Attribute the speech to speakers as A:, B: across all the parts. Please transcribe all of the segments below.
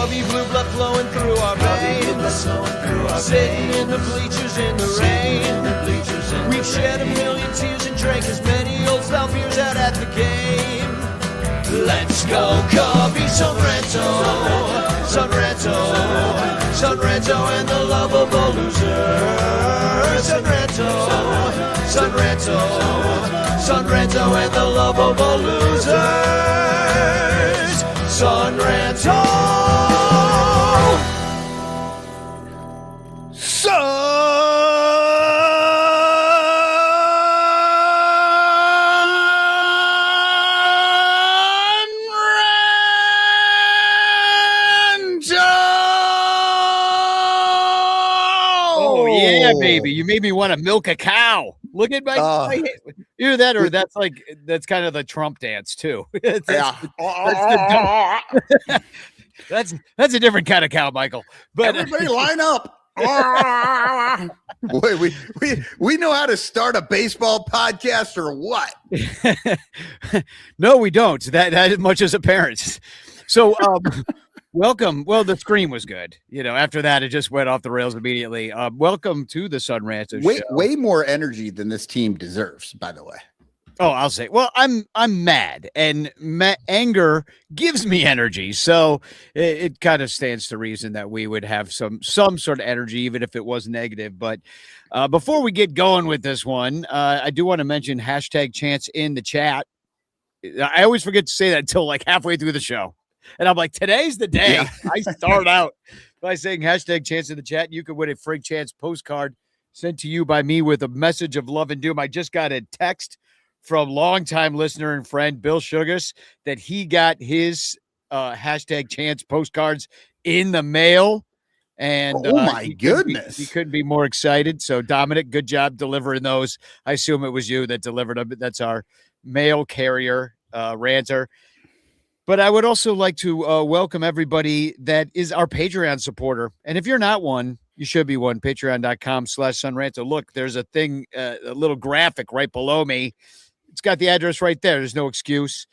A: Cubby blue blood flowing through our veins. Sitting in the bleachers in the rain. We've shed a million tears and drank as many old style beers out at the game. Let's go Cubby, Ranto, Ranto and the lovable losers. Ranto and the lovable losers. Ranto.
B: Baby, you made me want to milk a cow. Look at my either that or that's kind of the Trump dance too. That's a different kind of cow, Michael. But
C: everybody line up. Boy, we know how to start a baseball podcast or what?
B: No, we don't. That much is apparent. So welcome. Well, the scream was good. After that, it just went off the rails immediately. Welcome to the Ranto show.
C: Way more energy than this team deserves, by the way.
B: Oh, I'll say. Well, I'm mad, and anger gives me energy. So it kind of stands to reason that we would have some sort of energy, even if it was negative. But before we get going with this one, I do want to mention #Chance in the chat. I always forget to say that until like halfway through the show. And I'm like, today's the day. Yeah. I start out by saying #Chance in the chat. You could win a Frig Chance postcard sent to you by me with a message of love and doom. I just got a text from longtime listener and friend Bill Sugas that he got his #Chance postcards in the mail. And
C: oh my goodness,
B: he couldn't be more excited. So Dominic, good job delivering those. I assume it was you that delivered them. That's our mail carrier, ranter. But I would also like to welcome everybody that is our Patreon supporter. And if you're not one, you should be one. Patreon.com/sunranto. Look, there's a thing, a little graphic right below me. It's got the address right there. There's no excuse.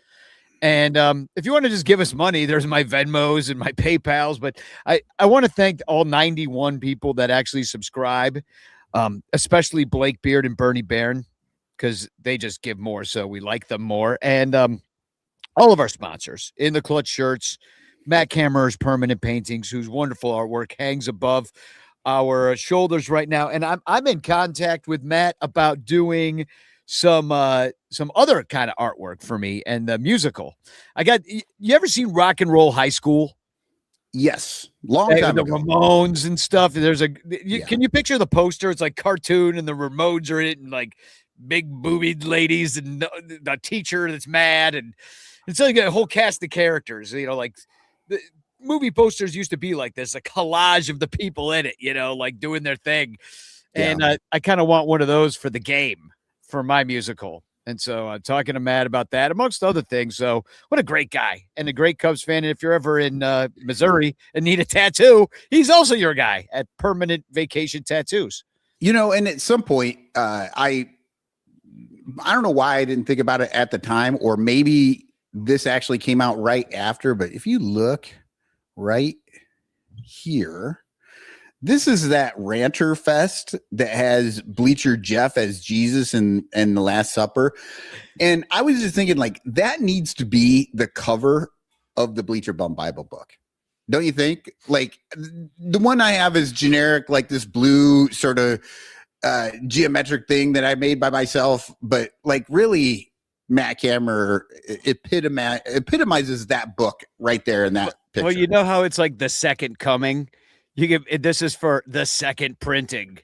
B: And if you want to just give us money, there's my Venmos and my PayPals. But I want to thank all 91 people that actually subscribe, especially Blake Beard and Bernie Barron, because they just give more. So we like them more. And all of our sponsors In the Clutch shirts, Matt Kammerer's Permanent Paintings, whose wonderful artwork hangs above our shoulders right now. And I'm in contact with Matt about doing some other kind of artwork for me and the musical. You ever seen Rock and Roll High School?
C: Yes. Long time ago.
B: The Ramones and stuff. Can you picture the poster? It's like cartoon and the Ramones are in it and like big boobied ladies and the teacher that's mad. And so you got a whole cast of characters, like the movie posters used to be like this, a collage of the people in it, like doing their thing. Yeah. And I kind of want one of those for the game, for my musical. And so I'm talking to Matt about that, amongst other things. So what a great guy and a great Cubs fan. And if you're ever in Missouri and need a tattoo, he's also your guy at Permanent Vacation Tattoos.
C: And at some point, I don't know why I didn't think about it at the time, or maybe this actually came out right after, but if you look right here, this is that Ranter Fest that has Bleacher Jeff as Jesus in The Last Supper. And I was just thinking, like, that needs to be the cover of the Bleacher Bum Bible book. Don't you think? Like, the one I have is generic, like this blue sort of geometric thing that I made by myself, but like really Matt Kammerer epitomizes that book right there in that picture.
B: Well, you know how it's like the second coming? This is for the second printing.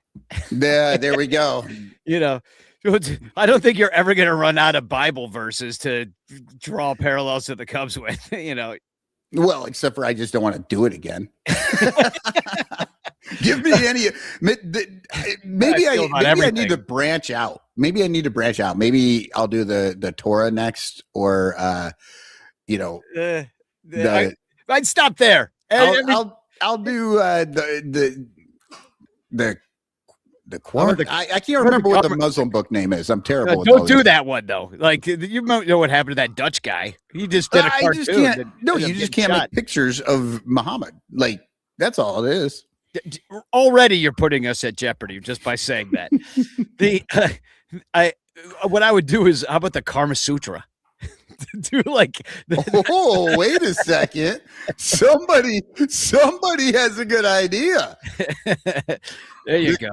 C: Yeah, there we go.
B: I don't think you're ever going to run out of Bible verses to draw parallels to the Cubs with,
C: Well, except for I just don't want to do it again. Give me any. Maybe I need to branch out. Maybe I'll do the Torah next, or
B: I'd stop there.
C: I'll do the The
B: How about
C: Quran.
B: the-
C: I can't
B: about
C: remember what the
B: Qumran?
C: Muslim book name is. I'm terrible. with
B: Don't
C: all
B: do
C: these.
B: that one though. Like you know what happened to that Dutch guy? He just did a
C: I
B: cartoon.
C: just can't.
B: that
C: No,
B: ended
C: you
B: up
C: just
B: getting
C: can't
B: shot.
C: make pictures of Muhammad. Like that's all it is.
B: Already you're putting us at jeopardy just by saying that. What I would do is, how about the Karma Sutra? Do like
C: Oh, wait a second. Somebody has a good idea.
B: there you go.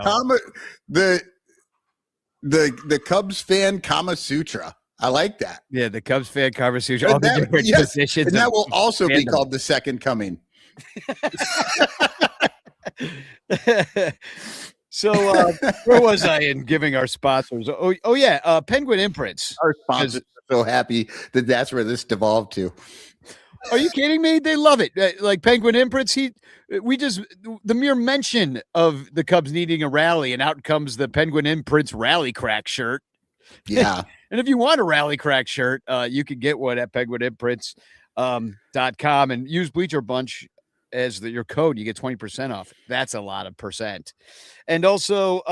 C: The Cubs fan Kama Sutra. I like that.
B: Yeah, the Cubs fan Karma Sutra,
C: And
B: all the
C: that-
B: different
C: yes,
B: positions.
C: And that
B: of
C: will also be
B: fandom.
C: called the Second Coming.
B: So where was I in giving our sponsors? Oh yeah, Penguin Imprints.
C: Our sponsors are so happy that that's where this devolved to.
B: Are you kidding me? They love it. Like Penguin Imprints, the mere mention of the Cubs needing a rally, and out comes the Penguin Imprints Rally Crack shirt.
C: Yeah.
B: And if you want a Rally Crack shirt, you can get one at penguinimprints.com and use Bleacher Bunch as your code. You get 20% off. That's a lot of percent. And also,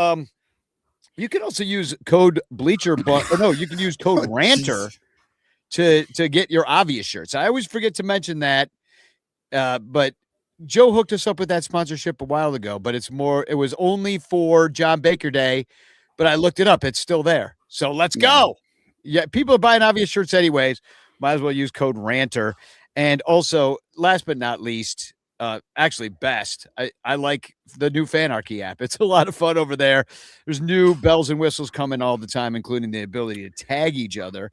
B: you can also use code Bleacher Bunch. Or no, you can use code Ranter to get your obvious shirts. I always forget to mention that, but Joe hooked us up with that sponsorship a while ago, but it was only for John Baker Day, but I looked it up. It's still there. So let's go. Yeah. People are buying obvious shirts anyways. Might as well use code Ranter. And also, last but not least, actually best, I like the new Fanarchy app. It's a lot of fun over there. There's new bells and whistles coming all the time, including the ability to tag each other.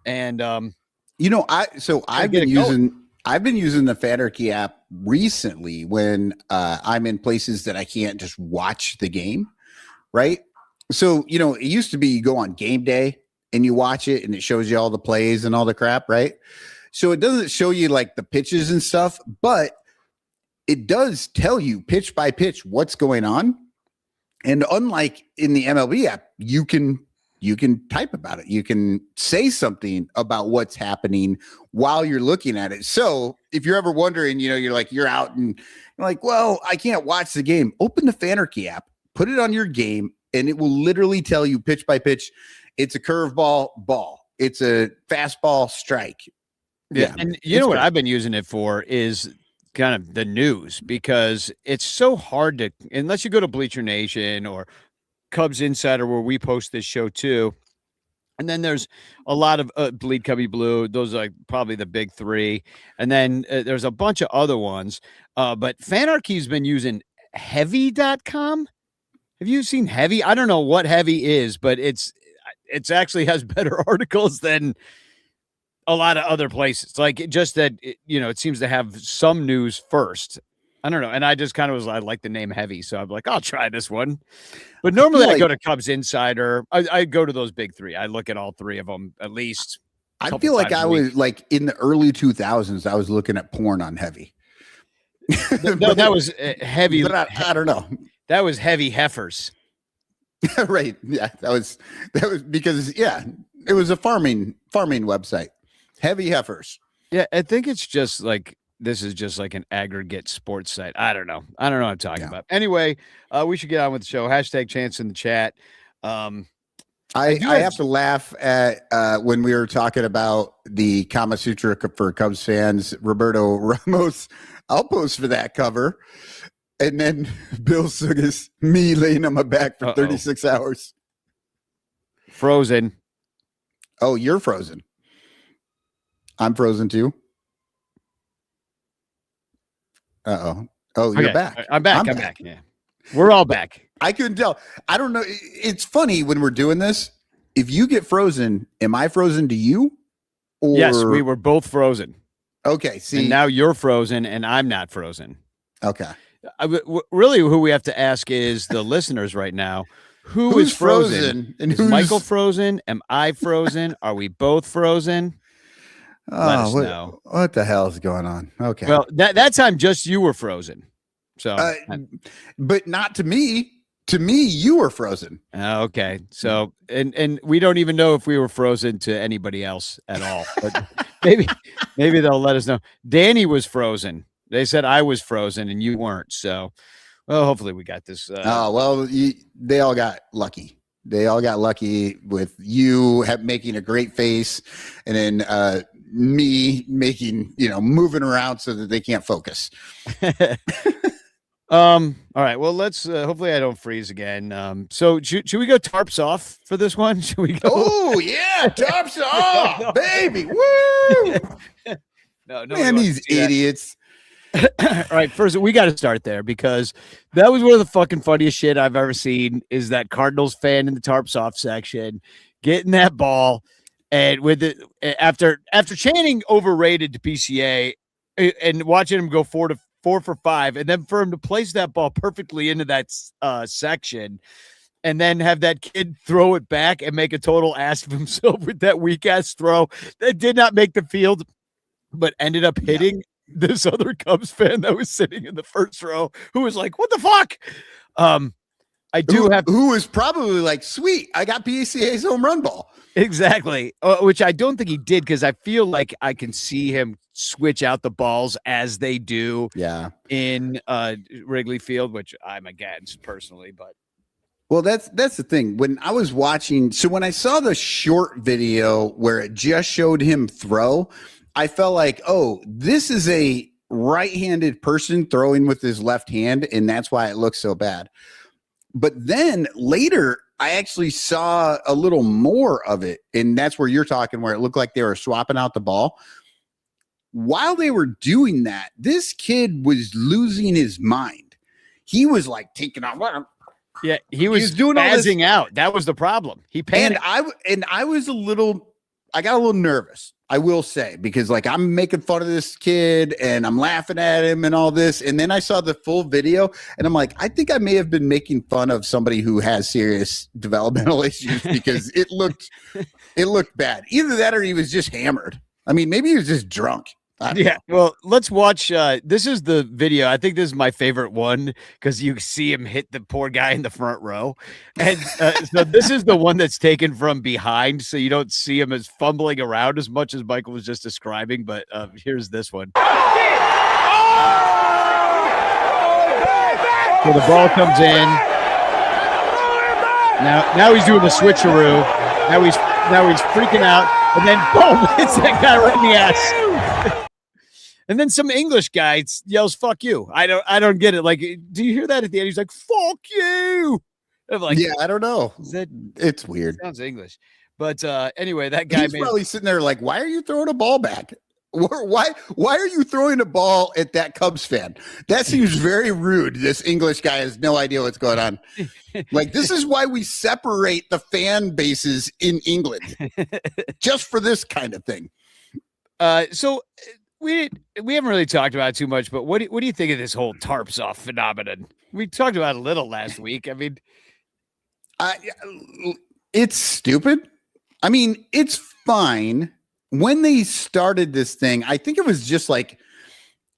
B: And I've been using the Fanarchy app recently when I'm in places that I can't just watch the game, right? So, it used to be you go on game day and you watch it and it shows you all the plays and all the crap, right? So it doesn't show you like the pitches and stuff, but it does tell you pitch by pitch what's going on. And unlike in the MLB app, you can type about it. You can say something about what's happening while you're looking at it. So if you're ever wondering, you're out and you're like, well, I can't watch the game. Open the Fanarchy app, put it on your game, and it will literally tell you pitch by pitch. It's a curveball ball. It's a fastball strike. Yeah. And you know what I've been using it for is kind of the news, because it's so hard to, unless you go to Bleacher Nation or Cubs Insider, where we post this show too. And then there's a lot of Bleed Cubby Blue. Those are probably the big three. And then there's a bunch of other ones. But Fanarchy's been using heavy.com. Have you seen Heavy? I don't know what Heavy is, but it's actually has better articles than a lot of other places. Like just that, it seems to have some news first. I don't know. And I just kind of I like the name Heavy. So I'm like, I'll try this one. But normally I go to Cubs Insider. I go to those big three. I look at all three of them at least.
C: I feel like I was like in the early 2000s, I was looking at porn on Heavy.
B: No, that was Heavy.
C: But I don't know.
B: That was Heavy Heifers.
C: Right. Yeah. That was because, it was a farming website. Heavy Heifers.
B: Yeah. I think it's just like, this is just like an aggregate sports site. I don't know what I'm talking about. Anyway, we should get on with the show. Hashtag Chance in the chat. I
C: have to laugh at when we were talking about the Kama Sutra for Cubs fans, Roberto Ramos. I'll post for that cover. And then Bill Sugas, me laying on my back for 36 hours.
B: Frozen.
C: Oh, you're frozen. I'm frozen too. Uh-oh. Oh, you're back.
B: I'm back. Yeah. We're all back.
C: I couldn't tell. I don't know. It's funny when we're doing this. If you get frozen, am I frozen to you? Or...
B: Yes, we were both frozen.
C: Okay. See,
B: and now you're frozen and I'm not frozen.
C: Okay.
B: Really, who we have to ask is the listeners right now. Who's frozen?
C: And
B: is Michael frozen? Am I frozen? Are we both frozen? Let us know.
C: What the hell is going on? Okay.
B: Well, that time just you were frozen. So,
C: but not to me. To me, you were frozen.
B: Okay. So, and we don't even know if we were frozen to anybody else at all. But maybe they'll let us know. Danny was frozen. They said I was frozen and you weren't. So Well, hopefully we got this.
C: Oh, well, they all got lucky. They all got lucky with you making a great face, and then me making, moving around so that they can't focus.
B: All right. Well, let's hopefully I don't freeze again. So should we go tarps off for this one? Should we go?
C: Oh yeah, tarps off, no. Baby. Woo!
B: No,
C: man, these idiots.
B: All right, first we got to start there because that was one of the fucking funniest shit I've ever seen. Is that Cardinals fan in the tarps off section getting that ball, and with it after chanting overrated to PCA and watching him go 4 for 5, and then for him to place that ball perfectly into that section, and then have that kid throw it back and make a total ass of himself with that weak ass throw that did not make the field, but ended up hitting this other Cubs fan that was sitting in the first row, who was like, "What the fuck?"
C: Who was probably like, "Sweet, I got PCA's home run ball."
B: Exactly, which I don't think he did, because I feel like I can see him switch out the balls as they do in Wrigley Field, which I'm against personally. But
C: well, that's the thing. When I was watching, so when I saw the short video where it just showed him throw, I felt like, oh, this is a right-handed person throwing with his left hand, and that's why it looks so bad. But then later, I actually saw a little more of it, and that's where you're talking, where it looked like they were swapping out the ball. While they were doing that, this kid was losing his mind. He was like taking out.
B: Yeah, he was doing spazzing out. That was the problem. He panicked.
C: And I was I got a little nervous, I will say, because like I'm making fun of this kid and I'm laughing at him and all this. And then I saw the full video and I'm like, I think I may have been making fun of somebody who has serious developmental issues because it looked bad. Either that or he was just hammered. I mean, maybe he was just drunk.
B: Yeah, well, let's watch. This is the video. I think this is my favorite one because you see him hit the poor guy in the front row. And so this is the one that's taken from behind, so you don't see him as fumbling around as much as Michael was just describing. But here's this one. So the ball comes in. Now he's doing the switcheroo. Now he's freaking out. And then boom, hits that guy right in the ass. And then some English guy yells, "Fuck you." I don't get it. Like, do you hear that at the end? He's like, "Fuck you." I'm like,
C: yeah, I don't know. It's weird.
B: Sounds English. But anyway, that guy
C: he's probably sitting there like, why are you throwing a ball back? Why are you throwing a ball at that Cubs fan? That seems very rude. This English guy has no idea what's going on. Like, this is why we separate the fan bases in England, just for this kind of thing.
B: So we haven't really talked about it too much, but what do you think of this whole tarps off phenomenon? We talked about it a little last week. I mean,
C: it's stupid. I mean, it's fine. When they started this thing, I think it was just like,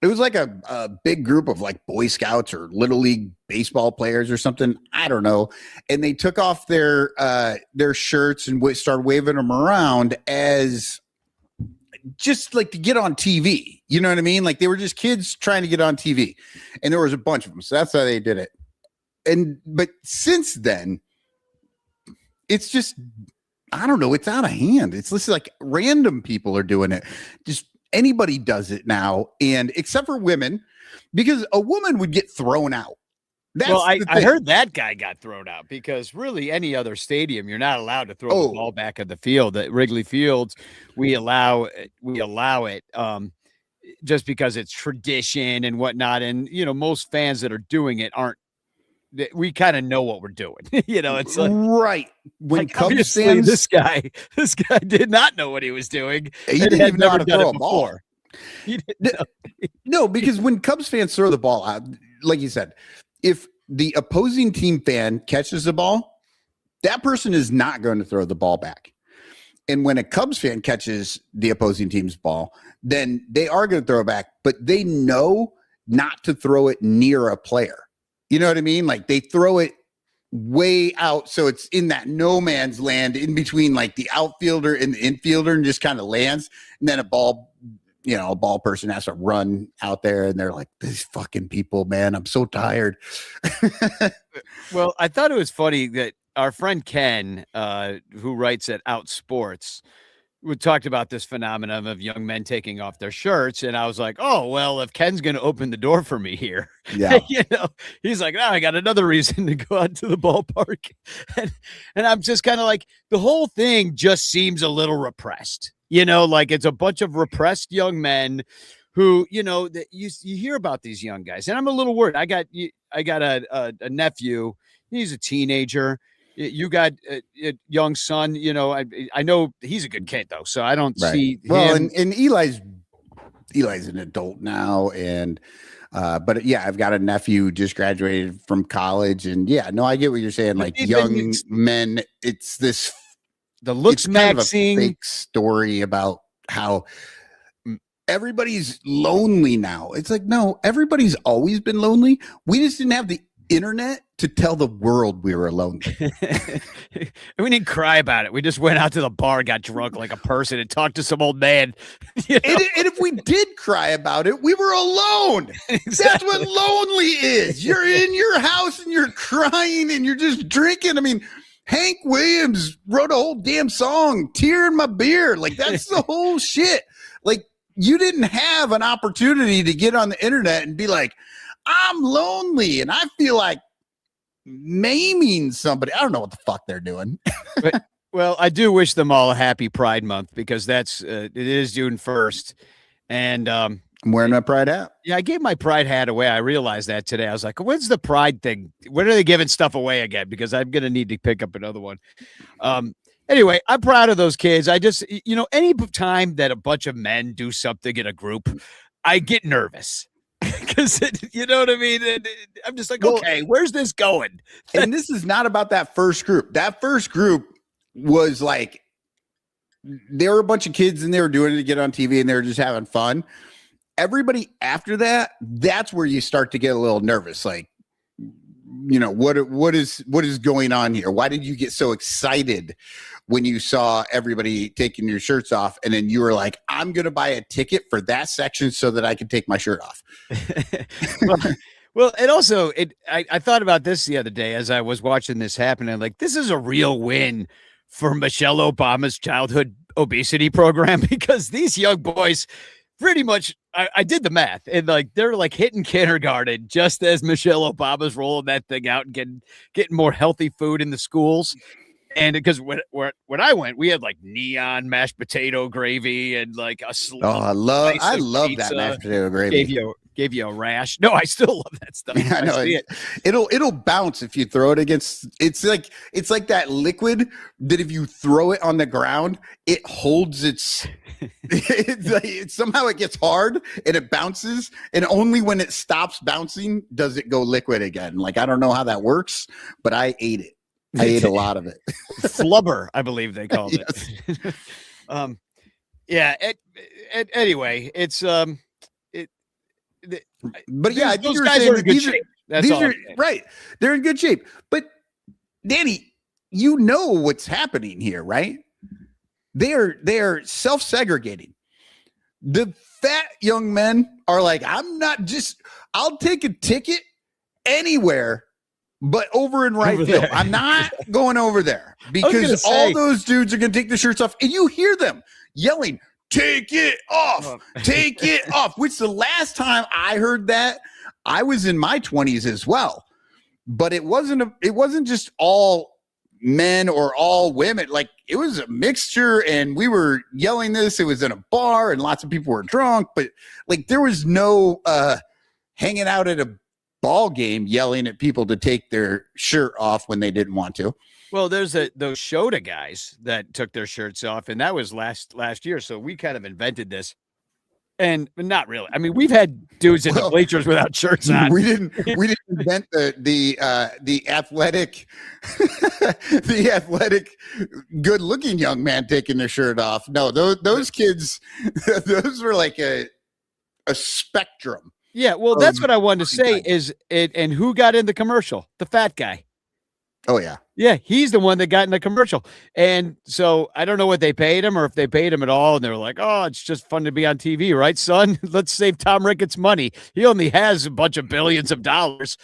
C: it was like a big group of like Boy Scouts or Little League baseball players or something. I don't know. And they took off their shirts and started waving them around as just like to get on TV. You know what I mean? Like they were just kids trying to get on TV. And there was a bunch of them. So that's how they did it. But since then, it's just, I don't know, it's out of hand. It's just like random people are doing it. Just anybody does it now. And except for women, because a woman would get thrown out.
B: Well, I heard that guy got thrown out because really any other stadium, you're not allowed to throw the ball back at the field. At Wrigley Fields, we allow it just because it's tradition and whatnot. And, most fans that are doing it we kind of know what we're doing. It's like,
C: right. When
B: like, Cubs fans, this guy did not know what he was doing.
C: He didn't even know how to throw a ball. No, because when Cubs fans throw the ball out, like you said, if the opposing team fan catches the ball, that person is not going to throw the ball back. And when a Cubs fan catches the opposing team's ball, then they are going to throw it back, but they know not to throw it near a player. You know what I mean? Like they throw it way out. So it's in that no man's land in between like the outfielder and the infielder and just kind of lands. And then a ball a ball person has to run out there and they're like, these fucking people, man, I'm so tired.
B: Well, I thought it was funny that our friend Ken, who writes at Out Sports, we talked about this phenomenon of young men taking off their shirts. And I was like, oh, well, if Ken's going to open the door for me here,
C: Yeah.
B: He's like, I got another reason to go out to the ballpark. And I'm just kind of like, the whole thing just seems a little repressed, like it's a bunch of repressed young men who, that you hear about these young guys. And I'm a little worried. I got a nephew. He's a teenager. You got a young son, I know he's a good kid though. So I don't see him.
C: And Eli's an adult now. And, but yeah, I've got a nephew who just graduated from college and I get what you're saying. Like young men, it's the looks maxing kind of fake story about how everybody's lonely now. It's like, no, everybody's always been lonely. We just didn't have the internet to tell the world we were lonely.
B: We didn't cry about it. We just went out to the bar, got drunk like a person, and talked to some old man.
C: And if we did cry about it, we were alone. Exactly. That's what lonely is. You're in your house and you're crying and you're just drinking. I mean, Hank Williams wrote a whole damn song, "Tear in My Beer." Like, that's the whole shit. Like, you didn't have an opportunity to get on the internet and be like, I'm lonely and I feel like maiming somebody. I don't know what the fuck they're doing.
B: Well, I do wish them all a happy Pride Month because it is June 1st. And
C: I'm wearing my Pride hat.
B: Yeah, I gave my Pride hat away. I realized that today. I was like, when's the Pride thing? When are they giving stuff away again? Because I'm going to need to pick up another one. Anyway, I'm proud of those kids. I just, any time that a bunch of men do something in a group, I get nervous. Because you know what I mean? I'm just like, okay, where's this going?
C: And this is not about that first group. That first group was like, there were a bunch of kids and they were doing it to get on TV and they were just having fun. Everybody after that, that's where you start to get a little nervous. Like, what is going on here? Why did you get so excited when you saw everybody taking your shirts off? And then you were like, I'm going to buy a ticket for that section so that I can take my shirt off.
B: Well, and also I thought about this the other day as I was watching this happen. And like, this is a real win for Michelle Obama's childhood obesity program, because these young boys pretty much, I did the math, and like they're like hitting kindergarten just as Michelle Obama's rolling that thing out and getting more healthy food in the schools. And because when I went, we had like neon mashed potato gravy and like a
C: I love that mashed potato gravy.
B: Gave you a rash. No, I still love that stuff.
C: Yeah, I know. It'll bounce if you throw it against. It's like that liquid that if you throw it on the ground, it holds its. Somehow it gets hard and it bounces, and only when it stops bouncing does it go liquid again. Like, I don't know how that works, but I ate it. I ate a lot of it.
B: Flubber, I believe they called it. Yeah. Anyway, it's
C: but yeah,
B: those guys are in good shape. That's all.
C: Right. They're in good shape. But Danny, you know what's happening here, right? They're self-segregating. The fat young men are like, I'll take a ticket anywhere but over in right field. I'm not going over there because all those dudes are going to take their shirts off, and you hear them yelling, "Take it off, take it off," which the last time I heard that, I was in my 20s as well. But it wasn't just all men or all women. Like, it was a mixture, and we were yelling this. It was in a bar and lots of people were drunk, but like there was no hanging out at a ball game yelling at people to take their shirt off when they didn't want to.
B: Well, there's those Shota guys that took their shirts off, and that was last year. So we kind of invented this, and not really. I mean, we've had dudes in the bleachers without shirts on.
C: We didn't invent the athletic, the athletic, good-looking young man taking their shirt off. No, those kids, those were like a spectrum.
B: Yeah, well, that's what I wanted to say is it, and who got in the commercial? The fat guy.
C: Oh yeah.
B: Yeah, he's the one that got in the commercial. And so I don't know what they paid him or if they paid him at all. And they were like, oh, it's just fun to be on TV, right, son? Let's save Tom Ricketts money. He only has a bunch of billions of dollars.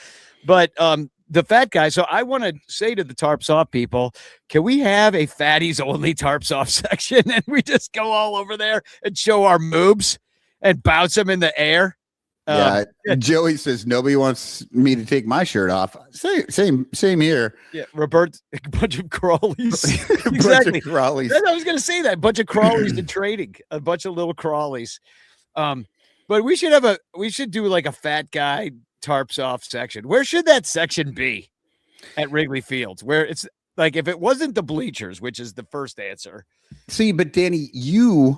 B: But the fat guy. So I want to say to the Tarps Off people, can we have a fatties only Tarps Off section? And we just go all over there and show our moves and bounce them in the air.
C: Yeah, Joey says nobody wants me to take my shirt off. Same here.
B: Yeah, Robert, a bunch of crawlies.
C: Exactly.
B: Exactly.
C: Crawlies.
B: I was going to say that, a bunch of crawlies in trading, a bunch of little crawlies. But we should do like a fat guy Tarps Off section. Where should that section be? At Wrigley Field, where it's like if it wasn't the bleachers, which is the first answer.
C: See, but Danny, you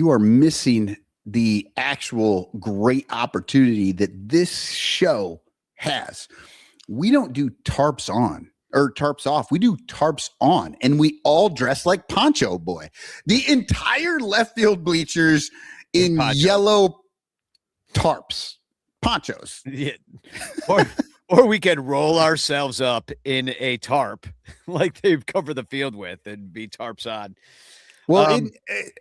C: are missing the actual great opportunity that this show has. We don't do tarps on or tarps off. We do tarps on, and we all dress like Poncho Boy. The entire left field bleachers in yellow tarps, ponchos.
B: Yeah. Or we could roll ourselves up in a tarp like they cover the field with and be tarps on.
C: Well,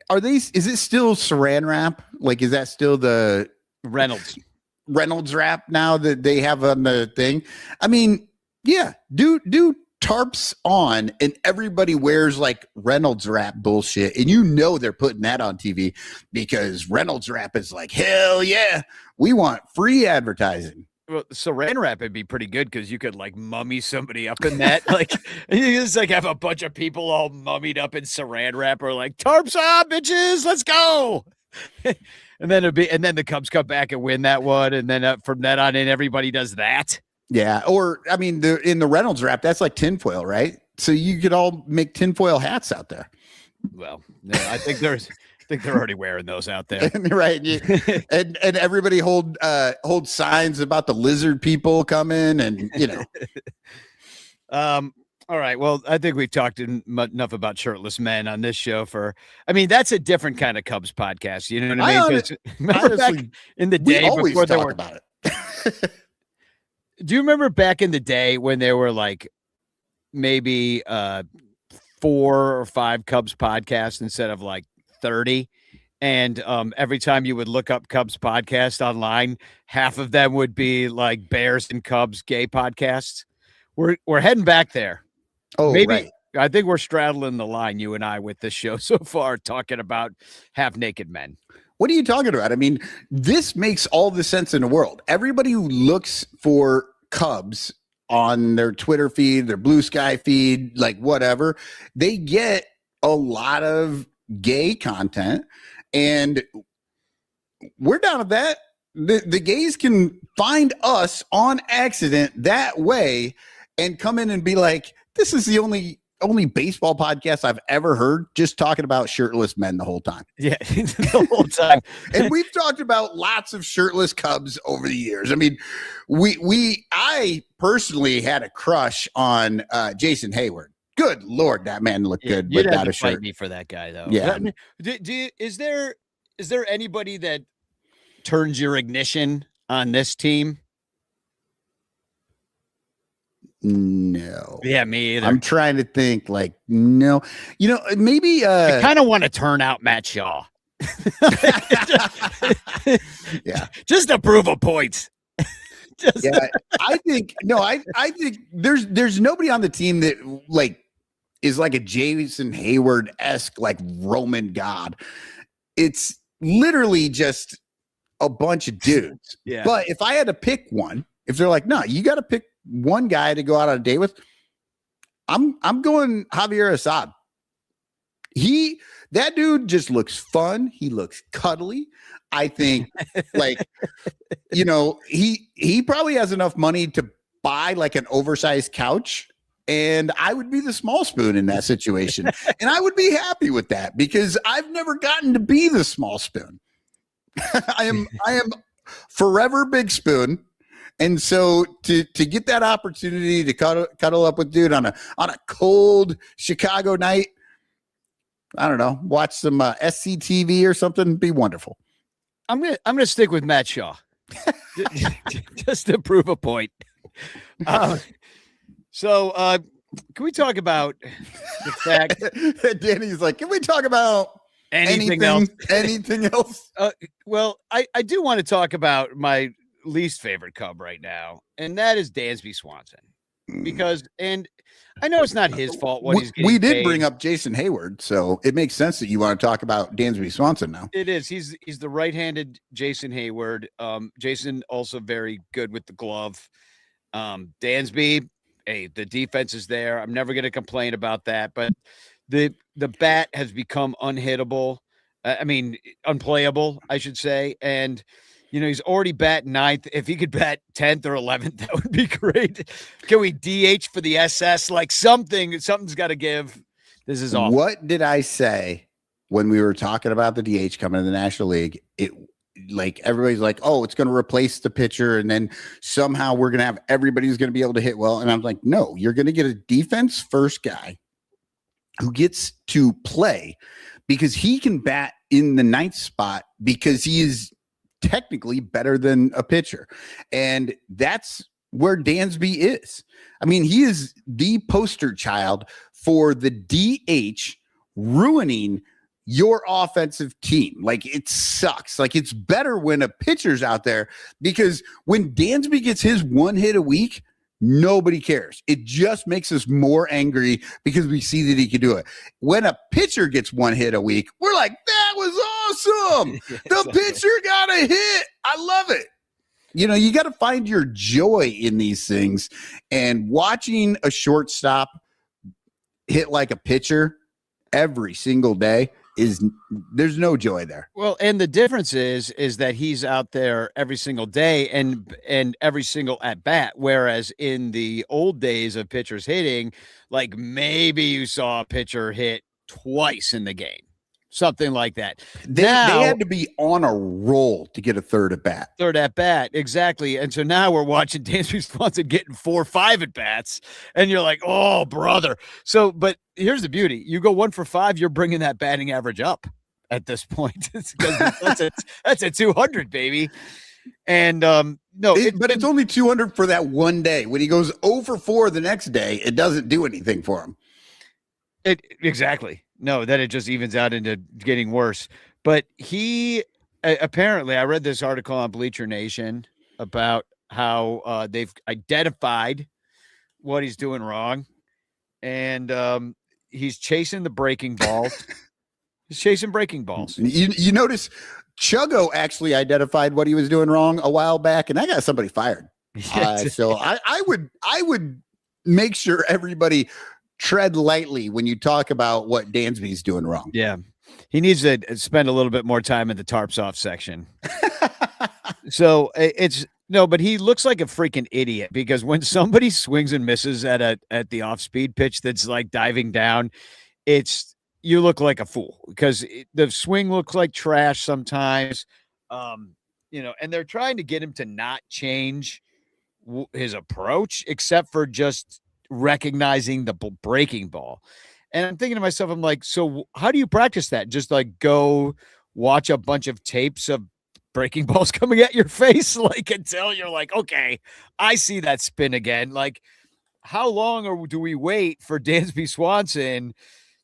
C: is it still saran wrap? Like, is that still the
B: Reynolds
C: wrap now that they have on the thing? I mean, yeah, do tarps on and everybody wears like Reynolds wrap bullshit. And you know they're putting that on TV because Reynolds wrap is like, hell yeah, we want free advertising.
B: Well, saran wrap would be pretty good because you could like mummy somebody up in that. Like you just like have a bunch of people all mummied up in saran wrap or like tarps on, bitches, let's go. and then the Cubs come back and win that one, and then from then on in, everybody does that.
C: Yeah, or I mean, in the Reynolds wrap, that's like tinfoil, right? So you could all make tinfoil hats out there.
B: Well, no, I think they're already wearing those out there,
C: right? And everybody hold signs about the lizard people coming, and you know.
B: All right. Well, I think we've talked enough about shirtless men on this show. That's a different kind of Cubs podcast. You know what I mean? Remember back in the day before there were
C: about it.
B: Do you remember back in the day when there were like maybe 4 or 5 Cubs podcasts instead of like 30? And every time you would look up Cubs podcast online, half of them would be like Bears and Cubs gay podcasts. We're heading back there.
C: Oh,
B: maybe.
C: Right.
B: I think we're straddling the line, you and I, with this show so far, talking about half naked men.
C: What are you talking about? I mean, this makes all the sense in the world. Everybody who looks for Cubs on their Twitter feed, their Blue Sky feed, like whatever, they get a lot of gay content, and we're down with that. The gays can find us on accident that way and come in and be like, this is the only baseball podcast I've ever heard just talking about shirtless men the whole time.
B: Yeah, the whole time.
C: And we've talked about lots of shirtless Cubs over the years. I mean, I personally had a crush on Jason Hayward. Good Lord, that man looked good without a shirt.
B: Fight me for that guy, though.
C: Yeah.
B: Is there anybody that turns your ignition on this team?
C: No.
B: Yeah, me either.
C: I'm trying to think. Like, no. You know, maybe.
B: I kind of want to turn out Matt Shaw.
C: Yeah.
B: Just to prove a point.
C: Yeah, I think there's nobody on the team that like is like a Jason Hayward-esque like Roman god. It's literally just a bunch of dudes.
B: Yeah.
C: But if I had to pick one, if they're like, no, you got to pick one guy to go out on a date with, I'm going Javier Assad. That dude just looks fun. He looks cuddly. I think like, you know, he probably has enough money to buy like an oversized couch, and I would be the small spoon in that situation. And I would be happy with that because I've never gotten to be the small spoon. I am forever big spoon. And so to get that opportunity to cuddle up with dude on a cold Chicago night, I don't know, watch some SCTV or something, be wonderful.
B: I'm gonna stick with Matt Shaw, just to prove a point. So, can we talk about the fact
C: Danny's like, can we talk about
B: anything else?
C: Anything else?
B: Well, I do want to talk about my least favorite Cub right now, and that is Dansby Swanson. Because, and I know it's not his fault what he's getting
C: We did
B: paid.
C: bring up Jason Hayward, so it makes sense that you want to talk about Dansby Swanson now.
B: It is. He's the right-handed Jason Hayward. Jason also very good with the glove. Dansby, hey, the defense is there. I'm never going to complain about that, but the bat has become unhittable. I mean, unplayable, I should say. And he's already batting ninth. If he could bat 10th or 11th, that would be great. Can we DH for the SS? Like something's got to give. This is awful.
C: What did I say when we were talking about the DH coming to the National League? It like everybody's like, oh, it's going to replace the pitcher, and then somehow we're going to have everybody's going to be able to hit well. And I'm like, no, you're going to get a defense first guy who gets to play because he can bat in the ninth spot because he is technically better than a pitcher. And that's where Dansby is. I mean, he is the poster child for the DH ruining your offensive team. Like, it sucks. Like, it's better when a pitcher's out there, because when Dansby gets his one hit a week, nobody cares. It just makes us more angry because we see that he can do it. When a pitcher gets one hit a week, we're like, that was awesome. The pitcher got a hit. I love it. You got to find your joy in these things, and watching a shortstop hit like a pitcher every single day there's no joy there.
B: Well, and the difference is that he's out there every single day and every single at bat. Whereas in the old days of pitchers hitting, like maybe you saw a pitcher hit twice in the game, something like that.
C: They had to be on a roll to get a third at bat.
B: Exactly. And so now we're watching Dansby Swanson getting 4 or 5 at bats, and you're like, oh, brother. So, but here's the beauty: you go 1 for 5, you're bringing that batting average up at this point. That's a 200, baby. And no,
C: but it's only 200 for that one day. When he goes 0 for 4 the next day, it doesn't do anything for him.
B: Exactly. No, then it just evens out into getting worse. But he apparently, I read this article on Bleacher Nation about how they've identified what he's doing wrong, and he's chasing the breaking balls. He's chasing breaking balls.
C: You notice Chuggo actually identified what he was doing wrong a while back, and I got somebody fired. So I would make sure everybody tread lightly when you talk about what Dansby's doing wrong.
B: Yeah. He needs to spend a little bit more time in the Tarps off section. So but he looks like a freaking idiot, because when somebody swings and misses at the off speed pitch that's like diving down, you look like a fool, because the swing looks like trash sometimes. And they're trying to get him to not change his approach, except for just recognizing the breaking ball. And I'm thinking to myself, I'm like, so how do you practice that? Just like go watch a bunch of tapes of breaking balls coming at your face, like, until you're like, okay, I see that spin again. Like, how long do we wait for Dansby Swanson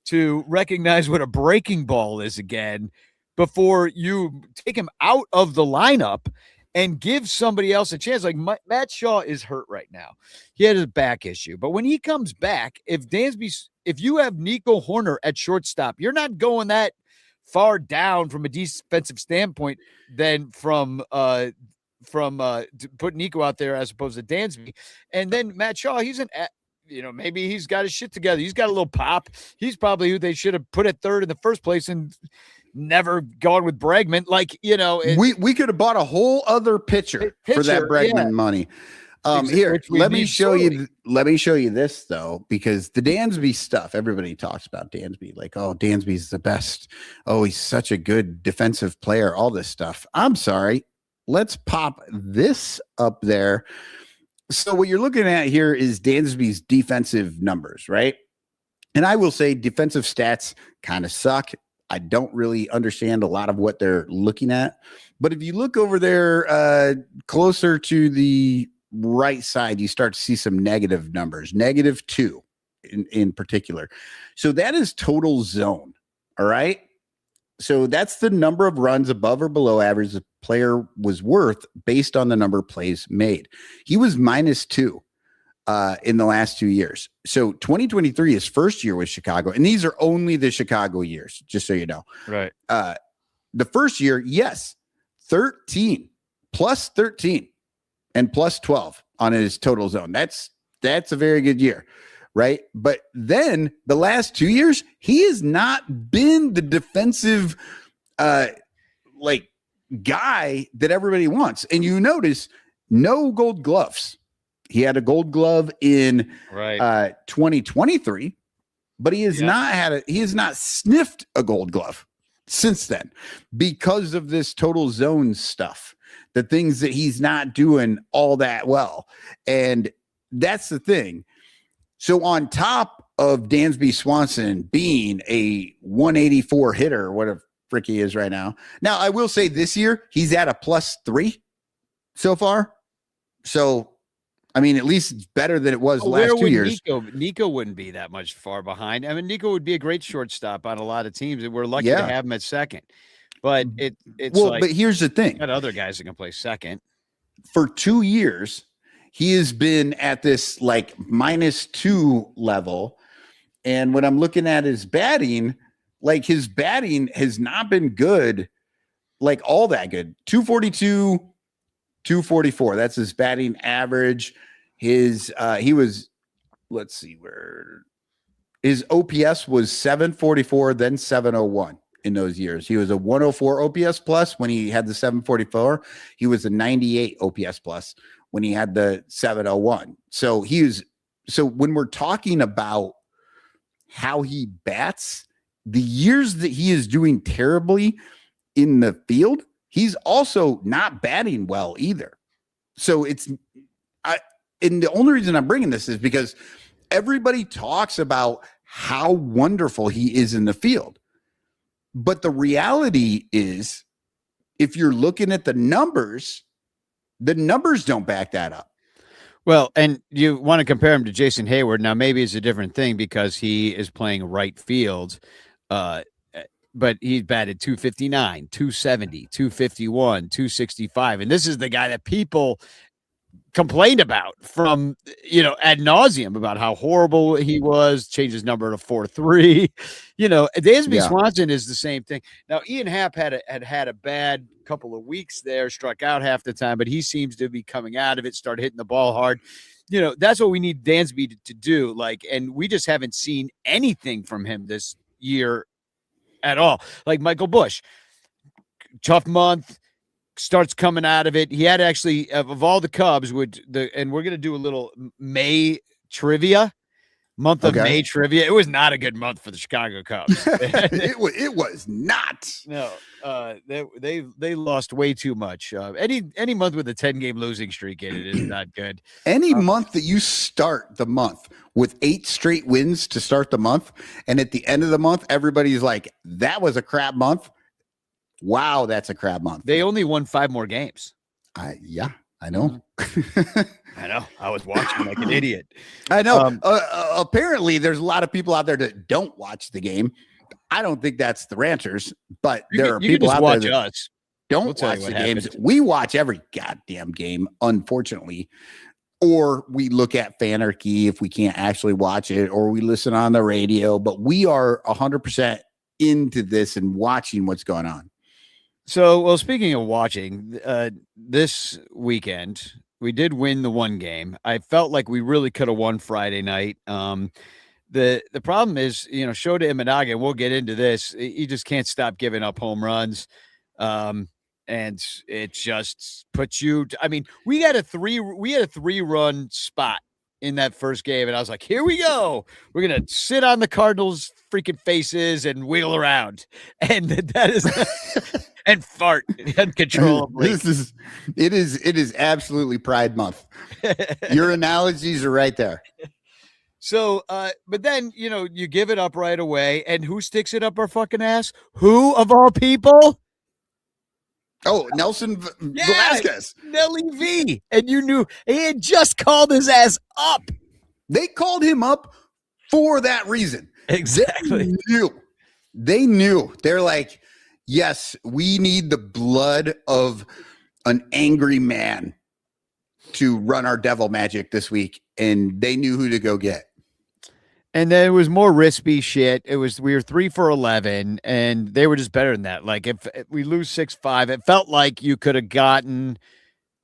B: to recognize what a breaking ball is again before you take him out of the lineup and give somebody else a chance? Like, Matt Shaw is hurt right now. He had a back issue. But when he comes back, if you have Nico Horner at shortstop, you're not going that far down from a defensive standpoint than from put Nico out there as opposed to Dansby. And then Matt Shaw, maybe he's got his shit together. He's got a little pop. He's probably who they should have put at third in the first place and never gone with Bregman. Like,
C: we could have bought a whole other pitcher for that Bregman money. Here, let me show you this though, because the Dansby stuff, everybody talks about Dansby, like, oh, Dansby's the best. Oh, he's such a good defensive player, all this stuff. I'm sorry. Let's pop this up there. So what you're looking at here is Dansby's defensive numbers, right? And I will say defensive stats kind of suck. I don't really understand a lot of what they're looking at. But if you look over there closer to the right side, you start to see some negative numbers, -2 in particular. So that is total zone. All right. So that's the number of runs above or below average the player was worth based on the number of plays made. He was -2 in the last 2 years. So 2023, his first year with Chicago, and these are only the Chicago years, just so you know.
B: Right.
C: The first year, yes, 13, +13 and +12 on his total zone. That's a very good year, right? But then the last 2 years, he has not been the defensive like guy that everybody wants. And you notice no gold gloves. He had a gold glove in 2023, but he has not sniffed a gold glove since then because of this total zone stuff, the things that he's not doing all that well. And that's the thing. So on top of Dansby Swanson being a 184 hitter, whatever frick he is right now. Now, I will say this year, he's at a +3 so far. So, I mean, at least it's better than it was the last 2 years.
B: Nico wouldn't be that much far behind. I mean, Nico would be a great shortstop on a lot of teams, and we're lucky to have him at second. But it's
C: but here's the thing.
B: Got other guys that can play second.
C: For 2 years, he has been at this like -2 level. And when I'm looking at his batting, like his batting has not been good, like all that good. 242, 244. That's his batting average. His he was, let's see where his OPS was 744, then 701 in those years. He was a 104 OPS plus when he had the 744. He was a 98 OPS plus when he had the 701. So when we're talking about how he bats, the years that he is doing terribly in the field, he's also not batting well either. So and the only reason I'm bringing this is because everybody talks about how wonderful he is in the field. But the reality is, if you're looking at the numbers don't back that up.
B: Well, and you want to compare him to Jason Hayward. Now, maybe it's a different thing because he is playing right field. But he's batted 259, 270, 251, 265. And this is the guy that people complained about from, ad nauseum about how horrible he was, changed his number to 4-3. Dansby Swanson is the same thing. Now, Ian Happ had a bad couple of weeks there, struck out half the time, but he seems to be coming out of it, started hitting the ball hard. That's what we need Dansby to do. And we just haven't seen anything from him this year at all. Like Michael Busch, tough month, starts coming out of it. He had actually, of all the Cubs, and we're going to do a little May trivia, month of May trivia. It was not a good month for the Chicago Cubs.
C: It was not.
B: No, they lost way too much. Any month with a 10-game losing streak in it is not good.
C: Any month that you start the month with 8 straight wins to start the month, and at the end of the month, everybody's like, that was a crap month. Wow, that's a crap month.
B: They only won 5 more games.
C: I know.
B: I know. I was watching like an idiot.
C: I know. Apparently, there's a lot of people out there that don't watch the game. I don't think that's the Ranters, but there are people out there that don't watch the games. We watch every goddamn game, unfortunately. Or we look at Fanarchy if we can't actually watch it, or we listen on the radio. But we are 100% into this and watching what's going on.
B: So, well, speaking of watching, this weekend, we did win the one game. I felt like we really could have won Friday night. The problem is, Shota Imanaga, and we'll get into this, he just can't stop giving up home runs. And it just puts you, we had a 3-run spot in that first game. And I was like, here we go. We're going to sit on the Cardinals freaking faces and wheel around. And that is, and fart uncontrollably.
C: It is absolutely Pride Month. Your analogies are right there.
B: So, but then, you give it up right away. And who sticks it up our fucking ass? Who of all people?
C: Oh, Nelson Velasquez.
B: Nelly V. And you knew he had just called his ass up.
C: They called him up for that reason.
B: Exactly.
C: They knew. They're like, yes, we need the blood of an angry man to run our devil magic this week. And they knew who to go get.
B: And then it was more rispy shit. We were 3 for 11, and they were just better than that. Like if we lose 6-5, it felt like you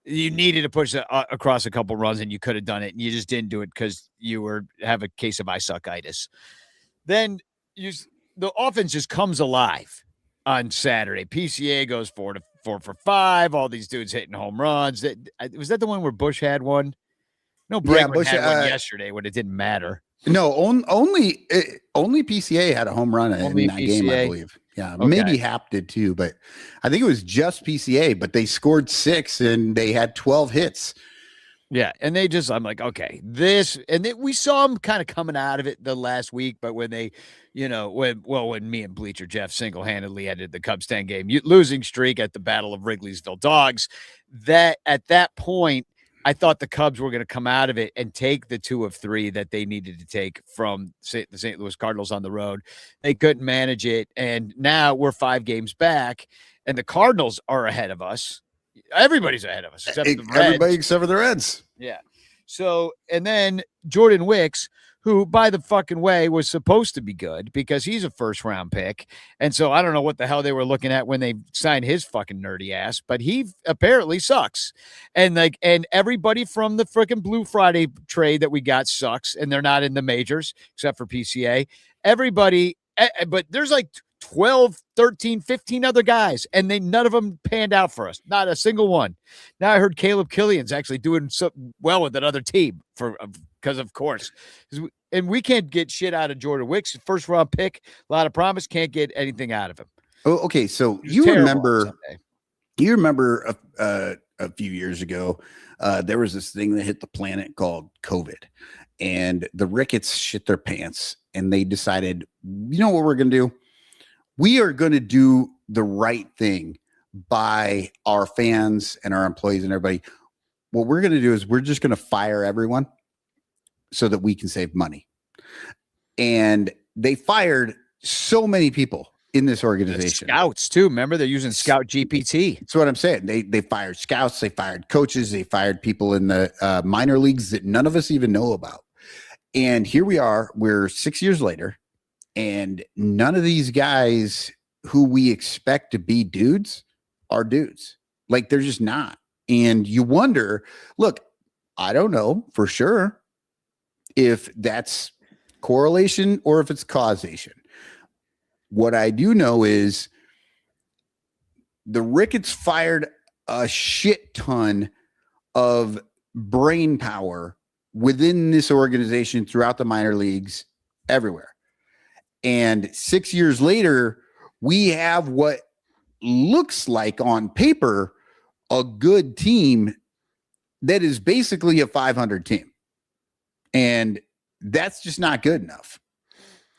B: needed to push across a couple runs, and you could have done it, and you just didn't do it because you have a case of I-suck-itis. Then the offense just comes alive on Saturday. PCA goes 4 for 5. All these dudes hitting home runs. Was that the one where Bush had one? No, Bregman had one yesterday when it didn't matter.
C: No, only PCA had a home run in that game, I believe. Yeah, okay. Maybe Hap did too, but I think it was just PCA. But they scored 6 and they had 12 hits.
B: Yeah, and I'm like, okay, we saw them kind of coming out of it the last week, but when they, when me and Bleacher Jeff single-handedly ended the Cubs 10 game losing streak at the Battle of Wrigley'sville Dogs, that at that point, I thought the Cubs were going to come out of it and take the 2 of 3 that they needed to take from the St. Louis Cardinals on the road. They couldn't manage it, and now we're 5 games back, and the Cardinals are ahead of us. Everybody's ahead of us except the Reds.
C: Everybody except for the Reds.
B: Yeah. So, and then Jordan Wicks, who, by the fucking way, was supposed to be good because he's a first-round pick. And so I don't know what the hell they were looking at when they signed his fucking nerdy ass, but he apparently sucks. And everybody from the freaking Blue Friday trade that we got sucks, and they're not in the majors except for PCA. Everybody, but there's like 12, 13, 15 other guys, and none of them panned out for us. Not a single one. Now I heard Caleb Killian's actually doing so well with another team because of course. And we can't get shit out of Jordan Wicks. First round pick, a lot of promise, can't get anything out of him.
C: Oh, okay. So you remember a few years ago, there was this thing that hit the planet called COVID, and the Ricketts shit their pants, and they decided, you know what we're going to do? We are going to do the right thing by our fans and our employees and everybody. What we're going to do is we're just going to fire everyone so that we can save money. And they fired so many people in this organization.
B: Scouts too. Remember, they're using Scout GPT.
C: That's what I'm saying. They fired scouts. They fired coaches. They fired people in the minor leagues that none of us even know about. And here we are. We're 6 years later. And none of these guys who we expect to be dudes are dudes. Like, they're just not. And you wonder, look, I don't know for sure if that's correlation or if it's causation. What I do know is the Ricketts fired a shit ton of brain power within this organization throughout the minor leagues everywhere. And 6 years later, we have what looks like on paper a good team that is basically a 500 team. And that's just not good enough.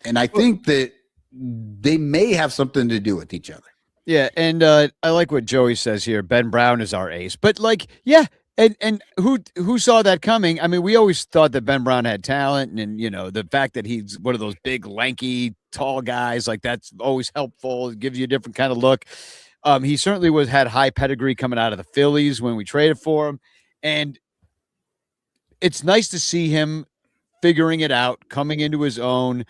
C: And I think that they may have something to do with each other.
B: Yeah. And I like what Joey says here. Ben Brown is our ace. But like, yeah. And who saw that coming? I mean, we always thought that Ben Brown had talent, and the fact that he's one of those big, lanky, tall guys, like that's always helpful. It gives you a different kind of look. He certainly had high pedigree coming out of the Phillies when we traded for him, and it's nice to see him figuring it out, coming into his own,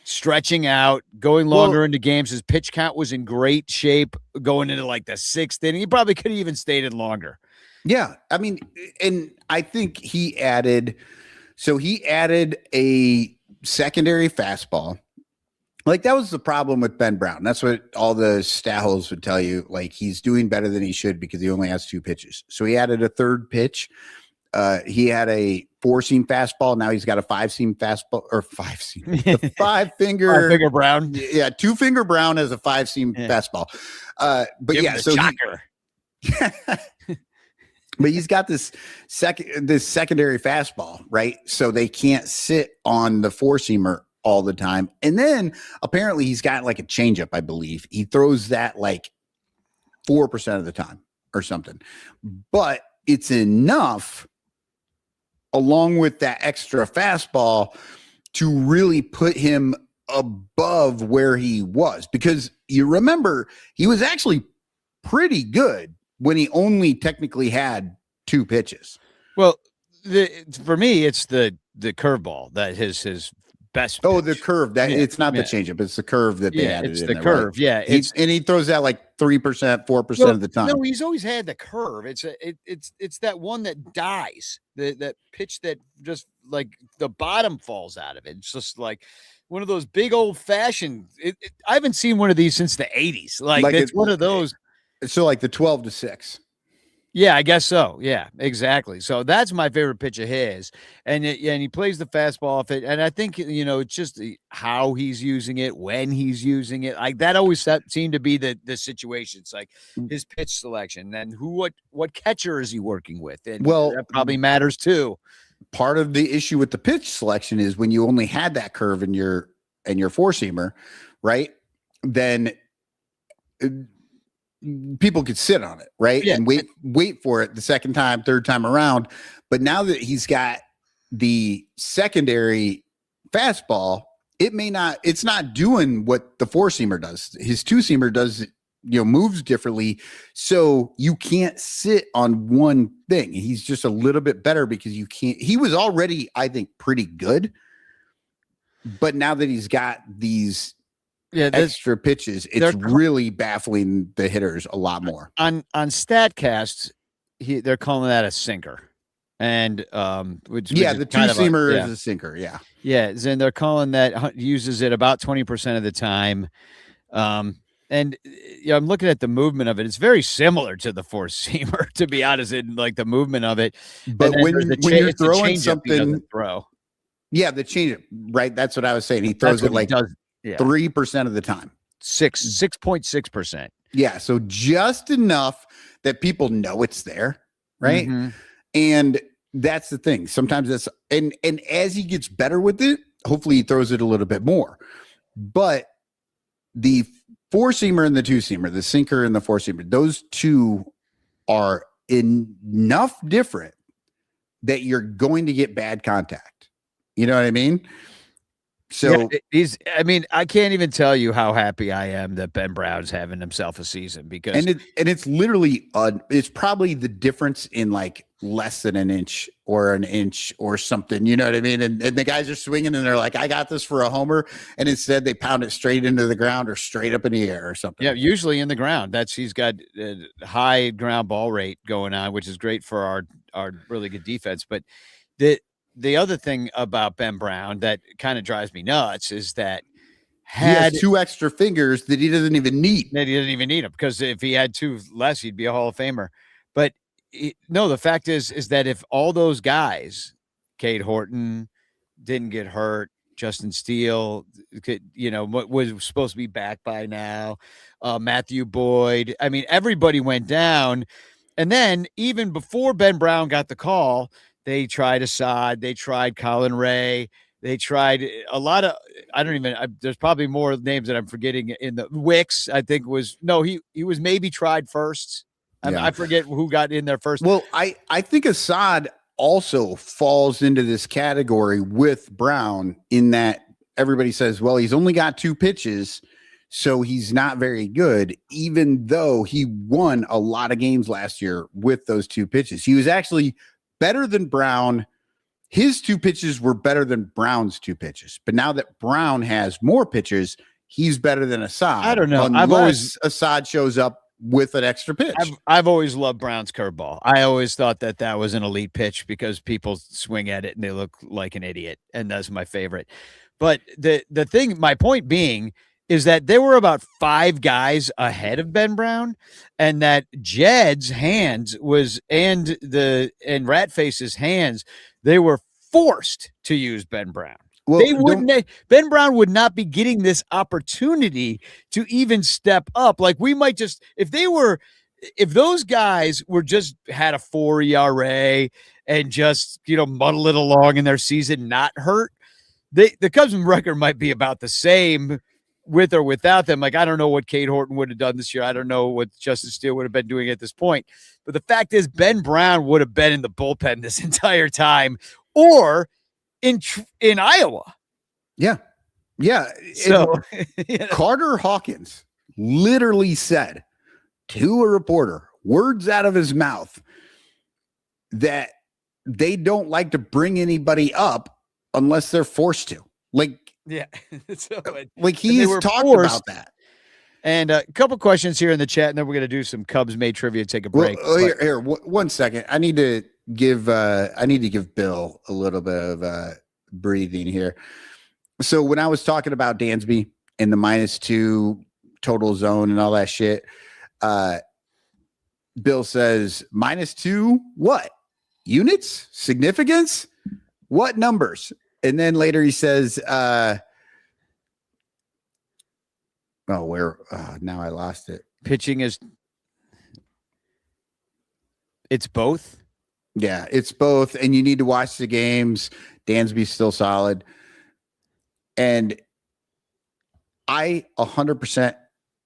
B: stretching out, going longer into games. His pitch count was in great shape going into like the 6th inning. He probably could have even stayed in longer.
C: Yeah. I mean, and I think he added a secondary fastball. Like, that was the problem with Ben Brown. That's what all the stat holes would tell you. Like, he's doing better than he should because he only has 2 pitches. So he added a third pitch. He had a 4-seam fastball. Now he's got a 5-seam fastball, or 5-seam, the 5-finger
B: Brown.
C: Yeah. 2-finger Brown as a 5-seam fastball. But
B: give
C: yeah,
B: so
C: but he's got this secondary fastball, right? So they can't sit on the 4-seamer all the time. And then apparently he's got like a changeup, I believe. He throws that like 4% of the time or something. But it's enough along with that extra fastball to really put him above where he was, because you remember he was actually pretty good when he only technically had 2 pitches.
B: Well, for me, it's the curveball that his best.
C: Oh,
B: pitch.
C: the curve. That it's not the changeup; it's the curve that they added.
B: It's
C: in
B: the
C: there,
B: curve.
C: right?
B: Yeah,
C: and he throws that like 3%, 4% of the time.
B: No, he's always had the curve. It's that one that dies. That pitch that just like the bottom falls out of it. It's just like one of those big old fashioned. I haven't seen one of these since the 80s. Like it's one of those.
C: So like the 12-6.
B: Yeah, I guess so. Yeah, exactly. So that's my favorite pitch of his, and he plays the fastball off it. And I think it's just how he's using it, when he's using it. Like that always seemed to be the situation. It's like his pitch selection, and what catcher is he working with, and that probably matters too.
C: Part of the issue with the pitch selection is when you only had that curve in your four-seamer, right? Then people could sit on it, right?
B: Yeah.
C: And wait for it the second time, third time around. But now that he's got the secondary fastball, it's not doing what the four-seamer does. His two-seamer does, moves differently. So you can't sit on one thing. He's just a little bit better because he was already, I think, pretty good. But now that he's got these extra pitches, it's really baffling the hitters a lot more.
B: On StatCast, they're calling that a sinker, and the two-seamer
C: is a sinker.
B: Yeah, and they're calling that uses it about 20% of the time. And I'm looking at the movement of it. It's very similar to the four-seamer, to be honest, in like the movement of it.
C: But when you're throwing something, the changeup, right? That's what I was saying. He throws it like 3% of the time.
B: 6.6%.
C: Yeah. So just enough that people know it's there. Right.
B: Mm-hmm.
C: And that's the thing. Sometimes that's, and as he gets better with it, hopefully he throws it a little bit more. But the four-seamer and the two-seamer, the sinker and the four-seamer, those two are enough different that you're going to get bad contact. You know what I mean? So
B: I can't even tell you how happy I am that Ben Brown's having himself a season, because
C: it's literally it's probably the difference in like less than an inch or something. You know what I mean? And the guys are swinging and they're like, I got this for a homer, and instead they pound it straight into the ground or straight up in the air or something.
B: Yeah, usually in the ground. He's got a high ground ball rate going on, which is great for our really good defense. But the other thing about Ben Brown that kind of drives me nuts is that
C: he has 2 extra fingers that he doesn't even need.
B: That he doesn't even need them, because if he had 2 less, he'd be a Hall of Famer. But no, the fact is that if all those guys, Cade Horton didn't get hurt, Justin Steele, what was supposed to be back by now, Matthew Boyd, I mean, everybody went down. And then even before Ben Brown got the call, they tried Assad, they tried Colin Ray, they tried a lot of, there's probably more names that I'm forgetting in the Wicks, I think he was maybe tried first. I forget who got in there first.
C: Well, I think Assad also falls into this category with Brown, in that everybody says, well, he's only got 2 pitches, so he's not very good, even though he won a lot of games last year with those 2 pitches. He was actually better than Brown. His 2 pitches were better than Brown's 2 pitches. But now that Brown has more pitches, he's better than Assad.
B: I don't know.
C: Assad shows up with an extra pitch.
B: I've always loved Brown's curveball. I always thought that was an elite pitch because people swing at it and they look like an idiot. And that's my favorite. But the thing, my point being, is that there were about 5 guys ahead of Ben Brown, and that Jed's hands and Ratface's hands, they were forced to use Ben Brown. Well, Ben Brown would not be getting this opportunity to even step up. Like, we might just, if those guys had a 4 ERA and just, muddle it along in their season, not hurt, the Cubs record might be about the same with or without them. Like, I don't know what Cade Horton would have done this year. I don't know what Justin Steele would have been doing at this point. But the fact is, Ben Brown would have been in the bullpen this entire time, or in Iowa.
C: Yeah.
B: So
C: Carter Hawkins literally said to a reporter, words out of his mouth, that they don't like to bring anybody up unless they're forced to. Like,
B: yeah, so,
C: like he's talked about that.
B: And a couple questions here in the chat, and then we're going to do some Cubs May trivia. Take a break.
C: Well, here, 1 second. I need to give Bill a little bit of breathing here. So when I was talking about Dansby and the -2 total zone and all that shit, Bill says -2 what? Units? Significance? What numbers? And then later he says, now I lost it.
B: Pitching is, it's both.
C: Yeah, it's both. And you need to watch the games. Dansby's still solid. And I 100%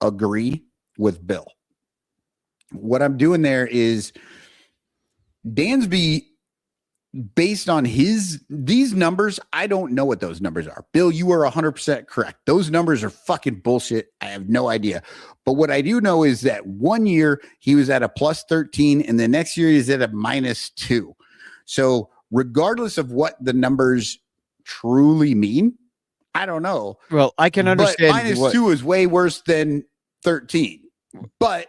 C: agree with Bill. What I'm doing there is Dansby, based on these numbers, I don't know what those numbers are. Bill, you are 100% correct. Those numbers are fucking bullshit. I have no idea. But what I do know is that 1 year he was at a +13 and the next year he's at a -2. So regardless of what the numbers truly mean, I don't know.
B: Well, I can understand.
C: But -2 is way worse than 13. But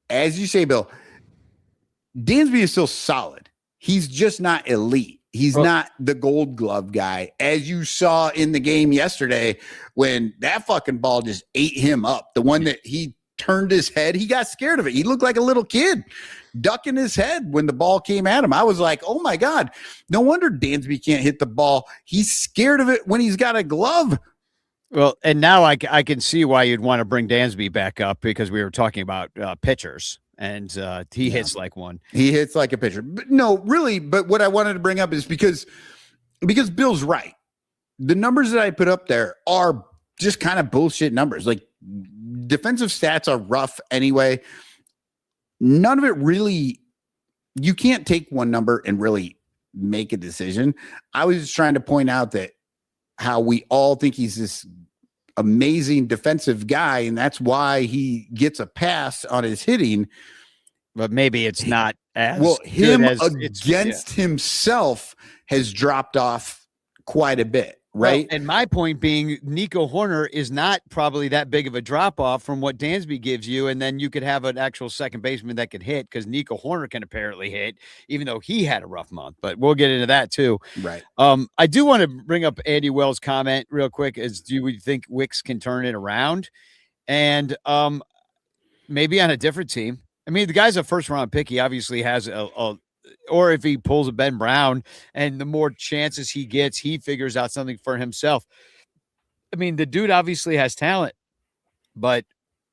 C: as you say, Bill, Dansby is still solid. He's just not elite. He's not the Gold Glove guy, as you saw in the game yesterday when that fucking ball just ate him up. The one that he turned his head, he got scared of it. He looked like a little kid ducking his head when the ball came at him. I was like, oh my God, no wonder Dansby can't hit the ball. He's scared of it when he's got a glove.
B: Well, and now I can see why you'd want to bring Dansby back up, because we were talking about pitchers. And he hits like one. He
C: hits like a pitcher. But no, really. But what I wanted to bring up is because Bill's right. The numbers that I put up there are just kind of bullshit numbers. Like, defensive stats are rough anyway. None of it really, you can't take one number and really make a decision. I was just trying to point out that how we all think he's this amazing defensive guy, and that's why he gets a pass on his hitting.
B: But maybe it's not as
C: well. Him
B: as
C: against himself has dropped off quite a bit, right?
B: Well, and my point being, Nico Horner is not probably that big of a drop off from what Dansby gives you, and then you could have an actual second baseman that can hit, because Nico Horner can apparently hit, even though he had a rough month. But we'll get into that too.
C: Right.
B: I do want to bring up Andy Wells' comment real quick. Do we think Wicks can turn it around? And maybe on a different team. I mean, the guy's a first-round pick. He obviously has or if he pulls a Ben Brown, and the more chances he gets, he figures out something for himself. I mean, the dude obviously has talent, but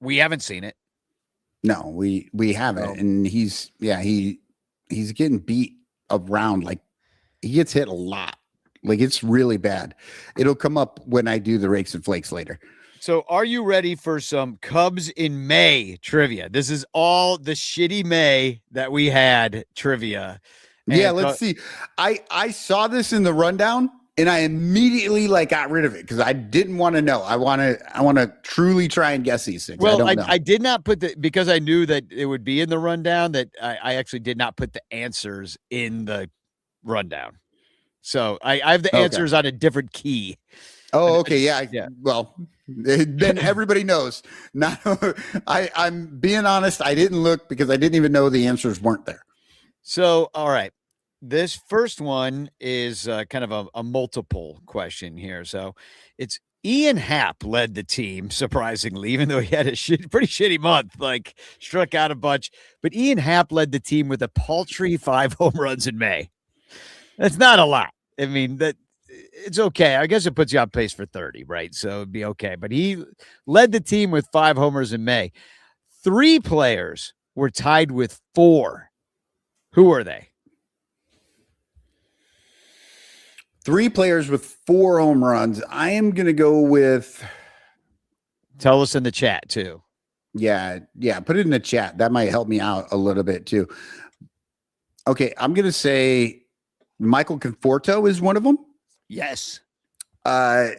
B: we haven't seen it.
C: No, we haven't. No. And he's getting beat around. Like, he gets hit a lot. Like, it's really bad. It'll come up when I do the rakes and flakes later.
B: So are you ready for some Cubs in May trivia? This is all the shitty May that we had trivia.
C: And yeah, let's see. I saw this in the rundown and I immediately got rid of it because I didn't want to know. I want to truly try and guess these things.
B: Well, I did not put because I knew that it would be in the rundown, that I actually did not put the answers in the rundown. So I have the answers on a different key.
C: Oh, okay. Yeah. Well, then everybody knows. Now, I'm being honest. I didn't look because I didn't even know the answers weren't there.
B: So, all right. This first one is kind of a multiple question here. So it's Ian Happ led the team, surprisingly, even though he had a pretty shitty month, struck out a bunch. But Ian Happ led the team with a paltry 5 home runs in May. That's not a lot. I mean, it's okay. I guess it puts you on pace for 30, right? So it'd be okay. But he led the team with 5 homers in May. 3 players were tied with 4. Who are they?
C: 3 players with 4 home runs. I am going to go with
B: Tell us in the chat too.
C: Yeah. Put it in the chat. That might help me out a little bit too. Okay, I'm gonna say Michael Conforto is one of them.
B: Yes.
C: I'm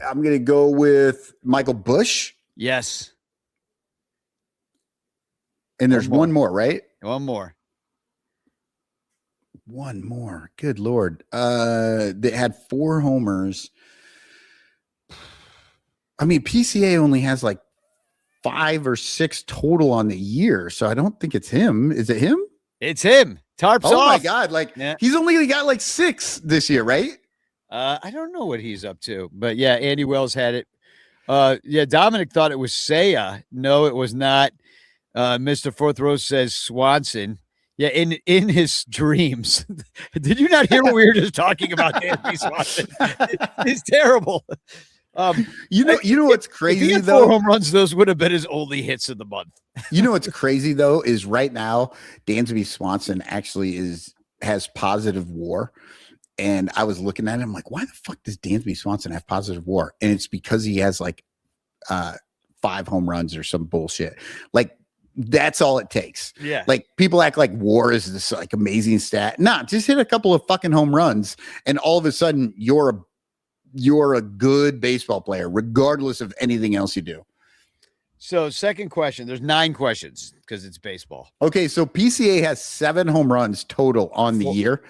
C: gonna go with Michael Bush.
B: Yes.
C: And there's one more, right?
B: One more.
C: One more. Good Lord. They had 4 homers. I mean, PCA only has like 5 or 6 total on the year, so I don't think it's him. Is it him?
B: It's him. Tarps off.
C: Oh my God. Like he's only got like 6 this year, right?
B: I don't know what he's up to, but yeah, Andy Wells had it. Dominic thought it was Saya. No, it was not. Mr. Fourth Row says Swanson. Yeah, in his dreams. Did you not hear what we were just talking about? Dansby Swanson. It's terrible.
C: You know what's crazy
B: if he had
C: though?
B: 4 home runs, those would have been his only hits of the month.
C: You know what's crazy though is right now Dansby Swanson actually has positive WAR, and I was looking at him like, why the fuck does Dansby Swanson have positive WAR? And it's because he has like 5 home runs or some bullshit. Like that's all it takes.
B: Yeah.
C: Like people act like WAR is this like amazing stat. Nah, just hit a couple of fucking home runs, and all of a sudden you're a good baseball player, regardless of anything else you do.
B: So second question, there's 9 questions because it's baseball.
C: Okay. So PCA has 7 home runs total on the year,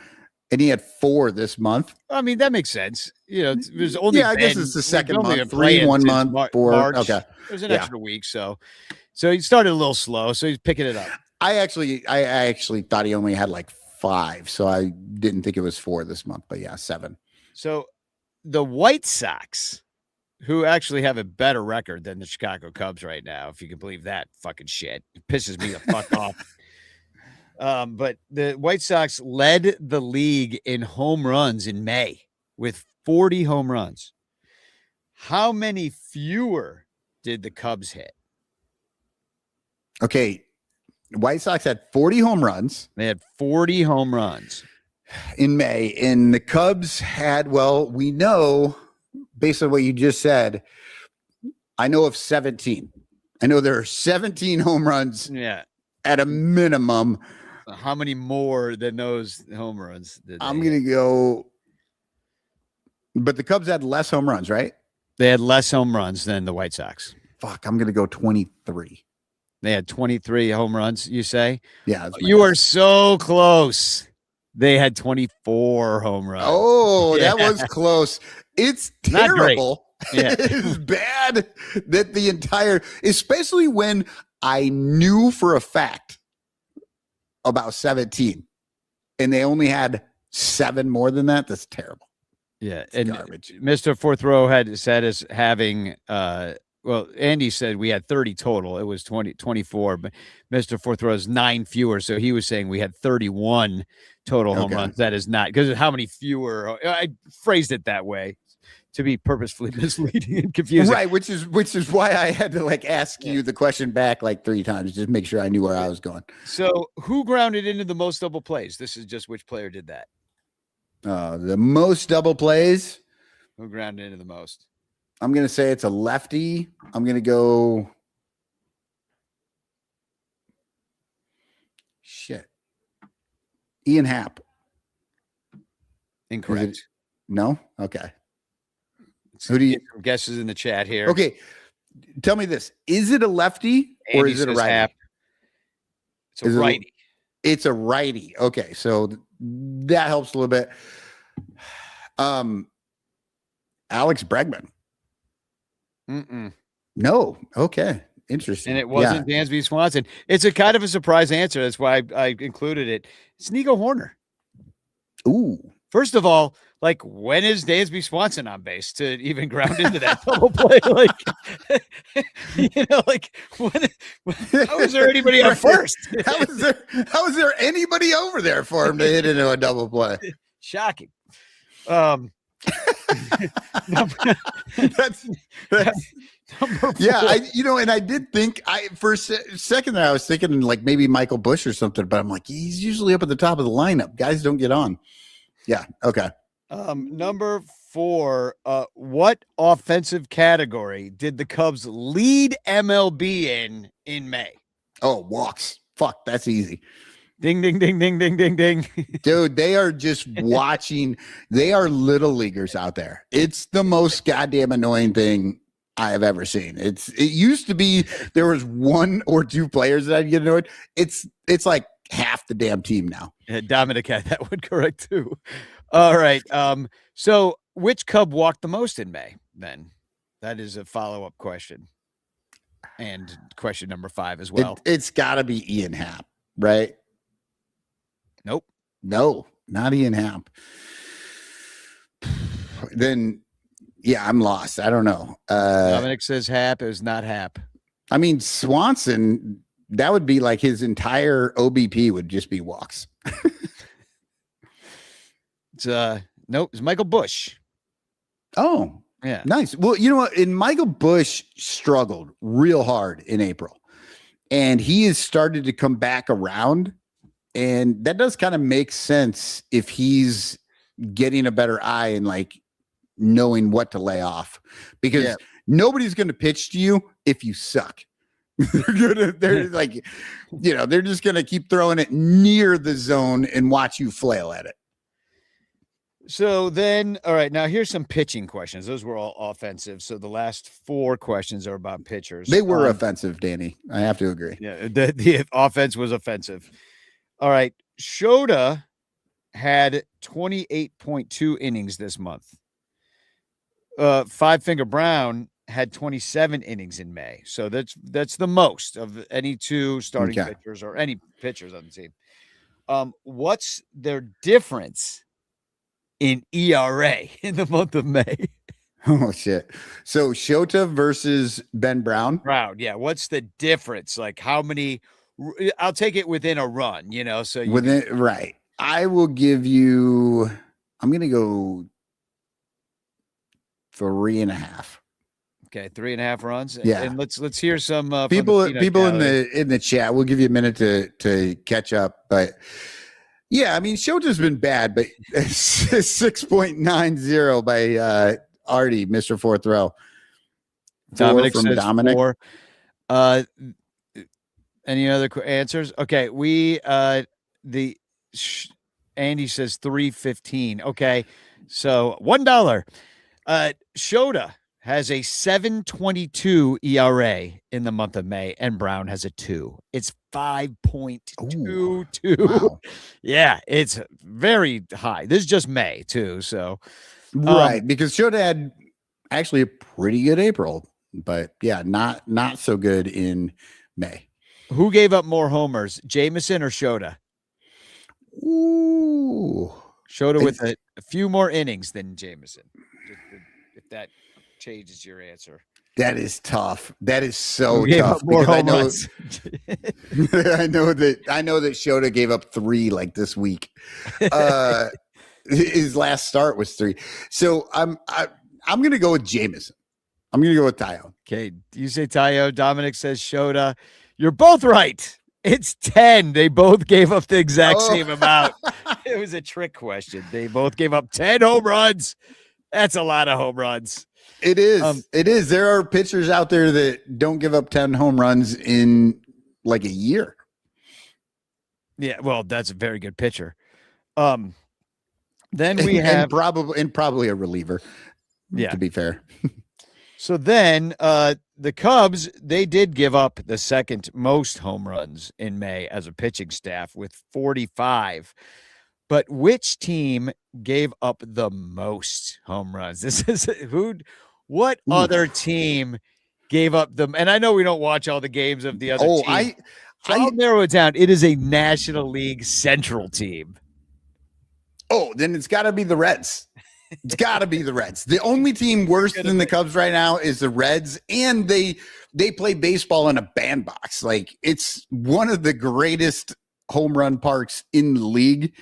C: and he had 4 this month.
B: I mean, that makes sense. You know, there's only
C: I guess it's the second month, 3
B: playing
C: 1
B: since
C: month, 4.
B: March.
C: Okay.
B: There's an extra week. So he started a little slow. So he's picking it up.
C: I actually thought he only had like 5. So I didn't think it was 4 this month, but yeah, 7.
B: So the White Sox, who actually have a better record than the Chicago Cubs right now, if you can believe that fucking shit. It pisses me the fuck off. But the White Sox led the league in home runs in May with 40 home runs. How many fewer did the Cubs hit?
C: Okay. White Sox had 40 home runs.
B: They had 40 home runs
C: in May, and the Cubs had, well, we know based on what you just said, I know of 17. I know there are 17 home runs at a minimum.
B: How many more than those home runs did
C: I'm going to go, but the Cubs had less home runs, right?
B: They had less home runs than the White Sox.
C: Fuck, I'm going to go 23.
B: They had 23 home runs, you say?
C: Yeah.
B: You are so close. They had 24 home runs.
C: Oh, that was close. It's terrible.
B: Yeah.
C: It's bad that the entire, especially when I knew for a fact about 17 and they only had 7 more than that. That's terrible.
B: Yeah.
C: It's
B: and
C: garbage.
B: Mr. Fourth Row had said as having, well, Andy said we had 30 total. It was 24, but Mr. Fourth Row is 9 fewer. So he was saying we had 31 total home runs. That is not because of how many fewer. I phrased it that way to be purposefully misleading and confusing.
C: Right. Which is why I had to like ask you the question back like 3 times, just make sure I knew where I was going.
B: So who grounded into the most double plays? This is just which player did that.
C: The most double plays.
B: Who grounded into the most?
C: I'm going to say it's a lefty. I'm going to go. Shit. Ian Happ.
B: Incorrect.
C: No? Okay. Who do you
B: guesses in the chat here?
C: Okay. Tell me this. Is it a lefty or is it a righty?
B: Happ. It's a righty.
C: It's a righty. Okay. So that helps a little bit. Alex Bregman. No. Okay. Interesting.
B: And it wasn't Dansby Swanson. It's a kind of a surprise answer. That's why I included it. It's Nico Horner.
C: Ooh.
B: First of all, like, when is Dansby Swanson on base to even ground into that double play? Like, you know, like, how is there anybody on first?
C: How is there anybody over there for him to hit into a double play?
B: Shocking.
C: That's yeah, and I did think for a second there I was thinking like maybe Michael Bush or something, but I'm like, he's usually up at the top of the lineup. Guys don't get on. Yeah. Okay.
B: Number for what offensive category did the Cubs lead MLB in May?
C: Oh, walks. Fuck, that's easy.
B: Ding, ding, ding, ding, ding, ding, ding.
C: Dude, they are just watching. They are little leaguers out there. It's the most goddamn annoying thing I have ever seen. It used to be there was one or two players that I'd get annoyed. It's like half the damn team now.
B: Yeah, Dominic had that one correct too. All right. So which Cub walked the most in May then? That is a follow-up question. And question number 5 as well.
C: It's got to be Ian Happ, right?
B: Nope.
C: No, not Ian Happ. Then, yeah, I'm lost. I don't know.
B: Dominic says Happ. It was not Happ.
C: I mean, Swanson, that would be like his entire OBP would just be walks.
B: It's nope, it's Michael Busch.
C: Oh,
B: yeah.
C: Nice. Well, you know what? And Michael Busch struggled real hard in April. And he has started to come back around. And that does kind of make sense if he's getting a better eye and like knowing what to lay off. Because nobody's going to pitch to you if you suck. They're like, they're just going to keep throwing it near the zone and watch you flail at it.
B: So then, all right, now here's some pitching questions. Those were all offensive. So the last 4 questions are about pitchers.
C: They were offensive, Danny. I have to agree.
B: Yeah, the offense was offensive. All right, Shota had 28.2 innings this month. Five Finger Brown had 27 innings in May. So that's the most of any 2 starting pitchers or any pitchers on the team. What's their difference in ERA in the month of May?
C: Oh shit. So Shota versus Ben Brown.
B: Yeah. What's the difference? Like how many? I'll take it within a run, so
C: right. I will give you, I'm going to go 3.5.
B: Okay. 3.5 runs.
C: Yeah.
B: And let's hear some
C: people in the chat. We'll give you a minute to catch up, but yeah, I mean, Shota's been bad, but 6.90 by Artie, Mr. Fourth Row.
B: Dominic
C: from
B: says
C: Dominic.
B: 4. Any other answers? Okay, Andy says 3.15. Okay, so $1. Shota has a 7.22 ERA in the month of May, and Brown has a 2. It's 5.22.
C: Wow.
B: Yeah, it's very high. This is just May too, so
C: right, because Shota had actually a pretty good April, but yeah, not so good in May.
B: Who gave up more homers, Jameson or Shota?
C: Ooh,
B: Shota with a few more innings than Jameson. If that changes your answer.
C: That is tough. That is so
B: Who
C: tough
B: more
C: because
B: home runs?
C: I know that Shota gave up 3 like this week. His last start was 3. So I'm going to go with Jameson. I'm going to go with Tayo.
B: Okay, you say Tayo. Dominic says Shota. You're both right. It's 10. They both gave up the exact same amount. It was a trick question. They both gave up 10 home runs. That's a lot of home runs.
C: It is. It is. There are pitchers out there that don't give up 10 home runs in like a year.
B: Yeah, well, that's a very good pitcher. Then we have
C: probably a reliever.
B: Yeah,
C: to be fair.
B: So then the Cubs, they did give up the second most home runs in May as a pitching staff with 45. But which team gave up the most home runs? This is what other team gave up them? And I know we don't watch all the games of the other team. I'll narrow it down. It is a National League Central team.
C: Oh, then it's got to be the Reds. It's got to be the Reds. The only team worse than the Cubs right now is the Reds, and they play baseball in a bandbox. Like, it's one of the greatest home run parks in the league.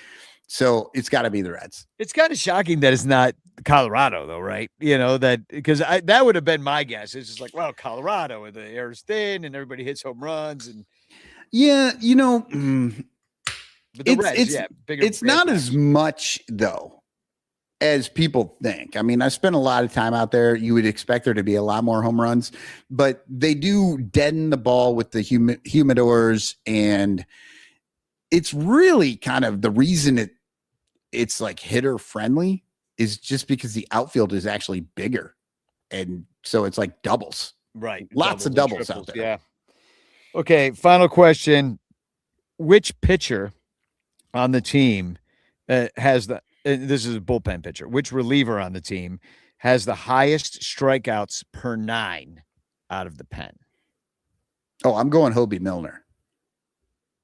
C: So it's got to be the Reds.
B: It's kind of shocking that it's not Colorado, though, right? You know, that because that would have been my guess. It's just like, well, Colorado, and the air is thin, and everybody hits home runs, and
C: yeah, you know,
B: but the Reds, bigger.
C: It's not as much though as people think. I mean, I spent a lot of time out there. You would expect there to be a lot more home runs, but they do deaden the ball with the humidors, and it's really kind of the reason it's like hitter friendly is just because the outfield is actually bigger, and so it's like doubles.
B: Right.
C: Lots of doubles out there.
B: Yeah. Okay, final question. Which pitcher on the team has the this is a bullpen pitcher. Which reliever on the team has the highest strikeouts per 9 out of the pen?
C: Oh, I'm going Hobie Milner.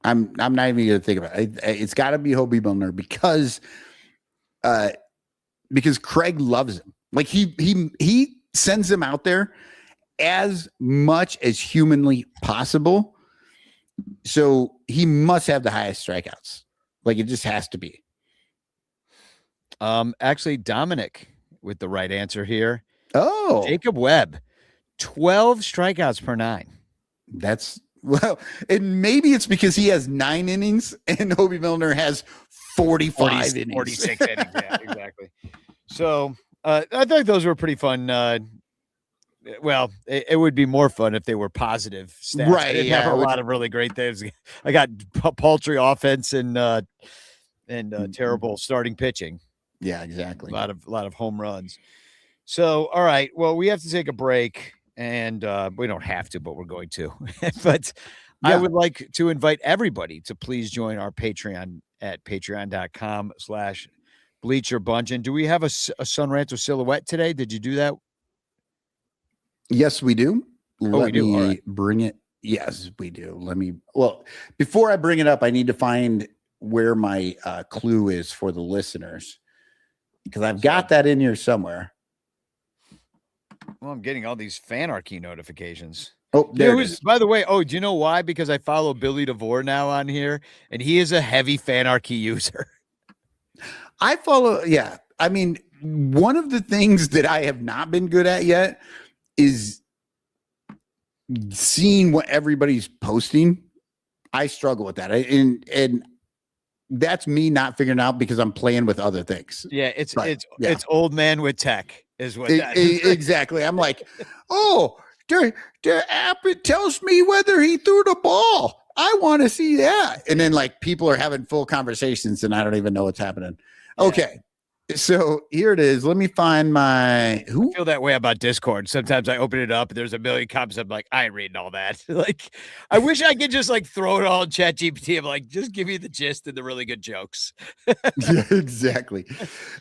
C: I'm not even going to think about it. It's got to be Hobie Milner because Craig loves him. Like he sends him out there as much as humanly possible. So he must have the highest strikeouts. Like it just has to be.
B: Actually, Dominic with the right answer here.
C: Oh,
B: Jacob Webb, 12 strikeouts per 9.
C: That's and maybe it's because he has 9 innings and Hobie Milner has 45 innings.
B: 46 innings. Yeah, exactly. So I think those were pretty fun. Well, it would be more fun if they were positive stats.
C: Right.
B: I didn't have a lot of really great things. I got paltry offense and terrible starting pitching.
C: Yeah, exactly.
B: A lot of home runs. So, all right. Well, we have to take a break, and we don't have to, but we're going to. But yeah. I would like to invite everybody to please join our Patreon at patreon.com/bleacherbunch. And do we have a Sun Ranto silhouette today? Did you do that?
C: Yes, we do.
B: We do. All right.
C: Bring it. Yes, we do. Before I bring it up, I need to find where my clue is for the listeners, because I've got that in here somewhere.
B: Well, I'm getting all these Fanarchy notifications.
C: Oh, there it is.
B: By the way, do you know why? Because I follow Billy DeVore now on here, and he is a heavy Fanarchy user.
C: I follow. Yeah. I mean, one of the things that I have not been good at yet is seeing what everybody's posting. I struggle with that. And that's me not figuring out because I'm playing with other things.
B: Yeah, it's old man with tech is what that is.
C: Exactly. I'm like, the app, it tells me whether he threw the ball. I want to see that. And then like people are having full conversations and I don't even know what's happening. Yeah. Okay. So here it is. Let me find I
B: feel that way about Discord. Sometimes I open it up and there's a million comments. I'm like, I ain't reading all that. Like, I wish I could just like throw it all in ChatGPT. I'm like, just give me the gist and the really good jokes.
C: Yeah, exactly.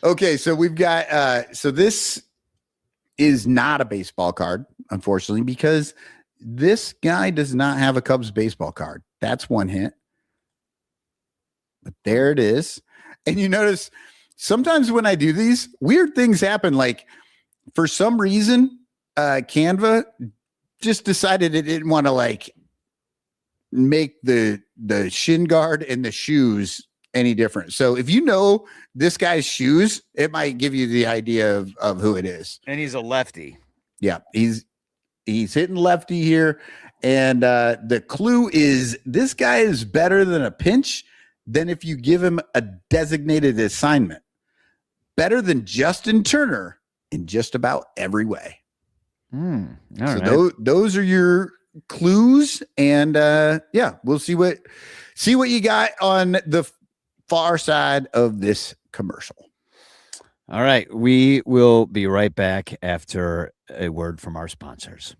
C: Okay. So we've got, so this is not a baseball card, unfortunately, because this guy does not have a Cubs baseball card. That's one hint. But there it is. And you notice, sometimes when I do these, weird things happen. Like for some reason, Canva just decided it didn't want to like make the shin guard and the shoes any different. So if you know this guy's shoes, it might give you the idea of who it is.
B: And he's a lefty.
C: Yeah, he's hitting lefty here. And the clue is this guy is better than a pinch than if you give him a designated assignment. Better than Justin Turner in just about every way. Those are your clues, and we'll see what you got on the far side of this commercial.
B: All right, we will be right back after a word from our sponsors.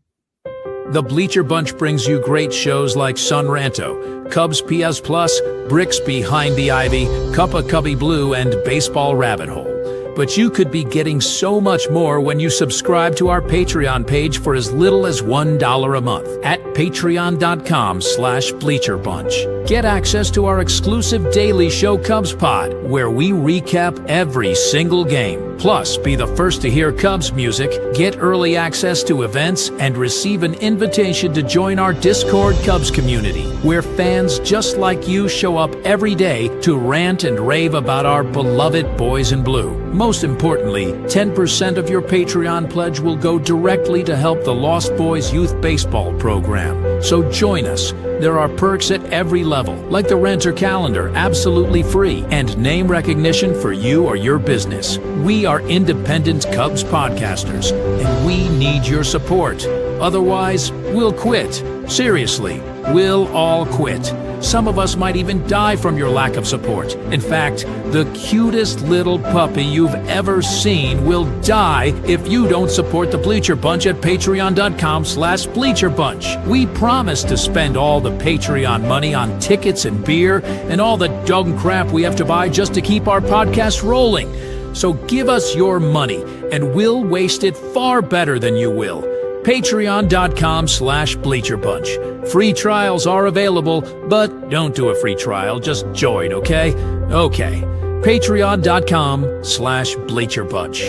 D: The Bleacher Bunch brings you great shows like Sun Ranto, Cubs PS Plus, Bricks Behind the Ivy, Cuppa Cubby Blue, and Baseball Rabbit Hole. But you could be getting so much more when you subscribe to our Patreon page for as little as $1 a month at patreon.com/bleacherbunch. Get access to our exclusive daily show Cubs Pod, where we recap every single game. Plus, be the first to hear Cubs music, get early access to events, and receive an invitation to join our Discord Cubs community, where fans just like you show up every day to rant and rave about our beloved boys in blue. Most importantly, 10% of your Patreon pledge will go directly to help the Lost Boys Youth Baseball program. So join us. There are perks at every level, like the Renter Calendar, absolutely free, and name recognition for you or your business. We are independent Cubs podcasters, and we need your support. Otherwise, we'll quit. Seriously, we'll all quit. Some of us might even die from your lack of support. In fact, the cutest little puppy you've ever seen will die if you don't support the Bleacher Bunch at patreon.com/bleacherbunch. We promise to spend all the Patreon money on tickets and beer and all the dog crap we have to buy just to keep our podcast rolling. So give us your money, and we'll waste it far better than you will. Patreon.com/bleacherbunch. Free trials are available, but don't do a free trial. Just join, okay? Okay. Patreon.com/bleacherbunch.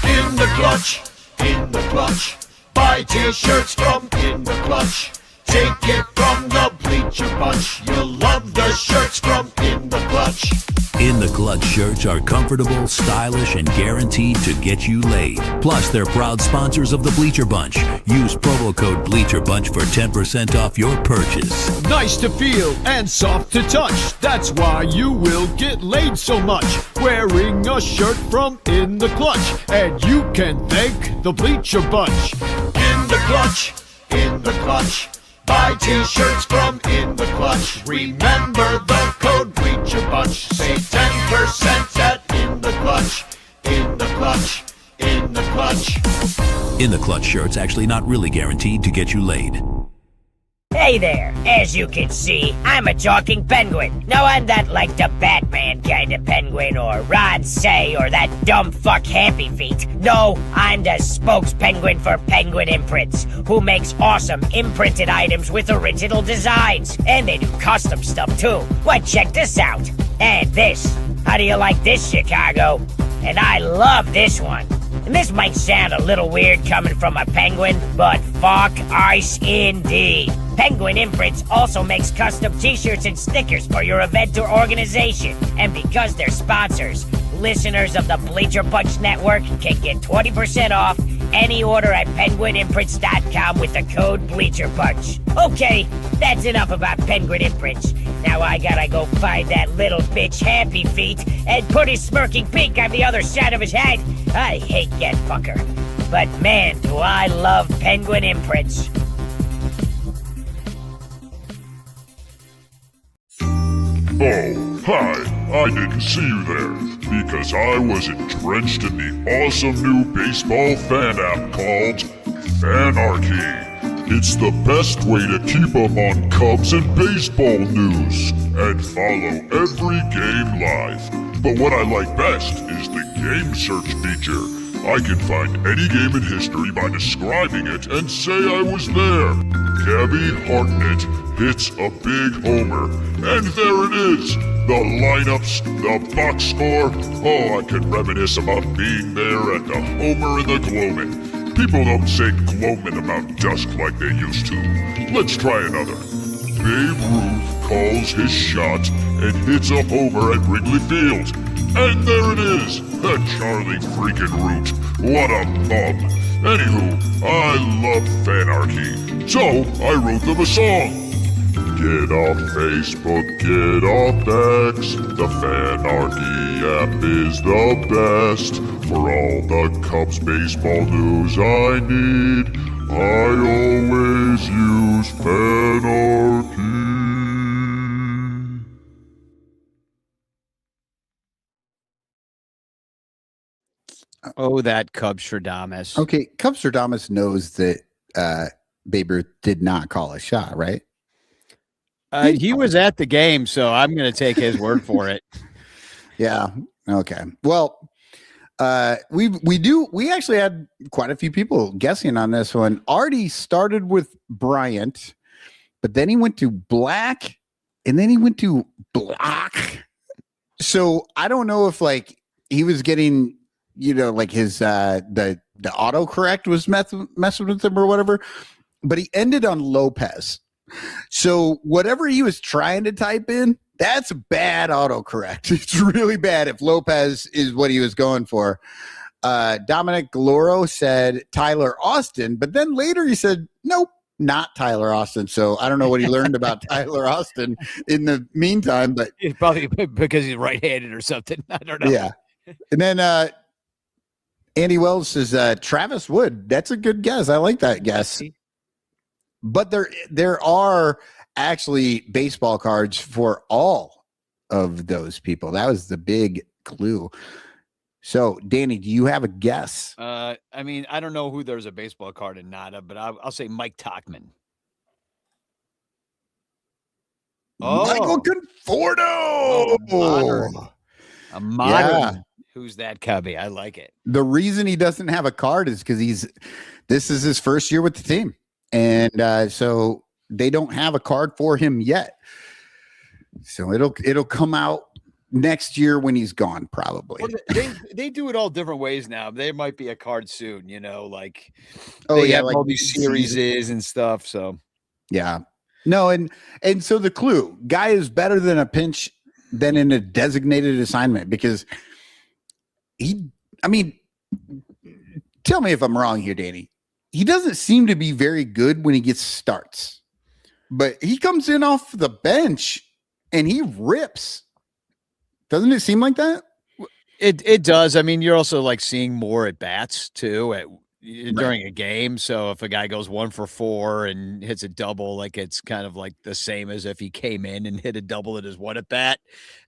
A: In the clutch, in the clutch. Buy t-shirts from In the Clutch. Take it from the Bleacher Bunch. You'll love the shirts from In the Clutch.
E: In the Clutch shirts are comfortable, stylish, and guaranteed to get you laid. Plus, they're proud sponsors of the Bleacher Bunch. Use promo code BleacherBunch for 10% off your purchase.
A: Nice to feel and soft to touch. That's why you will get laid so much. Wearing a shirt from In the Clutch. And you can thank the Bleacher Bunch. In the Clutch, in the Clutch. Buy t-shirts from In the Clutch. Remember the code Bleacher Bunch. Save 10% at In the Clutch. In the Clutch. In the Clutch.
E: In the Clutch shirts actually not really guaranteed to get you laid.
F: Hey there, as you can see, I'm a talking penguin. No, I'm not like the Batman kind of penguin or Ron Say or that dumb fuck Happy Feet. No, I'm the spokespenguin for Penguin Imprints, who makes awesome imprinted items with original designs. And they do custom stuff too. Well, check this out. And this. How do you like this, Chicago? And I love this one. And this might sound a little weird coming from a penguin, but fuck ice indeed. Penguin Imprints also makes custom t-shirts and stickers for your event or organization. And because they're sponsors, listeners of the Bleacher Bunch Network can get 20% off any order at penguinimprints.com with the code BleacherBunch. Okay, that's enough about Penguin Imprints. Now I gotta go find that little bitch Happy Feet and put his smirking pink on the other side of his head. I hate that fucker. But man, do I love Penguin Imprints.
G: Oh, hi, I didn't see you there, because I was entrenched in the awesome new baseball fan app called Fanarchy. It's the best way to keep up on Cubs and baseball news, and follow every game live. But what I like best is the game search feature. I can find any game in history by describing it and say I was there. Gabby Hartnett hits a big homer, and there it is. The lineups, the box score. Oh, I can reminisce about being there at the homer and the gloaming. People don't say gloaming about dusk like they used to. Let's try another. Babe Ruth calls his shot and hits a homer at Wrigley Field. And there it is, that Charlie freaking Root. What a bum. Anywho, I love Fanarchy, so I wrote them a song. Get off Facebook, get off X. The Fanarchy app is the best. For all the Cubs baseball news I need, I always use Fanarchy.
B: Oh, that Cubstradamus.
C: Okay, Cubstradamus knows that Babe Ruth did not call a shot, right?
B: He was at the game, so I'm going to take his word for it.
C: Yeah. Okay. Well, we actually had quite a few people guessing on this one. Artie started with Bryant, but then he went to Black, and then he went to Block. So I don't know if like he was getting, like his the autocorrect was messing with him or whatever, but he ended on Lopez. So whatever he was trying to type in, that's bad autocorrect. It's really bad if Lopez is what he was going for. Dominic Galoro said Tyler Austin, but then later he said, nope, not Tyler Austin. So I don't know what he learned about Tyler Austin in the meantime, but
B: It's probably because he's right-handed or something. I don't know.
C: yeah. And then Andy Wells says Travis Wood. That's a good guess. I like that guess. But there are actually baseball cards for all of those people. That was the big clue. So, Danny, do you have a guess?
B: I mean, I don't know who there's a baseball card in Nada, but I'll say Mike Tachman.
C: Michael Conforto.
B: A modern.
C: Yeah.
B: Who's that cubby? I like it.
C: The reason he doesn't have a card is because this is his first year with the team. And so they don't have a card for him yet. So it'll come out next year when he's gone, probably.
B: Well, they do it all different ways now. There might be a card soon, like
C: they
B: have
C: like
B: all these series and stuff. So
C: yeah. No, and so the clue, guy is better than a pinch than in a designated assignment because tell me if I'm wrong here, Danny. He doesn't seem to be very good when he gets starts, but he comes in off the bench and he rips. Doesn't it seem like that?
B: It does. I mean, you're also like seeing more at bats too during a game. So if a guy goes 1 for 4 and hits a double, like it's kind of like the same as if he came in and hit a double at his 1 at bat.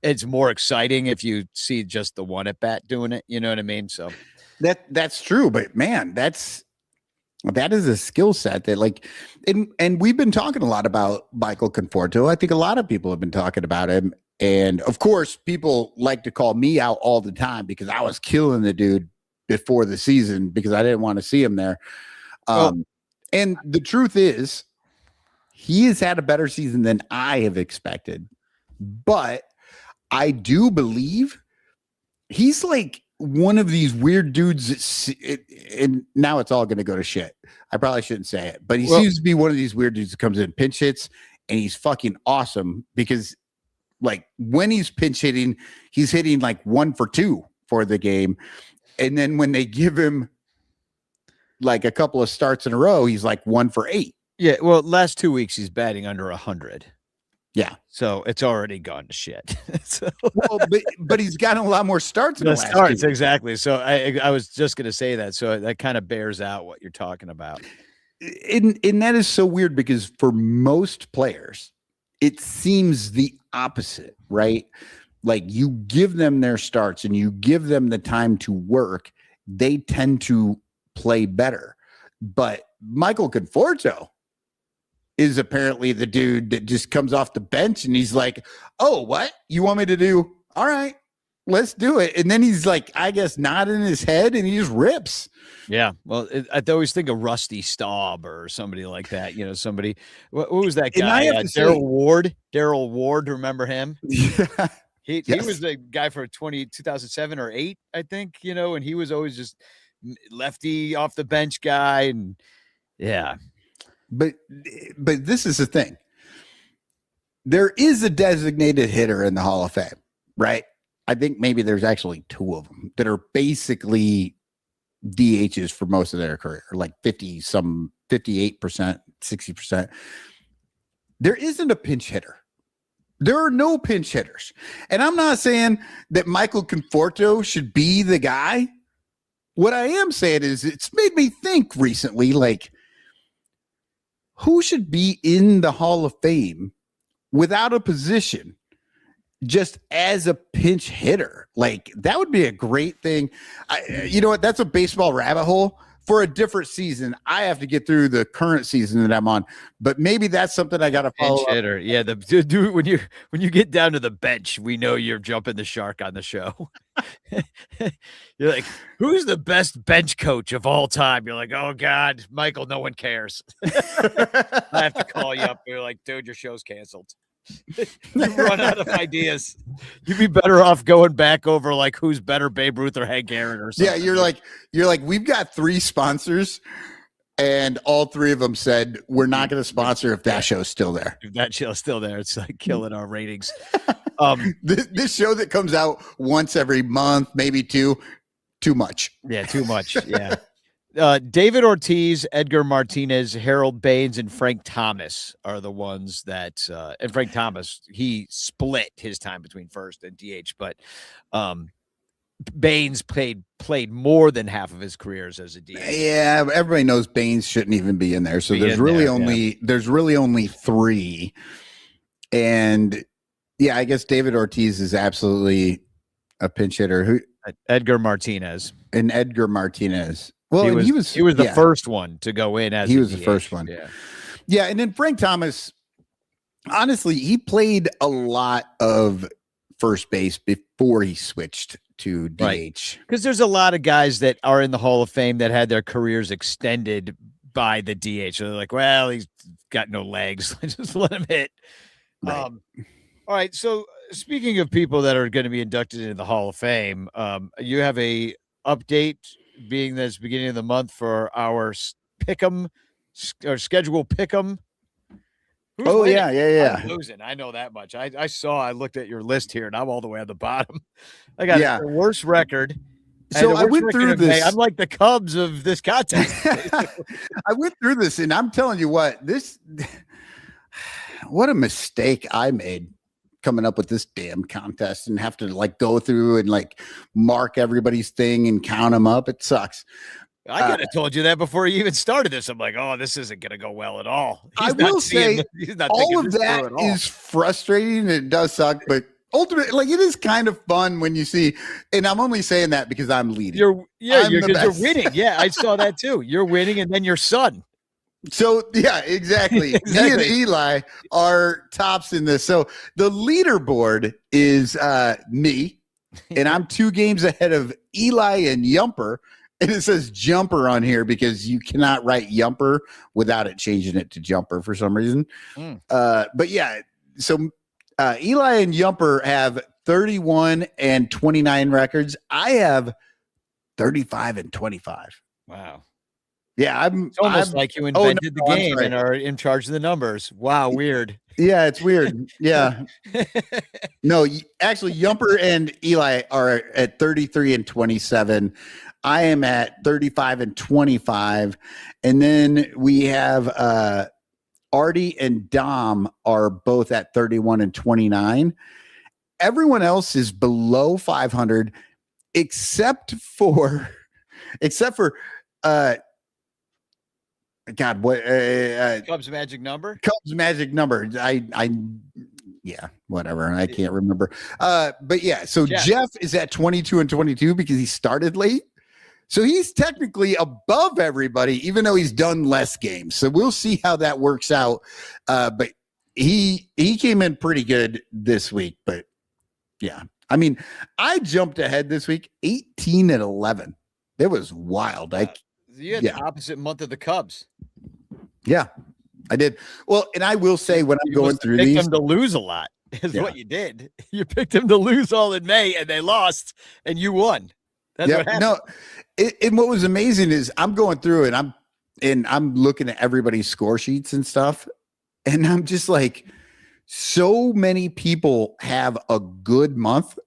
B: It's more exciting if you see just the 1 at bat doing it. You know what I mean? So
C: that's true, but man, that is a skill set that and we've been talking a lot about Michael Conforto. I think a lot of people have been talking about him. And of course, people like to call me out all the time because I was killing the dude before the season because I didn't want to see him there. And the truth is, he has had a better season than I have expected. But I do believe he's like one of these weird dudes and now it's all going to go to shit. I probably shouldn't say it, but he seems to be one of these weird dudes that comes in, pinch hits, and he's fucking awesome because like when he's pinch hitting, he's hitting like 1 for 2 for the game. And then when they give him like a couple of starts in a row, he's like 1 for 8.
B: yeah, well, last 2 weeks he's batting under 100.
C: Yeah.
B: So it's already gone to shit. So,
C: Well, but he's gotten a lot more starts in the last
B: starts,
C: 2 weeks.
B: exactly. So I was just going to say that. So that kind of bears out what you're talking about.
C: And that is so weird because for most players, it seems the opposite, right? Like you give them their starts and you give them the time to work, they tend to play better. But Michael Conforto is apparently the dude that just comes off the bench and he's like, oh, what? You want me to do? All right, let's do it. And then he's like, I guess nodding his head and he just rips.
B: Yeah. Well, I always think of Rusty Staub or somebody like that. Somebody, what was that
C: And I
B: guy?
C: have to say-
B: Daryl Ward. Remember him?
C: Yeah.
B: He
C: Yes.
B: was the guy for 2007 or 8, I think, and he was always just lefty off the bench guy. And yeah.
C: But this is the thing. There is a designated hitter in the Hall of Fame, right? I think maybe there's actually 2 of them that are basically DHs for most of their career, like 58%, 60%. There isn't a pinch hitter. There are no pinch hitters. And I'm not saying that Michael Conforto should be the guy. What I am saying is it's made me think recently, like, who should be in the Hall of Fame without a position just as a pinch hitter? Like, that would be a great thing. You know what? That's a baseball rabbit hole for a different season. I have to get through the current season that I'm on, but maybe that's something I got to follow
B: Bench
C: up.
B: hitter. Yeah. The dude, when you get down to the bench, we know you're jumping the shark on the show. You're like, who's the best bench coach of all time? You're like, oh God, Michael, no one cares. I have to call you up. You're like, dude, your show's canceled. You run out of ideas. You'd be better off going back over like who's better, Babe Ruth or Hank Aaron or something.
C: Yeah, you're like, we've got 3 sponsors, and all 3 of them said we're not going to sponsor if that show's still there.
B: If that show's still there, it's like killing our ratings.
C: This show that comes out once every month, maybe two too much.
B: Yeah, too much. Yeah. David Ortiz, Edgar Martinez, Harold Baines, and Frank Thomas are the ones that, and Frank Thomas, he split his time between first and DH, but Baines played more than half of his careers as a DH.
C: Yeah, everybody knows Baines shouldn't even be in there. So there's really only 3. And yeah, I guess David Ortiz is absolutely a pinch hitter.
B: Edgar Martinez.
C: And Edgar Martinez. Well,
B: he was the first one to go in as
C: he was
B: DH.
C: the first one.
B: Yeah.
C: Yeah, and then Frank Thomas, honestly, he played a lot of first base before he switched to DH.
B: Right. Because there's a lot of guys that are in the Hall of Fame that had their careers extended by the DH. So they're like, well, he's got no legs. Just let him hit.
C: Right.
B: All right. So speaking of people that are going to be inducted into the Hall of Fame, you have a update being this beginning of the month for our pick'em or schedule pick'em.
C: Oh,
B: winning?
C: yeah.
B: I'm losing. I know that much. I looked at your list here and I'm all the way at the bottom. I got the worst record.
C: So I went through this.
B: I'm like the Cubs of this contest.
C: I went through this and I'm telling you what a mistake I made coming up with this damn contest and have to like go through and like mark everybody's thing and count them up. It sucks.
B: I could have told you that before you even started this. I'm like, oh, this isn't going to go well at all.
C: I will say all of that is frustrating and it does suck, but ultimately, like it is kind of fun when you see, and I'm only saying that because I'm leading. You're
B: winning. Yeah, I saw that too. You're winning, and then your son.
C: So yeah, exactly. Me and Eli are tops in this. So the leaderboard is me, and I'm 2 games ahead of Eli and Yumper. And it says Jumper on here because you cannot write Yumper without it changing it to Jumper for some reason. But yeah, so Eli and Yumper have 31 and 29 records. I have 35 and 25.
B: Wow.
C: Yeah,
B: it's almost like you invented the game and are in charge of the numbers. Wow, weird.
C: Yeah, it's weird. Yeah. No, actually, Yumper and Eli are at 33 and 27. I am at 35 and 25. And then we have Artie and Dom are both at 31 and 29. Everyone else is below 500 except for God, what
B: Cubs magic number?
C: Cubs magic number. Yeah, whatever. I can't remember. But yeah, so Jeff is at 22 and 22 because he started late. So he's technically above everybody, even though he's done less games. So we'll see how that works out. But he came in pretty good this week. But yeah, I mean, I jumped ahead this week, 18 and 11. It was wild.
B: You had the opposite month of the Cubs.
C: Yeah, I did. Well, and I will say when I'm going through these,
B: them to lose a lot is what you did. You picked them to lose all in May, and they lost, and you won. That's what happened.
C: No, and what was amazing is I'm going through and I'm looking at everybody's score sheets and stuff, and I'm just like, so many people have a good month,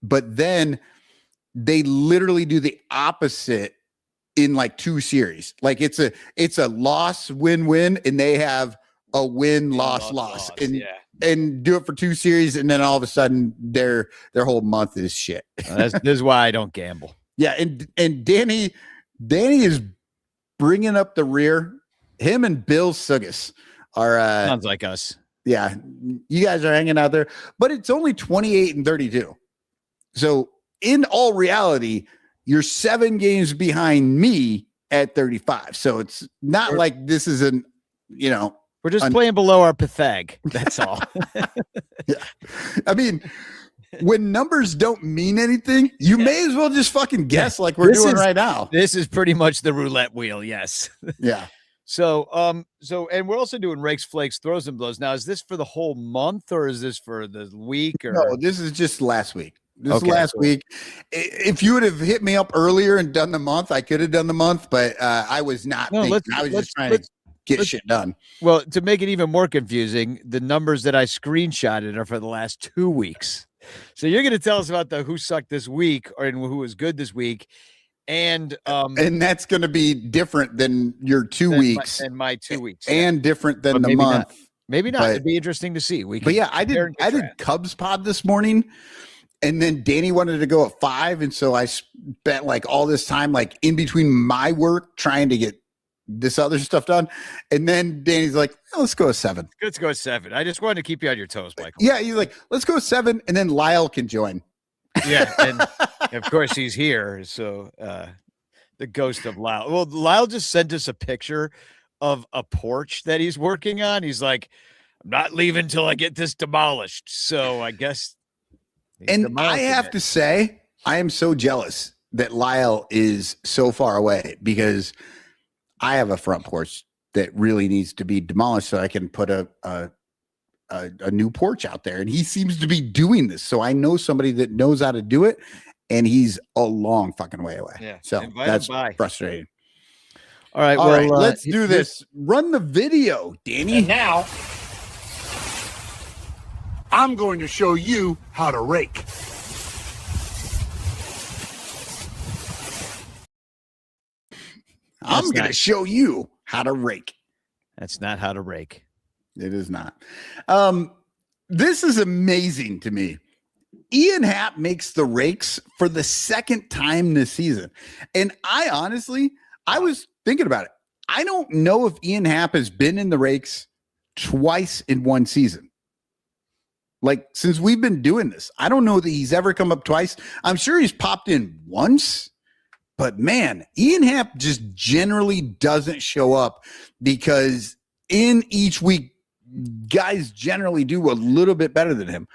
C: but then they literally do the opposite in like 2 series. Like it's a loss, win, and they have a win, loss. And do it for 2 series. And then all of a sudden their whole month is shit.
B: This is why I don't gamble.
C: Yeah. And Danny is bringing up the rear. Him and Bill Sugas are,
B: sounds like us.
C: Yeah. You guys are hanging out there, but it's only 28 and 32. So in all reality, you're 7 games behind me at 35. So it's not like this is we're just playing below our Pythag. That's all. Yeah. I mean, when numbers don't mean anything, you may as well just fucking guess like we're doing right now.
B: This is pretty much the roulette wheel. Yes.
C: Yeah.
B: So, and we're also doing rakes, flakes, throws and blows. Now, is this for the whole month or is this for the week? Or
C: no, this is just last week. Week. If you would have hit me up earlier and done the month, I could have done the month, but I was not. I was just trying to get shit done.
B: Well, to make it even more confusing, the numbers that I screenshotted are for the last 2 weeks. So you're going to tell us about the who sucked this week or who was good this week. And
C: that's going to be different than your 2 weeks
B: and my 2 weeks,
C: and different than the
B: maybe
C: month.
B: Maybe not.
C: But,
B: It'd be interesting to see.
C: But yeah, I did Cubs pod this morning, and then Danny wanted to go at 5, and so I spent like all this time like in between my work trying to get this other stuff done, and then Danny's like, oh, let's go at 7.
B: Let's go at 7. I just wanted to keep you on your toes, Michael.
C: Yeah, he's like, let's go at 7, and then Lyle can join.
B: Yeah, and of course he's here, so the ghost of Lyle. Well, Lyle just sent us a picture of a porch that he's working on. He's like, I'm not leaving till I get this demolished. So I guess.
C: And I have to say, I am so jealous that Lyle is so far away because I have a front porch that really needs to be demolished so I can put a new porch out there. And he seems to be doing this. So I know somebody that knows how to do it. And he's a long fucking way away.
B: Yeah.
C: So that's frustrating.
B: All right.
C: All right, let's do this. Run the video, Danny.
H: And now, I'm going to show you how to rake.
C: I'm going to show you how to rake.
B: That's not how to rake.
C: It is not. This is amazing to me. Ian Happ makes the rakes for the second time this season. And I honestly, I was thinking about it. I don't know if Ian Happ has been in the rakes twice in one season. Like, since we've been doing this, I don't know that he's ever come up twice. I'm sure he's popped in once, but man, Ian Happ just generally doesn't show up because in each week, guys generally do a little bit better than him.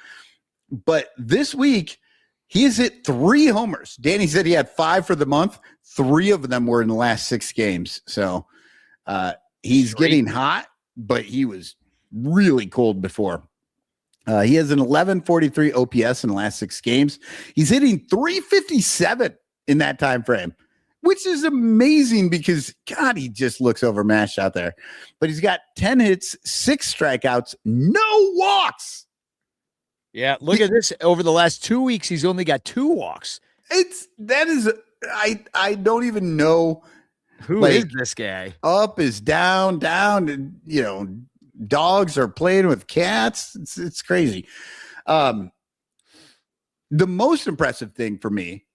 C: But this week, he has hit 3 homers. Danny said he had 5 for the month. 3 of them were in the last 6 games. So he's getting hot, but he was really cold before. He has an 1143 OPS in the last 6 games. He's hitting 357 in that time frame, which is amazing because, God, he just looks overmatched out there. But he's got 10 hits, 6 strikeouts, no walks.
B: Yeah, look at this. Over the last 2 weeks, he's only got 2 walks.
C: I don't even know
B: who is this guy.
C: Up is down, dogs are playing with cats. It's crazy. The most impressive thing for me,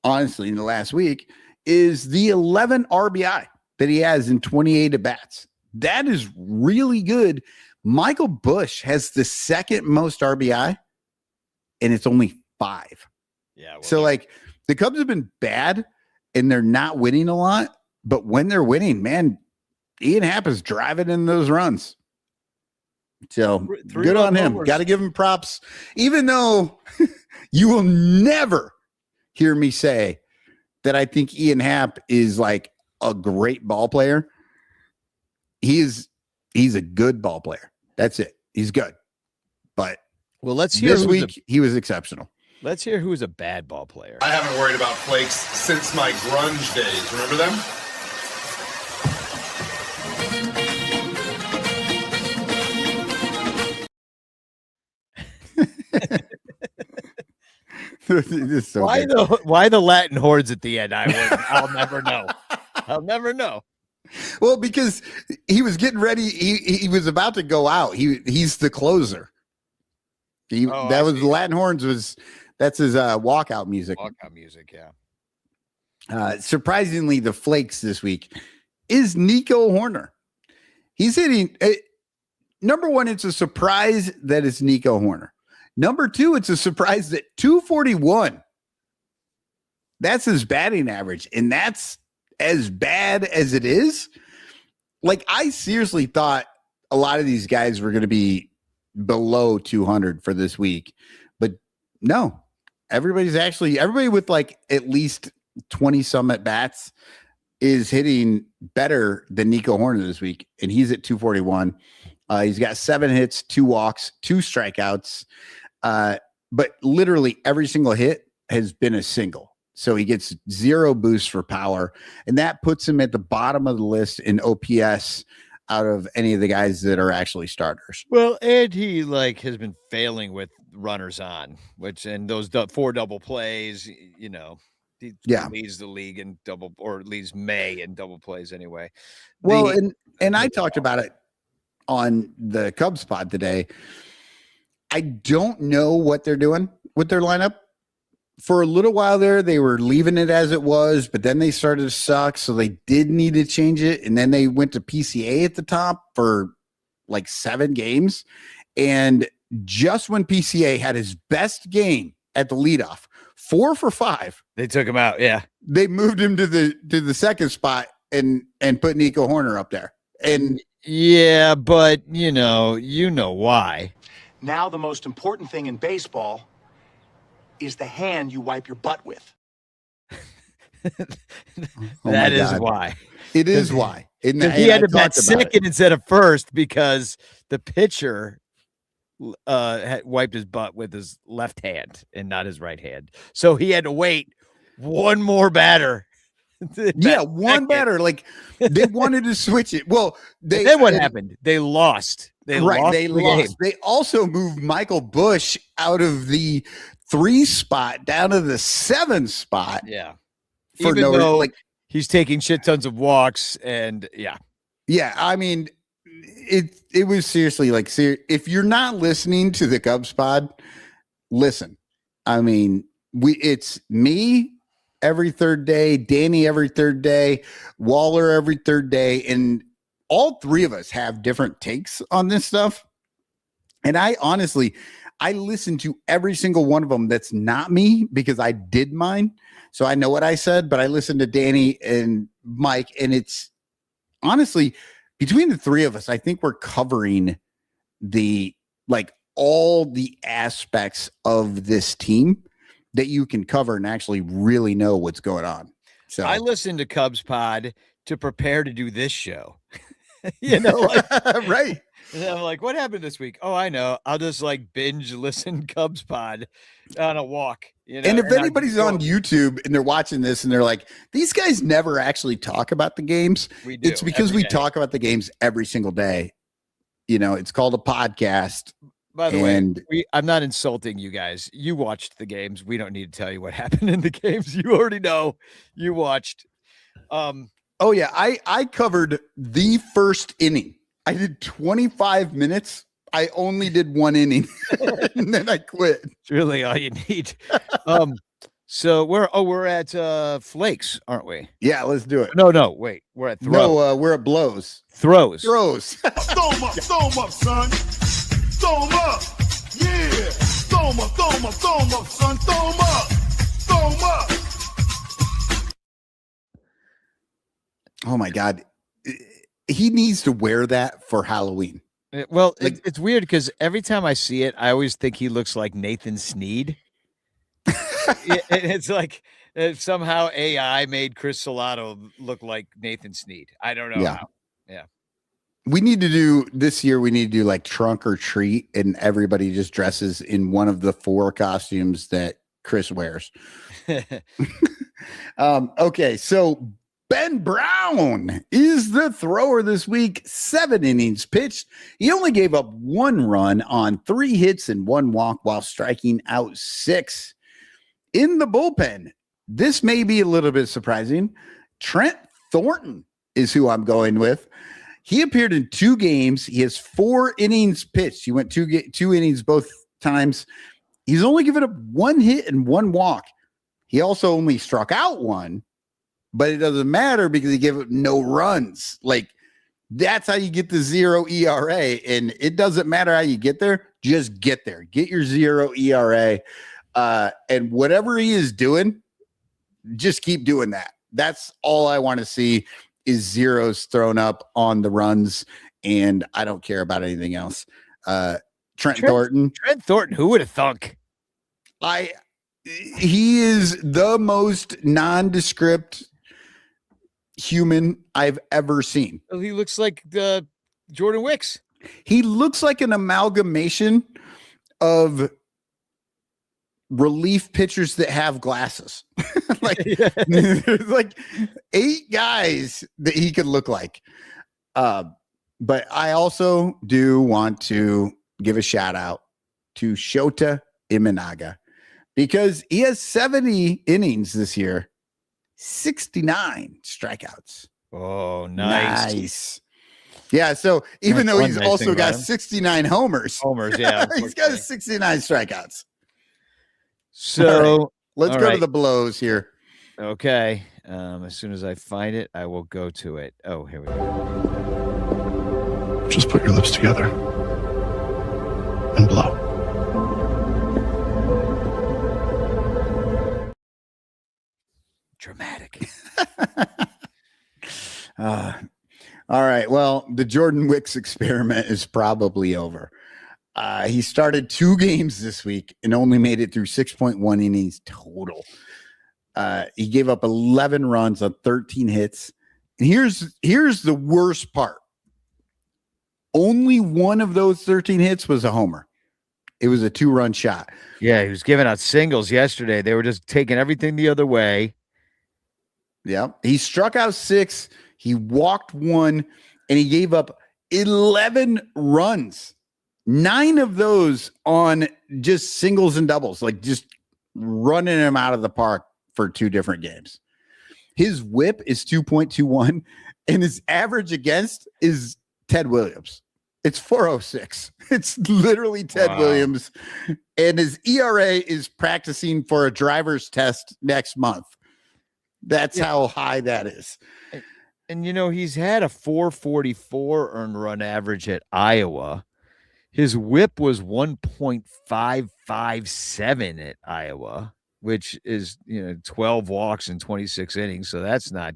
C: honestly, in the last week is the 11 RBI that he has in 28 at bats. That is really good. Michael Busch has the second most RBI, and it's only 5.
B: Yeah. Well,
C: so like the Cubs have been bad and they're not winning a lot, but when they're winning, man, Ian Happ is driving in those runs. So good on him. Got to give him props, even though you will never hear me say that I think Ian Happ is like a great ball player. He's a good ball player. That's it. He's good. But
B: let's hear
C: this week he was exceptional.
B: Let's hear who's a bad ball player.
I: I haven't worried about flakes since my grunge days. Remember them?
C: So
B: why the Latin hordes at the end? I'll never know. I'll never know.
C: Well, because he was getting ready. He was about to go out. He's the closer. That was Latin horns. That's his walkout music.
B: Walkout music, yeah.
C: Surprisingly, the flakes this week is Nico Horner. He's hitting. Number one, it's a surprise that it's Nico Horner. Number 2, it's a surprise that 241. That's his batting average, and that's as bad as it is. Like, I seriously thought a lot of these guys were going to be below 200 for this week, but no, everybody with like at least 20 some at bats is hitting better than Nico Horner this week, and he's at 241. He's got 7 hits, 2 walks, 2 strikeouts. But literally every single hit has been a single. So he gets 0 boost for power, and that puts him at the bottom of the list in OPS out of any of the guys that are actually starters.
B: Well, and he has been failing with runners on, and those 4 double plays, he leads the league in leads May in double plays anyway.
C: Well, and I talked about it on the Cubs pod today. I don't know what they're doing with their lineup. For a little while there, they were leaving it as it was, but then they started to suck, so they did need to change it. And then they went to PCA at the top for 7 games. And just when PCA had his best game at the leadoff, 4 for 5,
B: they took him out. Yeah,
C: they moved him to the second spot and put Nico Horner up there. And
B: yeah, but you know why.
H: Now the most important thing in baseball is the hand you wipe your butt with.
B: That is why.
C: It is why.
B: He had to bat second instead of first because the pitcher had wiped his butt with his left hand and not his right hand. So he had to wait one more batter.
C: Yeah, one batter. They wanted to switch it. Well,
B: then what happened? They lost. They lost.
C: They also moved Michael Busch out of the 3 spot down to the 7 spot.
B: Yeah.
C: For
B: Even though he's taking shit tons of walks and yeah.
C: Yeah. I mean, it was seriously if you're not listening to the Cubs pod, listen. I mean, it's me every third day, Danny every third day, Waller every third day, and all 3 of us have different takes on this stuff. And I listen to every single one of them that's not me because I did mine. So I know what I said, but I listened to Danny and Mike, and it's honestly between the 3 of us, I think we're covering all the aspects of this team that you can cover and actually really know what's going on. So
B: I listened to Cubs pod to prepare to do this show.
C: Right.
B: And I'm like, what happened this week? Oh, I know. I'll just binge listen Cubs pod on a walk.
C: And if anybody's on YouTube and they're watching this and they're like, these guys never actually talk about the games.
B: We do.
C: It's because we talk about the games every single day. It's called a podcast.
B: By the way, I'm not insulting you guys. You watched the games. We don't need to tell you what happened in the games. You already know. You watched.
C: Oh yeah, I covered the first inning. I did 25 minutes. I only did 1 inning, and then I quit.
B: It's really all you need. So we're at Flakes, aren't we?
C: Yeah, let's do it.
B: No, wait, we're at Throws.
C: No, we're at Blows.
B: Throws.
H: Throw them up, son. Throw them up. Yeah. Throw them up, son. Throw them up.
C: Oh my God. He needs to wear that for Halloween.
B: Well, it's weird because every time I see it, I always think he looks like Nathan Snead. It's like somehow AI made Chris Salato look like Nathan Snead. I don't know how. Yeah.
C: We need to do this year. We need to do trunk or treat, and everybody just dresses in one of the 4 costumes that Chris wears. Okay. So Ben Brown is the thrower this week. 7 innings pitched. He only gave up 1 run on 3 hits and 1 walk while striking out 6. In the bullpen, this may be a little bit surprising. Trent Thornton is who I'm going with. He appeared in 2 games. He has 4 innings pitched. He went 2 innings both times. He's only given up 1 hit and 1 walk. He also only struck out 1, but it doesn't matter because he gave up no runs. That's how you get the 0 ERA. And it doesn't matter how you get there. Just get there. Get your 0 ERA. And whatever he is doing, just keep doing that. That's all I want to see is zeros thrown up on the runs. And I don't care about anything else. Trent Thornton.
B: Trent Thornton, who would have thunk?
C: He is the most nondescript human I've ever seen.
B: Well, he looks like Jordan Wicks.
C: He looks like an amalgamation of relief pitchers that have glasses. There's 8 guys that he could look like. But I also do want to give a shout out to Shota Imanaga because he has 70 innings this year, 69 strikeouts.
B: Oh, nice.
C: Yeah, so even though
B: One
C: he's
B: nice
C: also
B: thing
C: got
B: about him.
C: 69 homers,
B: Yeah.
C: he's got 69 strikeouts.
B: So
C: Let's
B: all
C: go to
B: right.
C: the blows here.
B: Okay. As soon as I find it, I will go to it. Oh, here we go.
J: Just put your lips together and blow.
B: Dramatic.
C: All right. Well, the Jordan Wicks experiment is probably over. He started 2 games this week and only made it through 6.1 innings total. He gave up 11 runs on 13 hits. And here's the worst part. Only one of those 13 hits was a homer. It was a 2-run shot.
B: Yeah, he was giving out singles yesterday. They were just taking everything the other way.
C: Yeah. He struck out 6. He walked 1, and he gave up 11 runs. 9 of those on just singles and doubles, like just running him out of the park for 2 different games. His whip is 2.21, and his average against is Ted Williams. It's 406. It's literally Ted Williams, and his ERA is practicing for a driver's test next month. That's how high that is.
B: And, he's had a 444 earned run average at Iowa. His whip was 1.557 at Iowa, which is, 12 walks in 26 innings. So that's not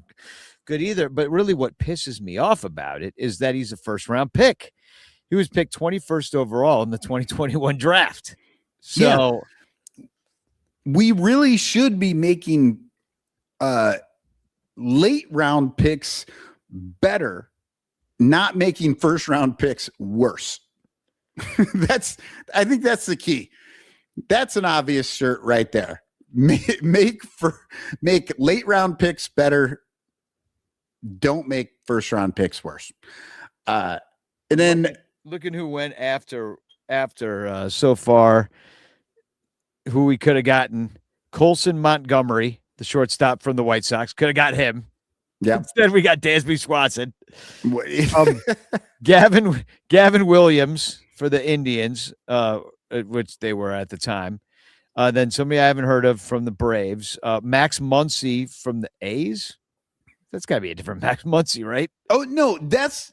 B: good either. But really what pisses me off about it is that he's a first-round pick. He was picked 21st overall in the 2021 draft. So
C: we really should be making late round picks better, not making first round picks worse. I think that's the key. That's an obvious shirt right there. Make late round picks better. Don't make first round picks worse. And then
B: looking who went after so far, who we could have gotten: Colson Montgomery, the shortstop from the White Sox. Could have got him.
C: Yeah.
B: Instead, we got Dansby Swanson. Gavin Williams for the Indians, which they were at the time. Then somebody I haven't heard of from the Braves. Max Muncy from the A's. That's got to be a different Max Muncy, right?
C: Oh, no, that's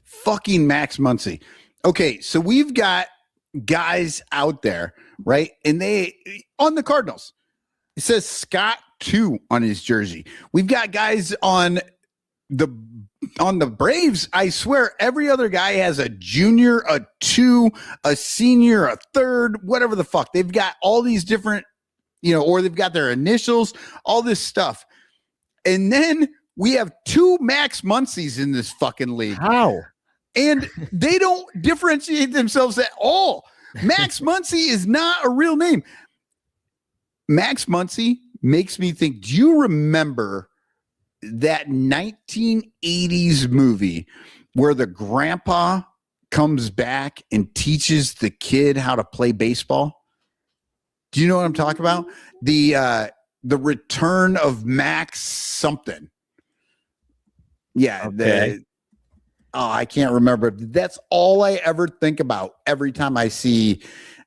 C: fucking Max Muncy. Okay, so we've got guys out there, right? And they on the Cardinals. It says Scott 2 on his jersey. We've got guys on the Braves. I swear every other guy has a junior, a 2, a senior, a 3rd, whatever the fuck. They've got all these different, or they've got their initials, all this stuff. And then we have 2 Max Muncies in this fucking league.
B: How?
C: And they don't differentiate themselves at all. Max Muncy is not a real name. Max Muncy makes me think, do you remember that 1980s movie where the grandpa comes back and teaches the kid how to play baseball? Do you know what I'm talking about? The Return of Max something. Yeah.
B: Okay.
C: I can't remember. That's all I ever think about every time I see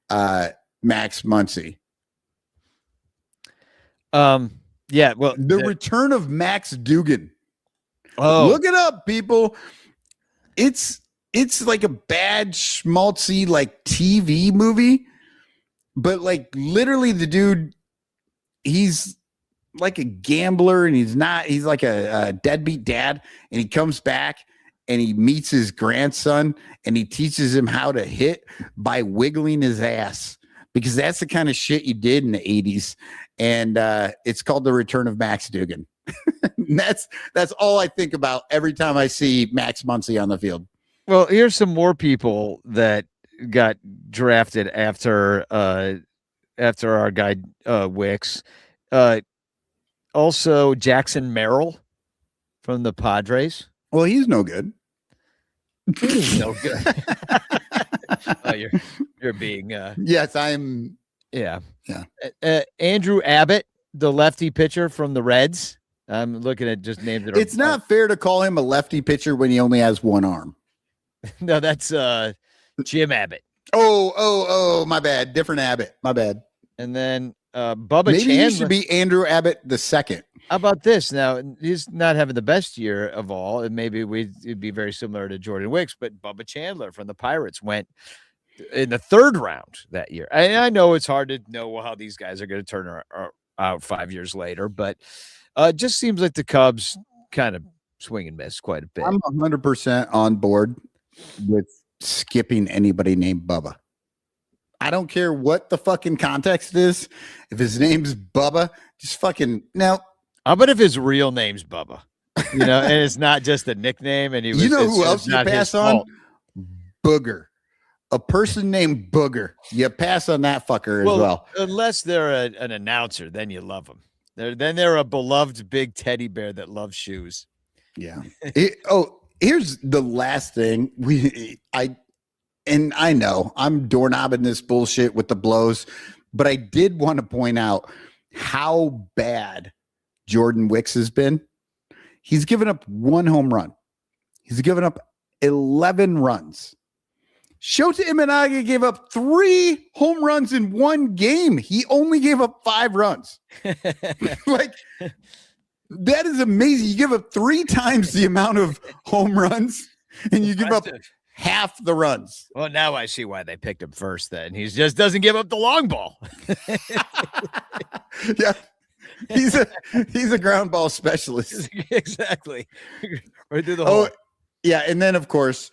C: Max Muncy.
B: Yeah, well,
C: the Return of Max Dugan.
B: Oh,
C: Look it up, people. It's like a bad schmaltzy like TV movie, but like literally the dude, he's like a gambler and he's like a deadbeat dad, and he comes back and he meets his grandson and he teaches him how to hit by wiggling his ass, because that's the kind of shit you did in the 80s. And it's called The Return of Max Dugan. that's all I think about every time I see Max Muncy on the field.
B: well, here's some more people that got drafted after our guy Wicks. Also Jackson Merrill from the Padres.
C: Well, he's no good.
B: No good. Oh, you're being
C: Yes, I'm.
B: yeah.
C: Yeah.
B: Andrew Abbott, the lefty pitcher from the Reds. I'm looking at just names that are.
C: It's not fair to call him a lefty pitcher when he only has one arm.
B: No, that's Jim Abbott.
C: Oh, my bad. Different Abbott. My bad.
B: And then Bubba
C: Maybe
B: Chandler.
C: he should be Andrew Abbott the second.
B: How about this? Now, he's not having the best year of all, and maybe it'd be very similar to Jordan Wicks, but Bubba Chandler from the Pirates went in the third round that year. I know it's hard to know how these guys are going to turn out 5 years later, but it just seems like the Cubs kind of swing and miss quite a bit.
C: I'm 100% on board with skipping anybody named Bubba. I don't care what the fucking context is. If his name's Bubba, just fucking no.
B: How about if his real name's Bubba? And it's not just a nickname. And
C: you know who else you pass on? Booger. A person named Booger. You pass on that fucker as well.
B: Unless they're an announcer, then you love them. They're a beloved big teddy bear that loves shoes.
C: Yeah. Here's the last thing. And I know I'm doorknobbing this bullshit with the blows, but I did want to point out how bad Jordan Wicks has been. He's given up 1 home run. He's given up 11 runs. Shota Imanaga gave up 3 home runs in 1 game. He only gave up 5 runs. Like, that is amazing. You give up 3 times the amount of home runs, and you give up half the runs.
B: Well, now I see why they picked him first. Then he just doesn't give up the long ball.
C: Yeah, he's a ground ball specialist.
B: Exactly. Right through the hole.
C: Yeah, and then of course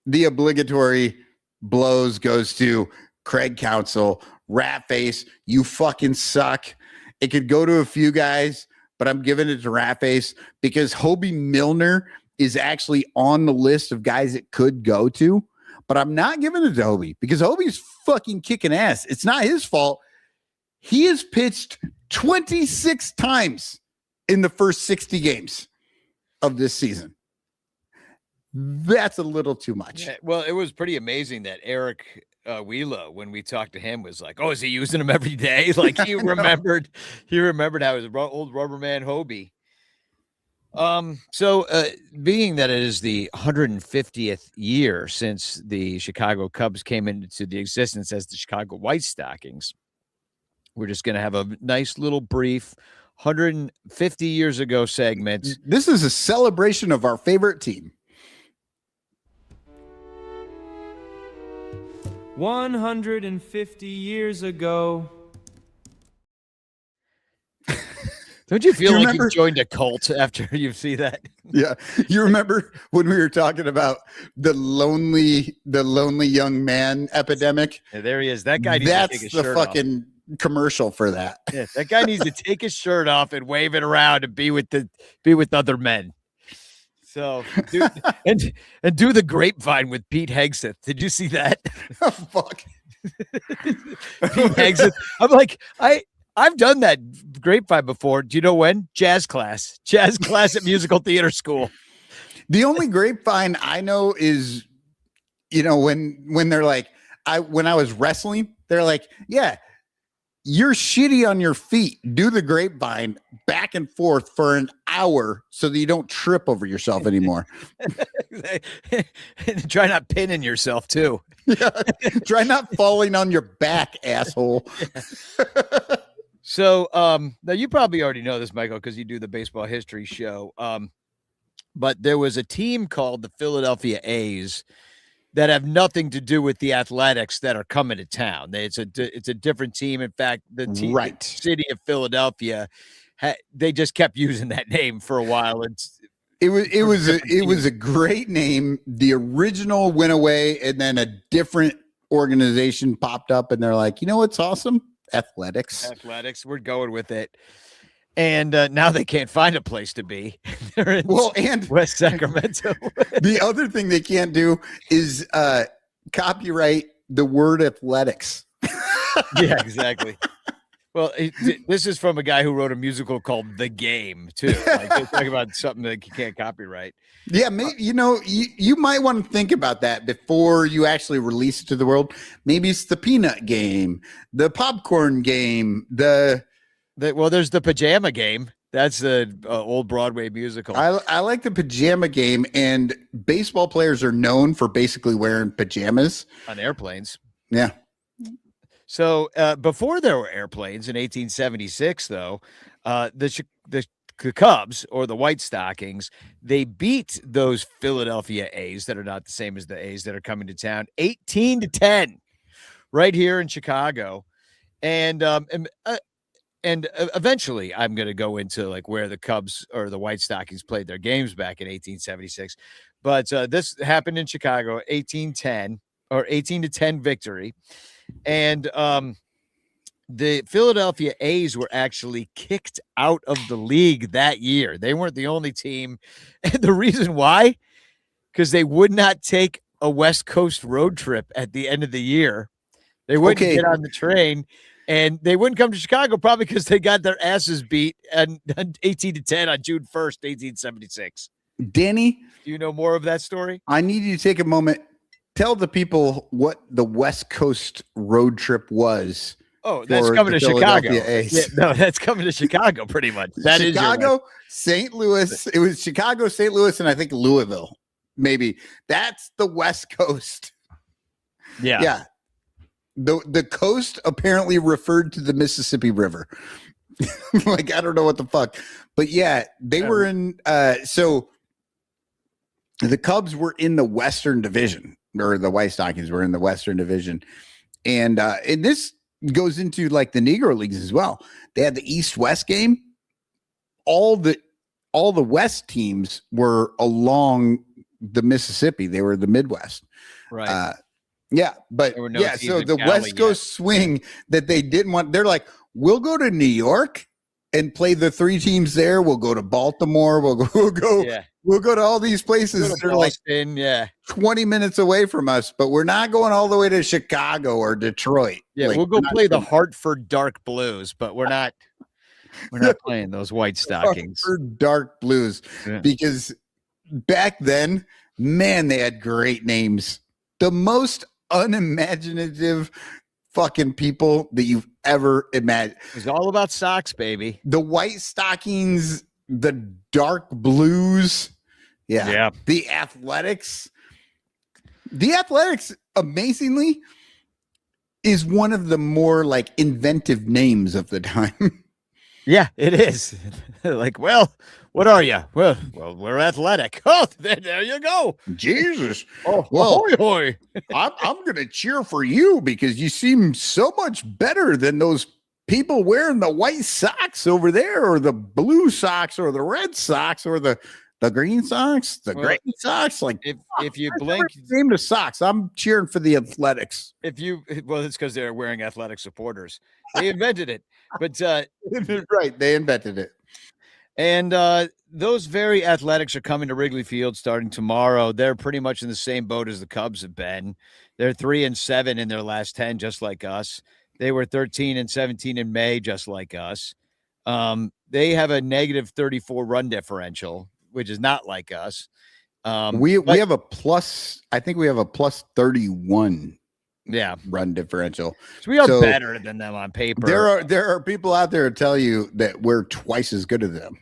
C: the obligatory blows goes to Craig Counsell, rat face. You fucking suck. It could go to a few guys, but I'm giving it to rat face because Hobie Milner is actually on the list of guys it could go to, but I'm not giving it to Hobie because Hobie's fucking kicking ass. It's not his fault. He has pitched 26 times in the first 60 games of this season. That's a little too much.
B: Yeah, well, it was pretty amazing that Eric Wheeler, when we talked to him, was like, "Oh, is he using them every day?" Like he remembered how his old rubberman Hobie. So being that it is the 150th year since the Chicago Cubs came into the existence as the Chicago White Stockings, we're just going to have a nice little brief 150 years ago segment.
C: This is a celebration of our favorite team.
K: 150 years ago.
B: Don't you feel like you joined a cult after you see that?
C: Yeah. You remember when we were talking about the lonely young man epidemic?
B: Yeah, there he is. That guy needs to take his shirt off. That's the fucking
C: commercial for that.
B: Yeah, that guy needs to take his shirt off and wave it around and be with other men. So and do the grapevine with Pete Hegseth. Did you see that?
C: Oh, fuck.
B: Pete Hegseth. I'm like, I've done that grapevine before. Do you know when? Jazz class at musical theater school.
C: The only grapevine I know is, when they're like, when I was wrestling, they're like, yeah, you're shitty on your feet. Do the grapevine back and forth for an hour so that you don't trip over yourself anymore.
B: Try not pinning yourself too.
C: Yeah. Try not falling on your back, asshole.
B: So now you probably already know this, Michael, because you do the baseball history show. But there was a team called the Philadelphia A's that have nothing to do with the Athletics that are coming to town. It's a different team. In fact, the team, the city of Philadelphia, they just kept using that name for a while.
C: It was a great name. The original went away, and then a different organization popped up, and they're like, you know what's awesome? Athletics.
B: We're going with it. And now they can't find a place to be. They're in
C: and
B: West Sacramento.
C: The other thing they can't do is copyright the word athletics.
B: Yeah, exactly. Well, this is from a guy who wrote a musical called The Game, too. Like, they're talking about something that you can't copyright.
C: Yeah, maybe you might want to think about that before you actually release it to the world. Maybe it's the peanut game, the popcorn game, there's
B: the pajama game. That's the old Broadway musical.
C: I like the pajama game, and baseball players are known for basically wearing pajamas
B: on airplanes.
C: Yeah.
B: So before there were airplanes in 1876, though, the Cubs, or the White Stockings, they beat those Philadelphia A's that are not the same as the A's that are coming to town 18-10 right here in Chicago. And eventually I'm going to go into like where the Cubs or the White Stockings played their games back in 1876. But this happened in Chicago, 18-10 or 18-10 victory. And the Philadelphia A's were actually kicked out of the league that year. They weren't the only team. And the reason why, because they would not take a West Coast road trip at the end of the year. They wouldn't get on the train, and they wouldn't come to Chicago probably because they got their asses beat and 18-10 on June 1st, 1876.
C: Danny,
B: do you know more of that story?
C: I need you to take a moment. Tell the people what the West Coast road trip was.
B: Oh, that's coming to Chicago. Yeah, no, that's coming to Chicago pretty much. That is
C: Chicago, St. Louis. It was Chicago, St. Louis, and I think Louisville. Maybe that's the West Coast.
B: Yeah.
C: Yeah. The coast apparently referred to the Mississippi River. Like, I don't know what the fuck. But yeah, they were in so the Cubs were in the Western Division, or the White Stockings were in the Western Division. And this goes into like the Negro Leagues as well. They had the East-West game. All the West teams were along the Mississippi. They were the Midwest.
B: Right.
C: Yeah, but
B: no
C: yeah, so the West Coast swing that they didn't want, they're like, we'll go to New York and play the three teams there. We'll go to Baltimore. We'll go to all these places that are like 20 minutes away from us, but we're not going all the way to Chicago or Detroit.
B: Yeah,
C: like,
B: we'll go play the Hartford Dark Blues, but we're not playing those White Stockings.
C: Hartford Dark Blues, because back then, man, they had great names. The most unimaginative fucking people that you've ever imagined.
B: It's all about socks, baby.
C: The White Stockings, the Dark Blues. Yeah. The Athletics. The Athletics, amazingly, is one of the more like inventive names of the time.
B: Yeah, it is. Like, well, what are you? Well, we're athletic. Oh, there you go.
C: Jesus.
B: Oh,
C: well,
B: hoy.
C: I'm going to cheer for you because you seem so much better than those people wearing the white socks over there, or the blue socks, or the red socks, or the green socks, the gray socks. Like,
B: if you blink,
C: name the socks. I'm cheering for the Athletics.
B: It's because they're wearing athletic supporters. They invented it, but
C: right, they invented it.
B: And those very Athletics are coming to Wrigley Field starting tomorrow. They're pretty much in the same boat as the Cubs have been. They're 3-7 in their last 10, just like us. They were 13-17 in May, just like us. They have a negative 34 run differential, which is not like us.
C: We have a plus. I think we have a plus 31.
B: Yeah,
C: run differential.
B: So we are better than them on paper.
C: There are people out there who tell you that we're twice as good as them.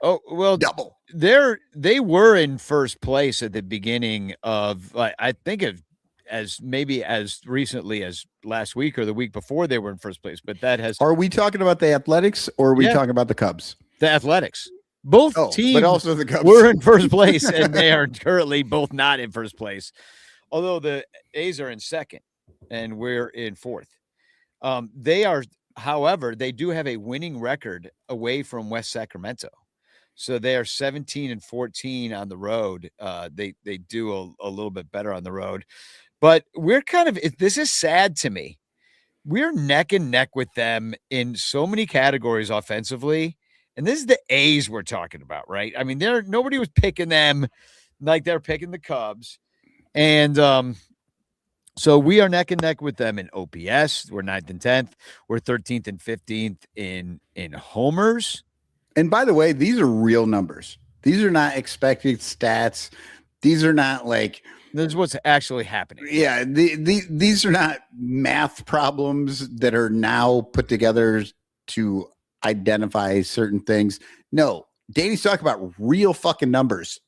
B: Oh, well,
C: double.
B: They were in first place at the beginning of, I think of as maybe as recently as last week or the week before they were in first place, but that has.
C: Are we talking about the Athletics, or are we talking about the Cubs?
B: The Athletics. Both teams,
C: but also the Cubs,
B: were in first place, and they are currently both not in first place. Although the A's are in second and we're in fourth. They are, however, they do have a winning record away from West Sacramento. So they are 17-14 on the road. They do a little bit better on the road. But we're this is sad to me. We're neck and neck with them in so many categories offensively. And this is the A's we're talking about, right? I mean, nobody was picking them like they're picking the Cubs. And So we are neck and neck with them in OPS. We're 9th and 10th. We're 13th and 15th in homers.
C: And by the way, these are real numbers. These are not expected stats. These are not like
B: this is what's actually happening.
C: Yeah, these are not math problems that are now put together to identify certain things. No, Danny's talking about real fucking numbers,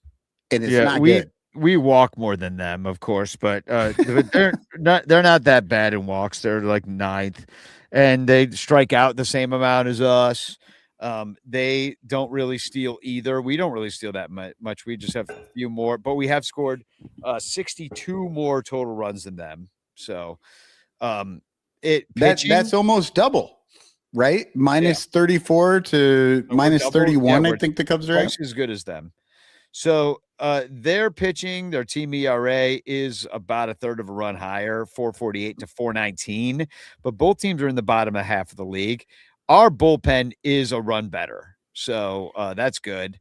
C: and it's not good.
B: We walk more than them, of course, but they're not that bad in walks. They're like 9th, and they strike out the same amount as us. They don't really steal either. We don't really steal that much. We just have a few more, but we have scored 62 more total runs than them. So
C: that's almost double, right? Minus 34 to minus 31. I think the Cubs are
B: twice as good as them. So their pitching, their team ERA is about a third of a run higher, 4.48 to 4.19. But both teams are in the bottom of half of the league. Our bullpen is a run better, so that's good.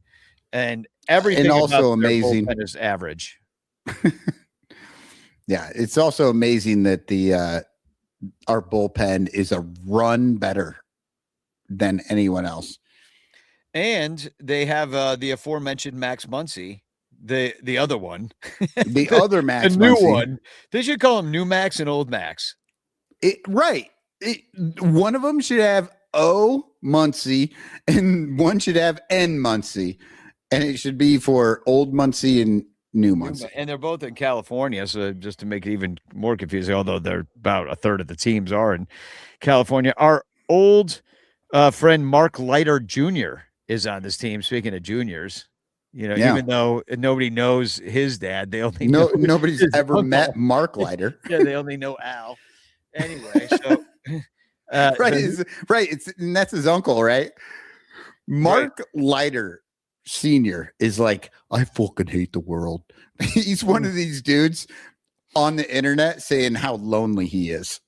B: And everything
C: and also
B: about
C: amazing
B: their bullpen is average.
C: Yeah, it's also amazing that our bullpen is a run better than anyone else.
B: And they have the aforementioned Max Muncy, the other one,
C: the other Max,
B: the new one. They should call him New Max and Old Max.
C: One of them should have O Muncy and one should have N Muncy, and it should be for Old Muncy and New Muncy.
B: And they're both in California, so just to make it even more confusing, although they're about a third of the teams are in California. Our old friend Mark Leiter Jr. is on this team. Speaking of juniors, even though nobody knows his dad, they only know
C: nobody's ever uncle. Met Mark Leiter.
B: Yeah, they only know Al. Anyway, so
C: right. And that's his uncle, right? Mark Leiter Sr. is like, I fucking hate the world. He's one of these dudes on the internet saying how lonely he is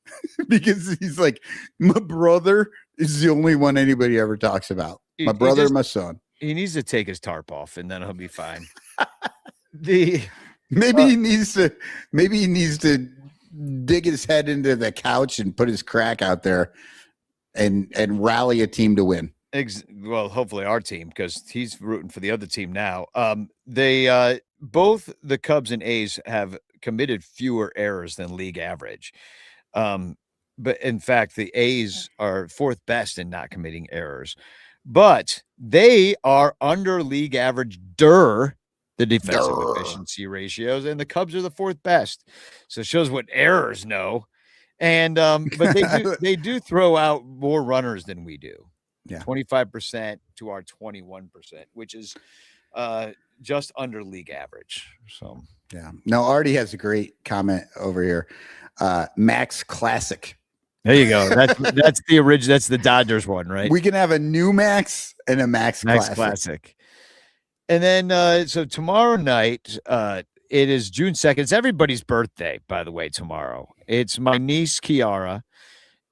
C: because he's like, my brother is the only one anybody ever talks about. My brother, my son.
B: He needs to take his tarp off, and then he'll be fine.
C: Maybe he needs to dig his head into the couch and put his crack out there and rally a team to win.
B: Well, hopefully our team, because he's rooting for the other team now. They both the Cubs and A's have committed fewer errors than league average. But in fact, the A's are 4th best in not committing errors. But they are under league average the defensive efficiency ratios, and the Cubs are the 4th best. So it shows what errors know. And but they do throw out more runners than we do.
C: Yeah,
B: 25% to our 21%, which is just under league average. So
C: yeah. No, Artie has a great comment over here. Max Classic.
B: There you go. That's the original. That's the Dodgers one, right?
C: We can have a new Max and a Max Classic.
B: And then so tomorrow night, it is June 2nd. It's everybody's birthday, by the way, tomorrow. It's my niece Kiara.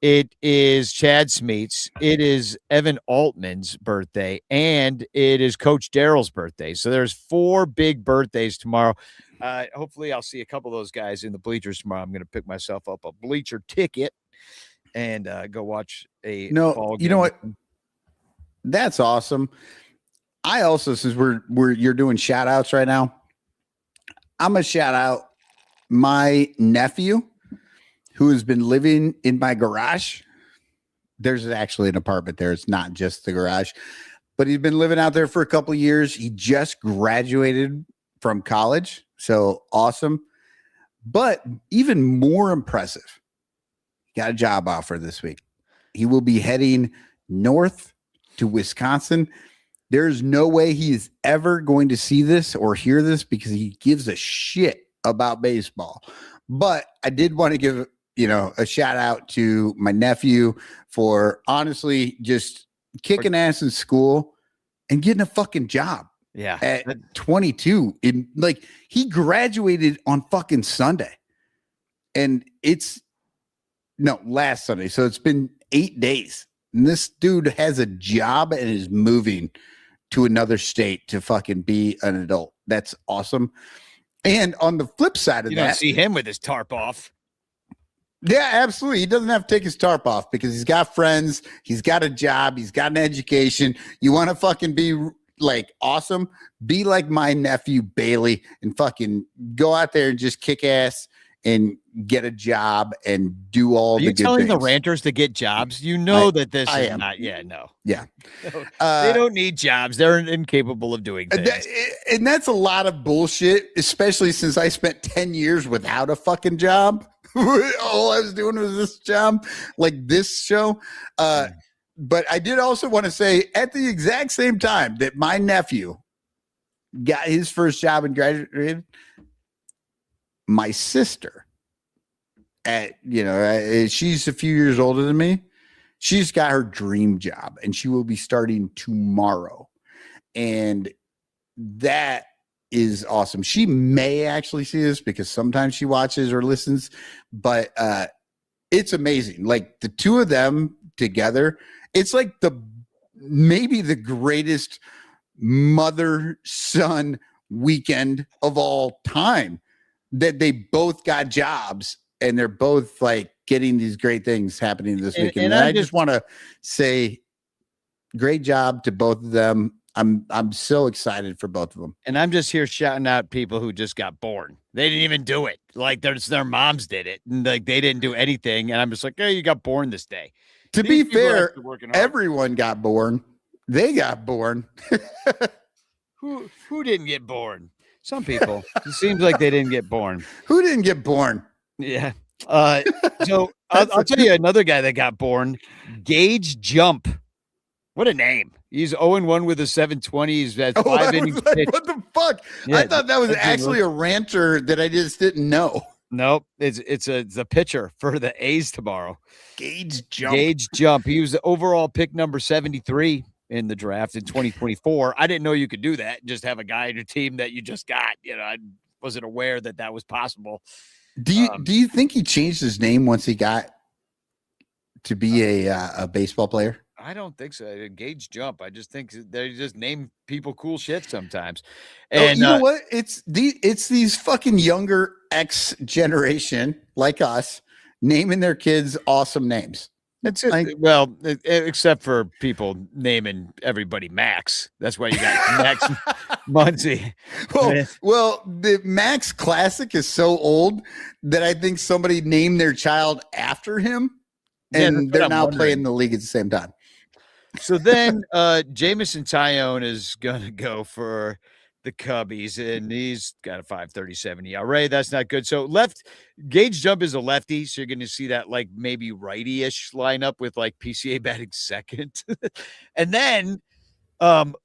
B: It is Chad Smeets. It is Evan Altman's birthday, and it is Coach Darrell's birthday. So there's 4 big birthdays tomorrow. Hopefully I'll see a couple of those guys in the bleachers tomorrow. I'm going to pick myself up a bleacher ticket and go watch a ball game.
C: You know what? That's awesome. I also, since you're doing shout outs right now, I'm going to shout out my nephew who has been living in my garage. There's actually an apartment there. It's not just the garage, but he's been living out there for a couple of years. He just graduated from college. So awesome. But even more impressive, got a job offer this week. He will be heading north to Wisconsin. There's no way he is ever going to see this or hear this because he gives a shit about baseball. But I did want to give, a shout out to my nephew for honestly just kicking ass in school and getting a fucking job.
B: Yeah.
C: At 22. He graduated on fucking Sunday. And last Sunday. So it's been 8 days. And this dude has a job and is moving to another state to fucking be an adult. That's awesome. And on the flip side of
B: you
C: that,
B: don't see him with his tarp off.
C: Yeah, absolutely. He doesn't have to take his tarp off because he's got friends, he's got a job, he's got an education. You want to fucking be like awesome? Be like my nephew Bailey and fucking go out there and just kick ass and get a job and do all the good things. Are you telling
B: the ranters to get jobs? You know that this is not. Yeah, no.
C: Yeah.
B: They don't need jobs. They're incapable of doing things.
C: And that's a lot of bullshit, especially since I spent 10 years without a fucking job. All I was doing was this job, like this show. But I did also want to say at the exact same time that my nephew got his first job and graduated, my sister she's a few years older than me. She's got her dream job and she will be starting tomorrow. And that is awesome. She may actually see this because sometimes she watches or listens, but it's amazing. Like the two of them together, it's like maybe the greatest mother-son weekend of all time, that they both got jobs and they're both like getting these great things happening this weekend. And I just want to say great job to both of them. I'm so excited for both of them.
B: And I'm just here shouting out people who just got born. They didn't even do it. Like their moms did it. And like they didn't do anything. And I'm just like, hey, you got born this day.
C: To be fair, everyone got born. They got born.
B: Who didn't get born? Some people. It seems like they didn't get born.
C: Who didn't get born?
B: Yeah. So I'll tell you another guy that got born. Gage Jump. What a name. He's 0-1 with a 720. He's had 5 innings pitched.
C: What the fuck? Yeah, I thought that was actually a ranter that I just didn't know.
B: Nope. It's a pitcher for the A's tomorrow.
C: Gage
B: Jump. He was the overall pick number 73 in the draft in 2024. I didn't know you could do that. Just have a guy on your team that you just got. I wasn't aware that was possible.
C: Do you think he changed his name once he got to be a baseball player?
B: I don't think so. Gage Jump. I just think they just name people cool shit sometimes. And
C: you know what? It's these fucking younger X generation like us naming their kids awesome names.
B: That's it. Well, except for people naming everybody Max. That's why you got Max Muncy.
C: Well, the Max Classic is so old that I think somebody named their child after him, and they're now playing in the league at the same time.
B: So then Jamison Tyone is going to go for the Cubbies, and he's got a 5.37 ERA. That's not good. So Gage Jump is a lefty, so you're going to see that like maybe righty-ish lineup with like PCA batting second. And then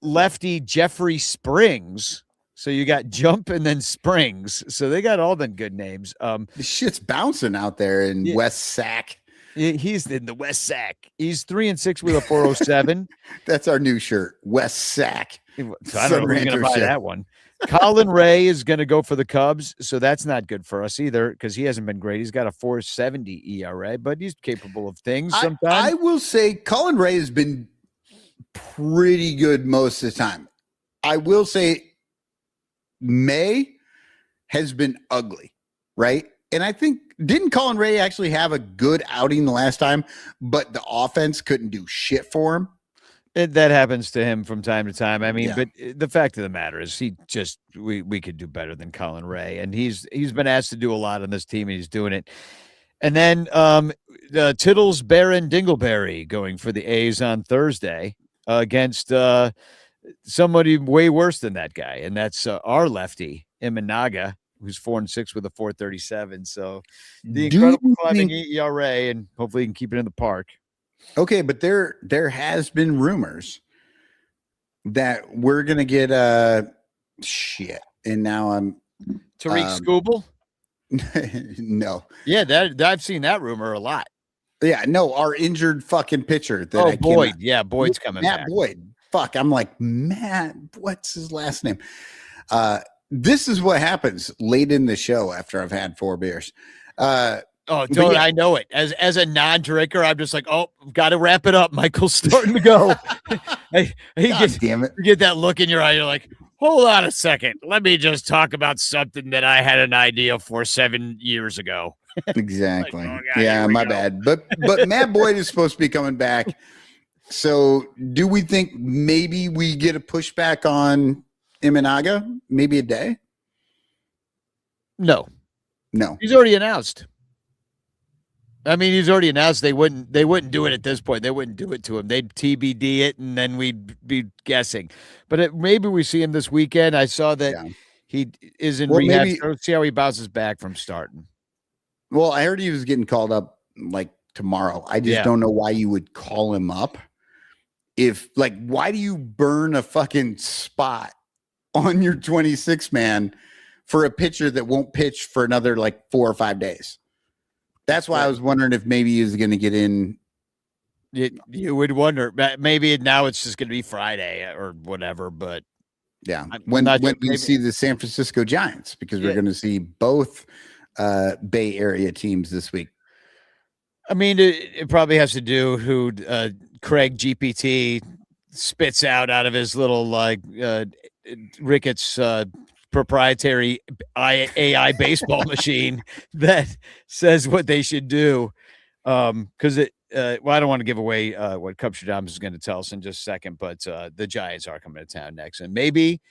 B: lefty Jeffrey Springs. So you got Jump and then Springs. So they got all them good names.
C: The shit's bouncing out there in West Sac.
B: He's in the West Sac. He's 3-6 with a 407.
C: That's our new shirt, West Sac.
B: So I don't know who's going to buy that one. Colin Ray is going to go for the Cubs, so that's not good for us either because he hasn't been great. He's got a 4.70 ERA, but he's capable of things sometimes.
C: I will say Colin Ray has been pretty good most of the time. I will say May has been ugly, right? And I think, didn't Colin Ray actually have a good outing the last time, but the offense couldn't do shit for him?
B: That happens to him from time to time. I mean, but the fact of the matter is we could do better than Colin Ray. And he's been asked to do a lot on this team, and he's doing it. And then Tittles, Barron, Dingleberry going for the A's on Thursday against somebody way worse than that guy. And that's our lefty, Imanaga, who's 4-6 with a 4.37. So the incredible climbing ERA, and hopefully he can keep it in the park.
C: Okay, but there has been rumors that we're gonna get shit, and now I'm
B: Tariq Skubal.
C: No,
B: yeah, I've seen that rumor a lot.
C: Yeah, no, our injured fucking pitcher. That
B: Boyd. Yeah, Boyd's coming
C: Matt
B: back.
C: Boyd. Fuck, I'm like Matt. What's his last name? This is what happens late in the show after I've had 4 beers.
B: I know it. As a non-drinker, I'm just like, got to wrap it up. Michael's starting to go.
C: Damn it.
B: You get that look in your eye. You're like, hold on a second. Let me just talk about something that I had an idea for 7 years ago.
C: Exactly.
B: Oh, God,
C: Yeah,
B: here we
C: my
B: go.
C: bad. But Matt Boyd is supposed to be coming back. So do we think maybe we get a pushback on Imanaga? Maybe a day?
B: No,
C: No.
B: he's already announced. I mean, he's already announced they wouldn't do it at this point. They wouldn't do it to him. They'd TBD it, and then we'd be guessing. But maybe we see him this weekend. I saw that he is in rehab.
C: Maybe,
B: So let's see how he bounces back from starting.
C: well, I heard he was getting called up like tomorrow. I just don't know why you would call him up. If like, why do you burn a fucking spot on your 26 man for a pitcher that won't pitch for another like 4 or 5 days? That's why I was wondering if maybe he was going to get in.
B: You would wonder. Maybe now it's just going to be Friday or whatever. But
C: yeah, when we see the San Francisco Giants, because we're going to see both Bay Area teams this week.
B: I mean, it probably has to do who Craig GPT spits out of his little like Ricketts proprietary AI baseball machine that says what they should do. Because well, I don't want to give away what Cubstradamus is going to tell us in just a second, but the Giants are coming to town next, and maybe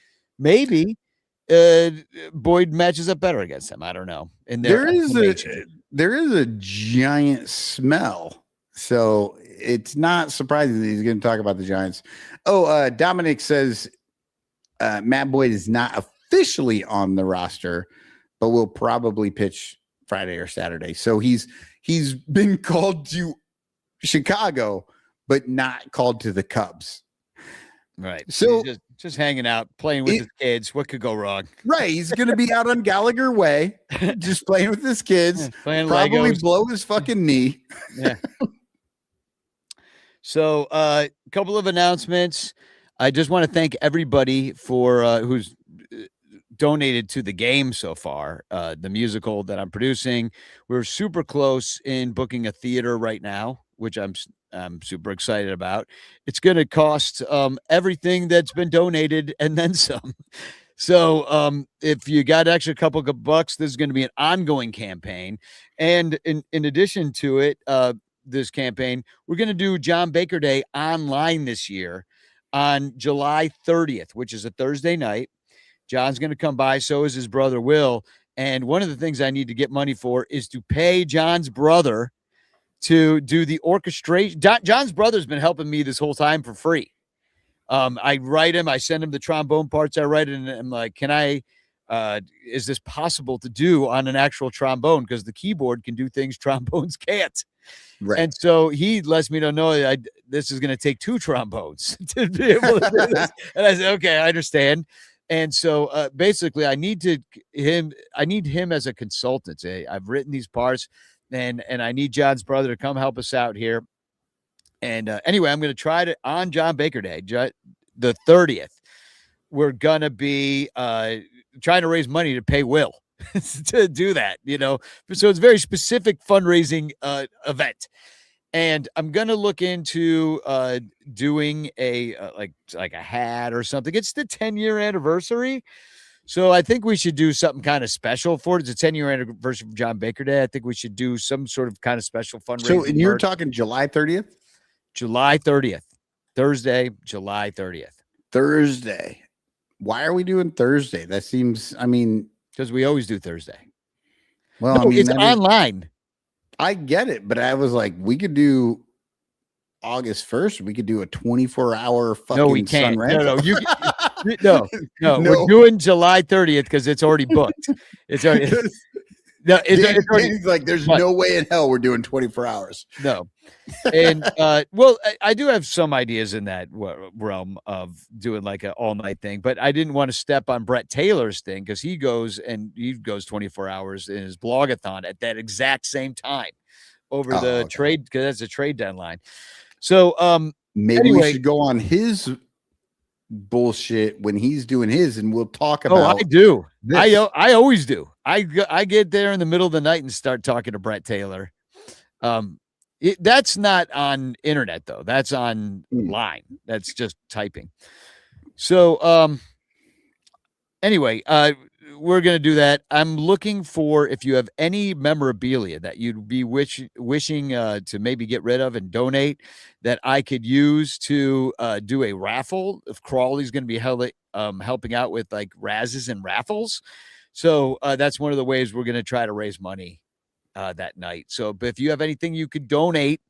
B: Boyd matches up better against them. I don't know. And
C: there is a giant smell, so it's not surprising that he's going to talk about the Giants. Oh, Dominic says Matt Boyd is not officially on the roster, but will probably pitch Friday or Saturday. So he's been called to Chicago, but not called to the Cubs.
B: Right.
C: So
B: he's just hanging out, playing with his kids. What could go wrong?
C: Right. He's going to be out on Gallagher Way, just playing with his kids,
B: playing
C: probably
B: Legos.
C: blow his fucking knee.
B: Yeah. So a couple of announcements. I just want to thank everybody for who's donated to the game so far. The musical that I'm producing, we're super close in booking a theater right now, which I'm super excited about. It's going to cost everything that's been donated and then some. So if you got extra couple of bucks, this is going to be an ongoing campaign. And in addition to it, this campaign, we're going to do John Baker Day online this year on July 30th, which is a Thursday night. John's going to come by. So is his brother, Will. And one of the things I need to get money for is to pay John's brother to do the orchestration. John's brother's been helping me this whole time for free. I write him, I send him the trombone parts. I write it, and I'm like, is this possible to do on an actual trombone? Because the keyboard can do things trombones can't.
C: Right.
B: And so he lets me know this is going to take 2 trombones to be able to do this. And I said, okay, I understand. And so basically I need him as a consultant. I've written these parts and I need John's brother to come help us out here. And anyway, I'm going to try to on John Baker Day, the 30th. We're going to be trying to raise money to pay Will to do that, So it's a very specific fundraising event. And I'm going to look into doing a like a hat or something. It's the 10-year anniversary. So I think we should do something kind of special for it. It's a 10-year anniversary of John Baker Day. I think we should do some sort of kind of special fundraising.
C: So and you're talking July 30th?
B: July 30th. Thursday, July 30th.
C: Thursday. Why are we doing Thursday? That seems,
B: because we always do Thursday.
C: Well,
B: it's online.
C: I get it, but I was like, we could do August 1st. We could do a 24-hour fucking.
B: No, we can't.
C: No,
B: no. We're doing July 30th because it's already booked. It's already. No, it's already
C: like there's no way in hell we're doing 24 hours.
B: No. And well, I do have some ideas in that realm of doing like an all-night thing, but I didn't want to step on Brett Taylor's thing because he goes 24 hours in his blogathon at that exact same time over the trade, because that's a trade deadline. So
C: maybe we should go on his bullshit when he's doing his, and we'll talk about.
B: I do. This. I always do. I get there in the middle of the night and start talking to Brett Taylor. That's not on internet though. That's online. That's just typing. So anyway, we're going to do that. I'm looking for, if you have any memorabilia that you'd be wishing to maybe get rid of and donate, that I could use to do a raffle. If Crawley's going to be helping out with like razzes and raffles. So that's one of the ways we're going to try to raise money that night. So but if you have anything you could donate,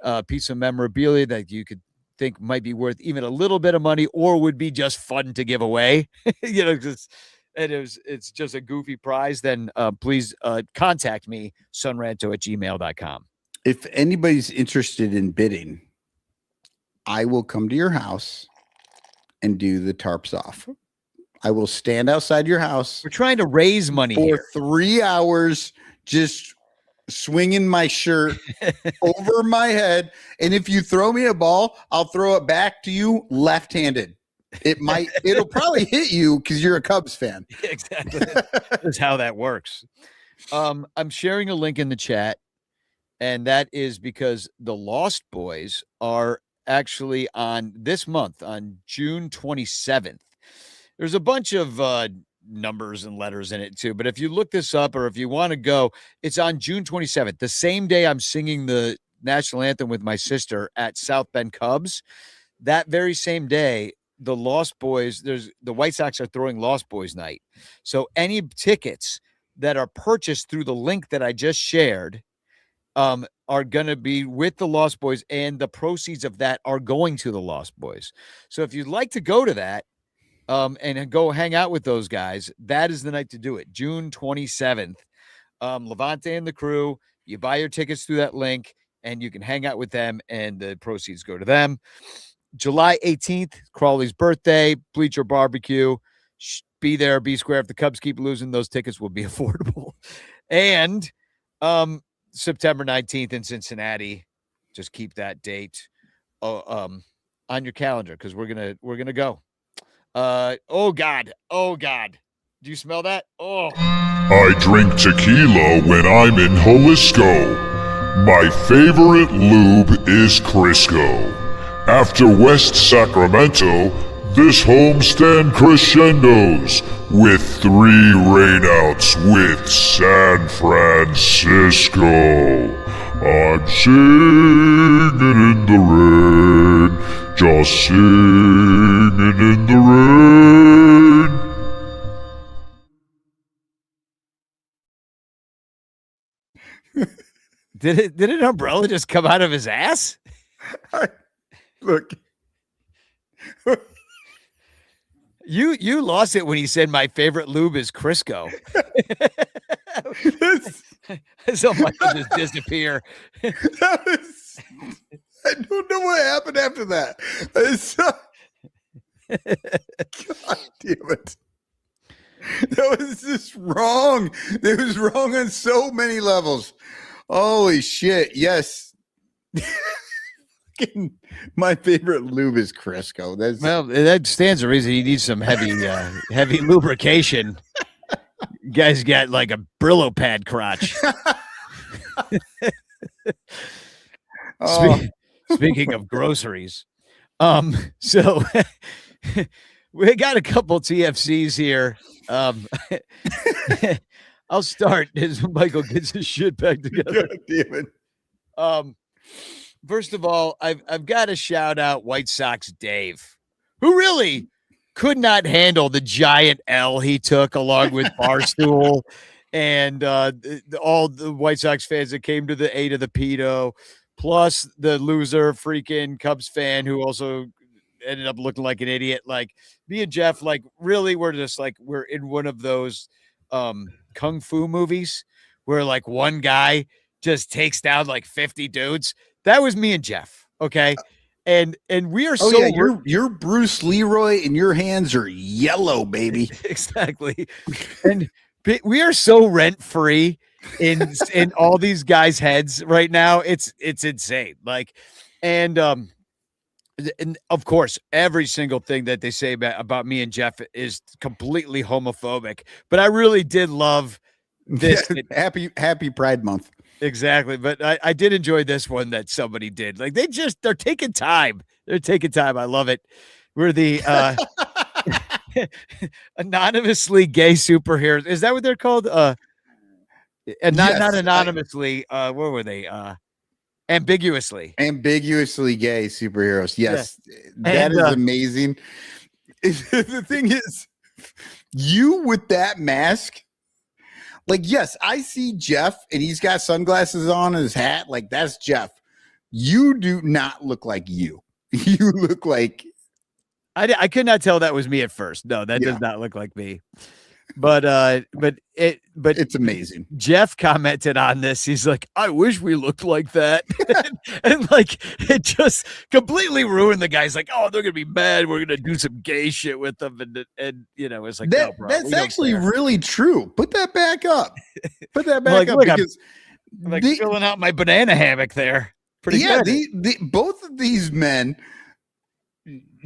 B: a piece of memorabilia that you could think might be worth even a little bit of money or would be just fun to give away, because it's just a goofy prize, then please contact me, sunranto@gmail.com.
C: If anybody's interested in bidding, I will come to your house and do the tarps off. I will stand outside your house.
B: We're trying to raise money
C: for
B: here.
C: 3 hours, just swinging my shirt over my head. And if you throw me a ball, I'll throw it back to you left-handed. It'll probably hit you because you're a Cubs fan.
B: Exactly. That's how that works. I'm sharing a link in the chat, and that is because the Lost Boys are actually on this month, on June 27th. There's a bunch of numbers and letters in it too, but if you look this up, or if you want to go, it's on June 27th, the same day I'm singing the national anthem with my sister at South Bend Cubs. That very same day, the Lost Boys, the White Sox are throwing Lost Boys night. So any tickets that are purchased through the link that I just shared are going to be with the Lost Boys, and the proceeds of that are going to the Lost Boys. So if you'd like to go to that and go hang out with those guys, that is the night to do it. June 27th. Levante and the crew, you buy your tickets through that link and you can hang out with them, and the proceeds go to them. July 18th, Crawley's birthday, Bleacher Barbecue. Be there, be square. If the Cubs keep losing, those tickets will be affordable. And September 19th in Cincinnati. Just keep that date on your calendar, because we're gonna go. Oh God. Do you smell that? Oh.
G: I drink tequila when I'm in Jalisco. My favorite lube is Crisco. After West Sacramento, this homestand crescendos with 3 rainouts with San Francisco. I'm singing in the rain, just singing in the rain.
B: Did an umbrella just come out of his ass?
C: Look.
B: You lost it when he said my favorite lube is Crisco. So Michael just disappear.
C: I don't know what happened after that. God damn it. That was just wrong. It was wrong on so many levels. Holy shit. Yes. My favorite lube is Crisco.
B: Well, that stands to reason he needs some heavy lubrication. Guy's got like a Brillo pad crotch. Speaking of groceries, so we got a couple TFCs here. I'll start as Michael gets his shit back together.
C: God damn it.
B: First of all, I've got to shout out White Sox Dave, who really could not handle the giant L he took, along with Barstool and all the White Sox fans that came to the 8 of the pedo, plus the loser freaking Cubs fan who also ended up looking like an idiot. Like, me and Jeff, like, really, we're in one of those kung fu movies where like one guy just takes down like 50 dudes. That was me and Jeff. Okay. And we are
C: you're Bruce Leroy and your hands are yellow, baby.
B: Exactly. And we are so rent free in all these guys' heads right now. It's insane. Like, and of course, every single thing that they say about me and Jeff is completely homophobic, but I really did love this.
C: Happy Pride Month.
B: Exactly. But I did enjoy this one that somebody did. Like, they're taking time. They're taking time. I love it. We're the Anonymously gay superheroes. Is that what they're called? And not
C: Yes,
B: anonymously. What were they? Ambiguously.
C: Ambiguously gay superheroes. Yes, that
B: And,
C: is amazing. The thing is, you with that mask, like, yes, I see Jeff and he's got sunglasses on and his hat. Like, that's Jeff. You do not look like you. You look like
B: I could not tell that was me at first. No, that does not look like me. But
C: it's amazing.
B: Jeff commented on this. He's like, I wish we looked like that. and like, it just completely ruined the guy's like, oh, they're going to be mad. We're going to do some gay shit with them. And you know, it's like,
C: that,
B: no, bro,
C: that's actually really true. Put that back up. Put that back
B: like,
C: up.
B: look,
C: Because
B: I'm like filling out my banana hammock there. Pretty good.
C: Both of these men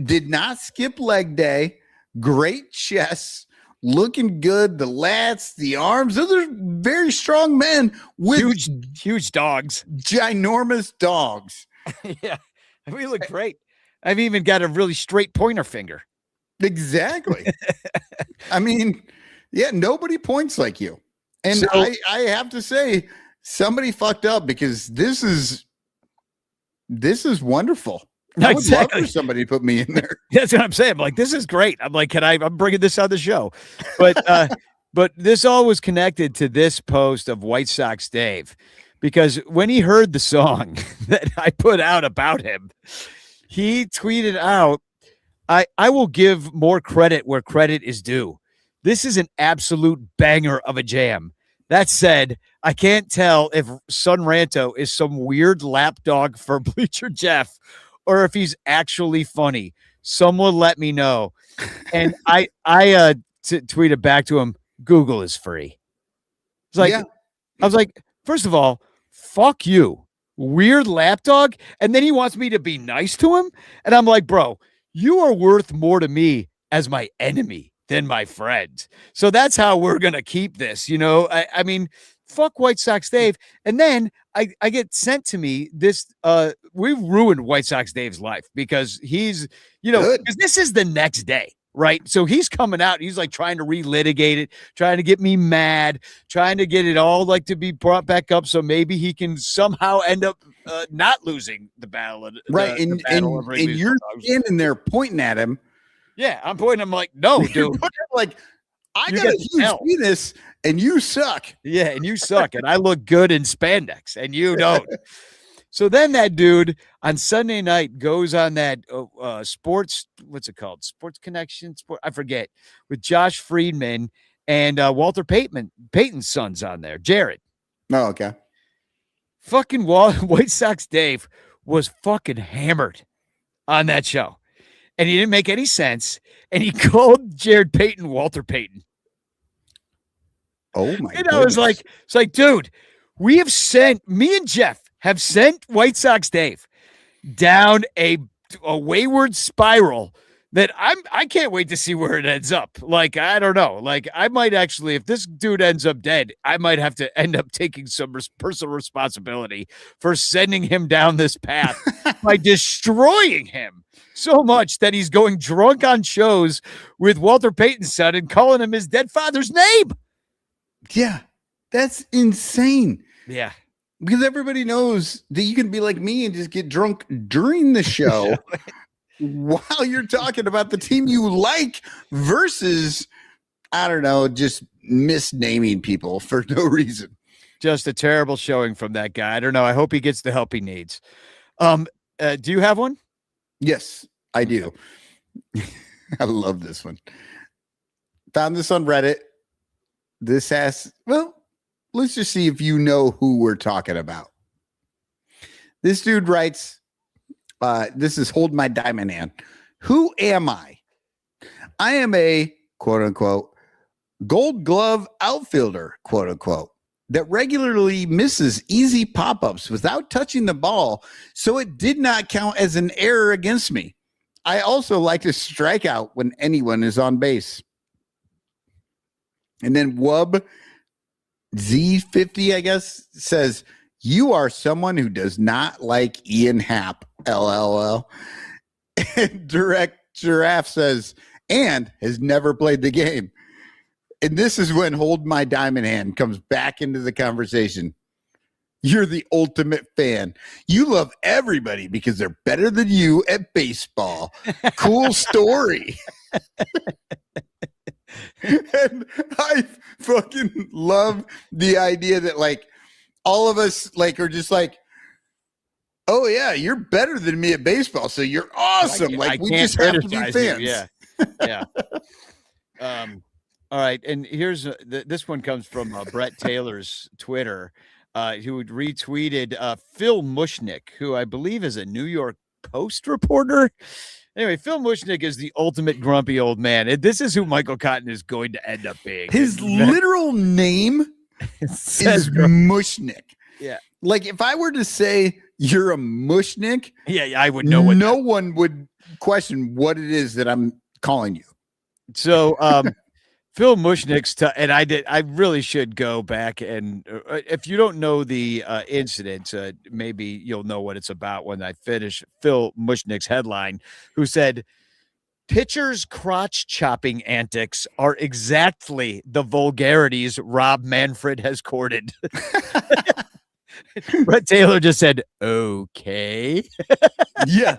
C: did not skip leg day. Great chests. Looking good, the lats, the arms. Those are very strong men with
B: huge dogs,
C: ginormous dogs.
B: Yeah, we look great. I've even got a really straight pointer finger.
C: Exactly. I mean, yeah, nobody points like you. And
B: So-
C: I have to say, somebody fucked up because this is wonderful. I would love for somebody to put me in there.
B: That's what I'm saying. I'm like, this is great. I'm like, I'm bringing this on the show. But but this all was connected to this post of White Sox Dave, because when he heard the song that I put out about him, he tweeted out, I will give more credit where credit is due. This is an absolute banger of a jam. That said, I can't tell if Son Ranto is some weird lapdog for Bleacher Jeff, or if he's actually funny. Someone let me know. And I tweeted back to him, Google is free. It's like, I was like, first of all, fuck you, weird lapdog. And then he wants me to be nice to him. And I'm like, bro, you are worth more to me as my enemy than my friend. So that's how we're going to keep this. You know, I mean, fuck White Sox Dave. And then I get sent to me this, we've ruined White Sox Dave's life because he's, you know, because this is the next day, right? So he's coming out, he's like trying to relitigate it, trying to get me mad, trying to get it all like to be brought back up. So maybe he can somehow end up not losing the battle.
C: Right. And you're standing there pointing at him.
B: Yeah. I'm pointing. I'm like, no, dude.
C: Like, I got a huge penis and you suck.
B: Yeah, and you suck. And I look good in spandex and you don't. So then that dude on Sunday night goes on that sports, what's it called? Sports Connection? I forget. With Josh Friedman and Walter Payton's son's on there. Jared.
C: Oh, okay.
B: Fucking White Sox Dave was fucking hammered on that show. And he didn't make any sense. And he called Jared Payton Walter Payton.
C: Oh my!
B: And I was like, it's like, dude, me and Jeff have sent White Sox Dave down a wayward spiral that I can't wait to see where it ends up. Like, I don't know. Like, I might actually, if this dude ends up dead, I might have to end up taking some personal responsibility for sending him down this path by destroying him so much that he's going drunk on shows with Walter Payton's son and calling him his dead father's name.
C: Yeah, that's insane.
B: Yeah.
C: Because everybody knows that you can be like me and just get drunk during the show while you're talking about the team you like versus, I don't know, just misnaming people for no reason.
B: Just a terrible showing from that guy. I don't know. I hope he gets the help he needs. Do you have one?
C: Yes, I do. I love this one. Found this on Reddit. This has, well, let's just see if you know who we're talking about. This dude writes, this is Hold My Diamond Hand. Who am I? I am a, quote unquote, gold glove outfielder, quote unquote, that regularly misses easy pop-ups without touching the ball, so it did not count as an error against me. I also like to strike out when anyone is on base. And then Wub Z50, I guess, says, you are someone who does not like Ian Happ, LLL. And Direct Giraffe says, and has never played the game. And this is when Hold My Diamond Hand comes back into the conversation. You're the ultimate fan. You love everybody because they're better than you at baseball. Cool story. And I fucking love the idea that like all of us like are just like, oh yeah, you're better than me at baseball, so you're awesome. Like we just have to be fans.
B: Yeah. All right, and here's this one comes from Brett Taylor's Twitter, who retweeted Phil Mushnick, who I believe is a New York Post reporter. Anyway, Phil Mushnick is the ultimate grumpy old man. This is who Michael Cotton is going to end up being.
C: His literal name is Mushnick.
B: Yeah.
C: Like if I were to say you're a Mushnick,
B: yeah, I would know.
C: No one would question what it is that I'm calling you.
B: So, Phil Mushnick's, and I really should go back and if you don't know the incident, maybe you'll know what it's about when I finish Phil Mushnick's headline, who said, pitchers' crotch chopping antics are exactly the vulgarities Rob Manfred has courted. Brett Taylor just said, okay.
C: Yeah.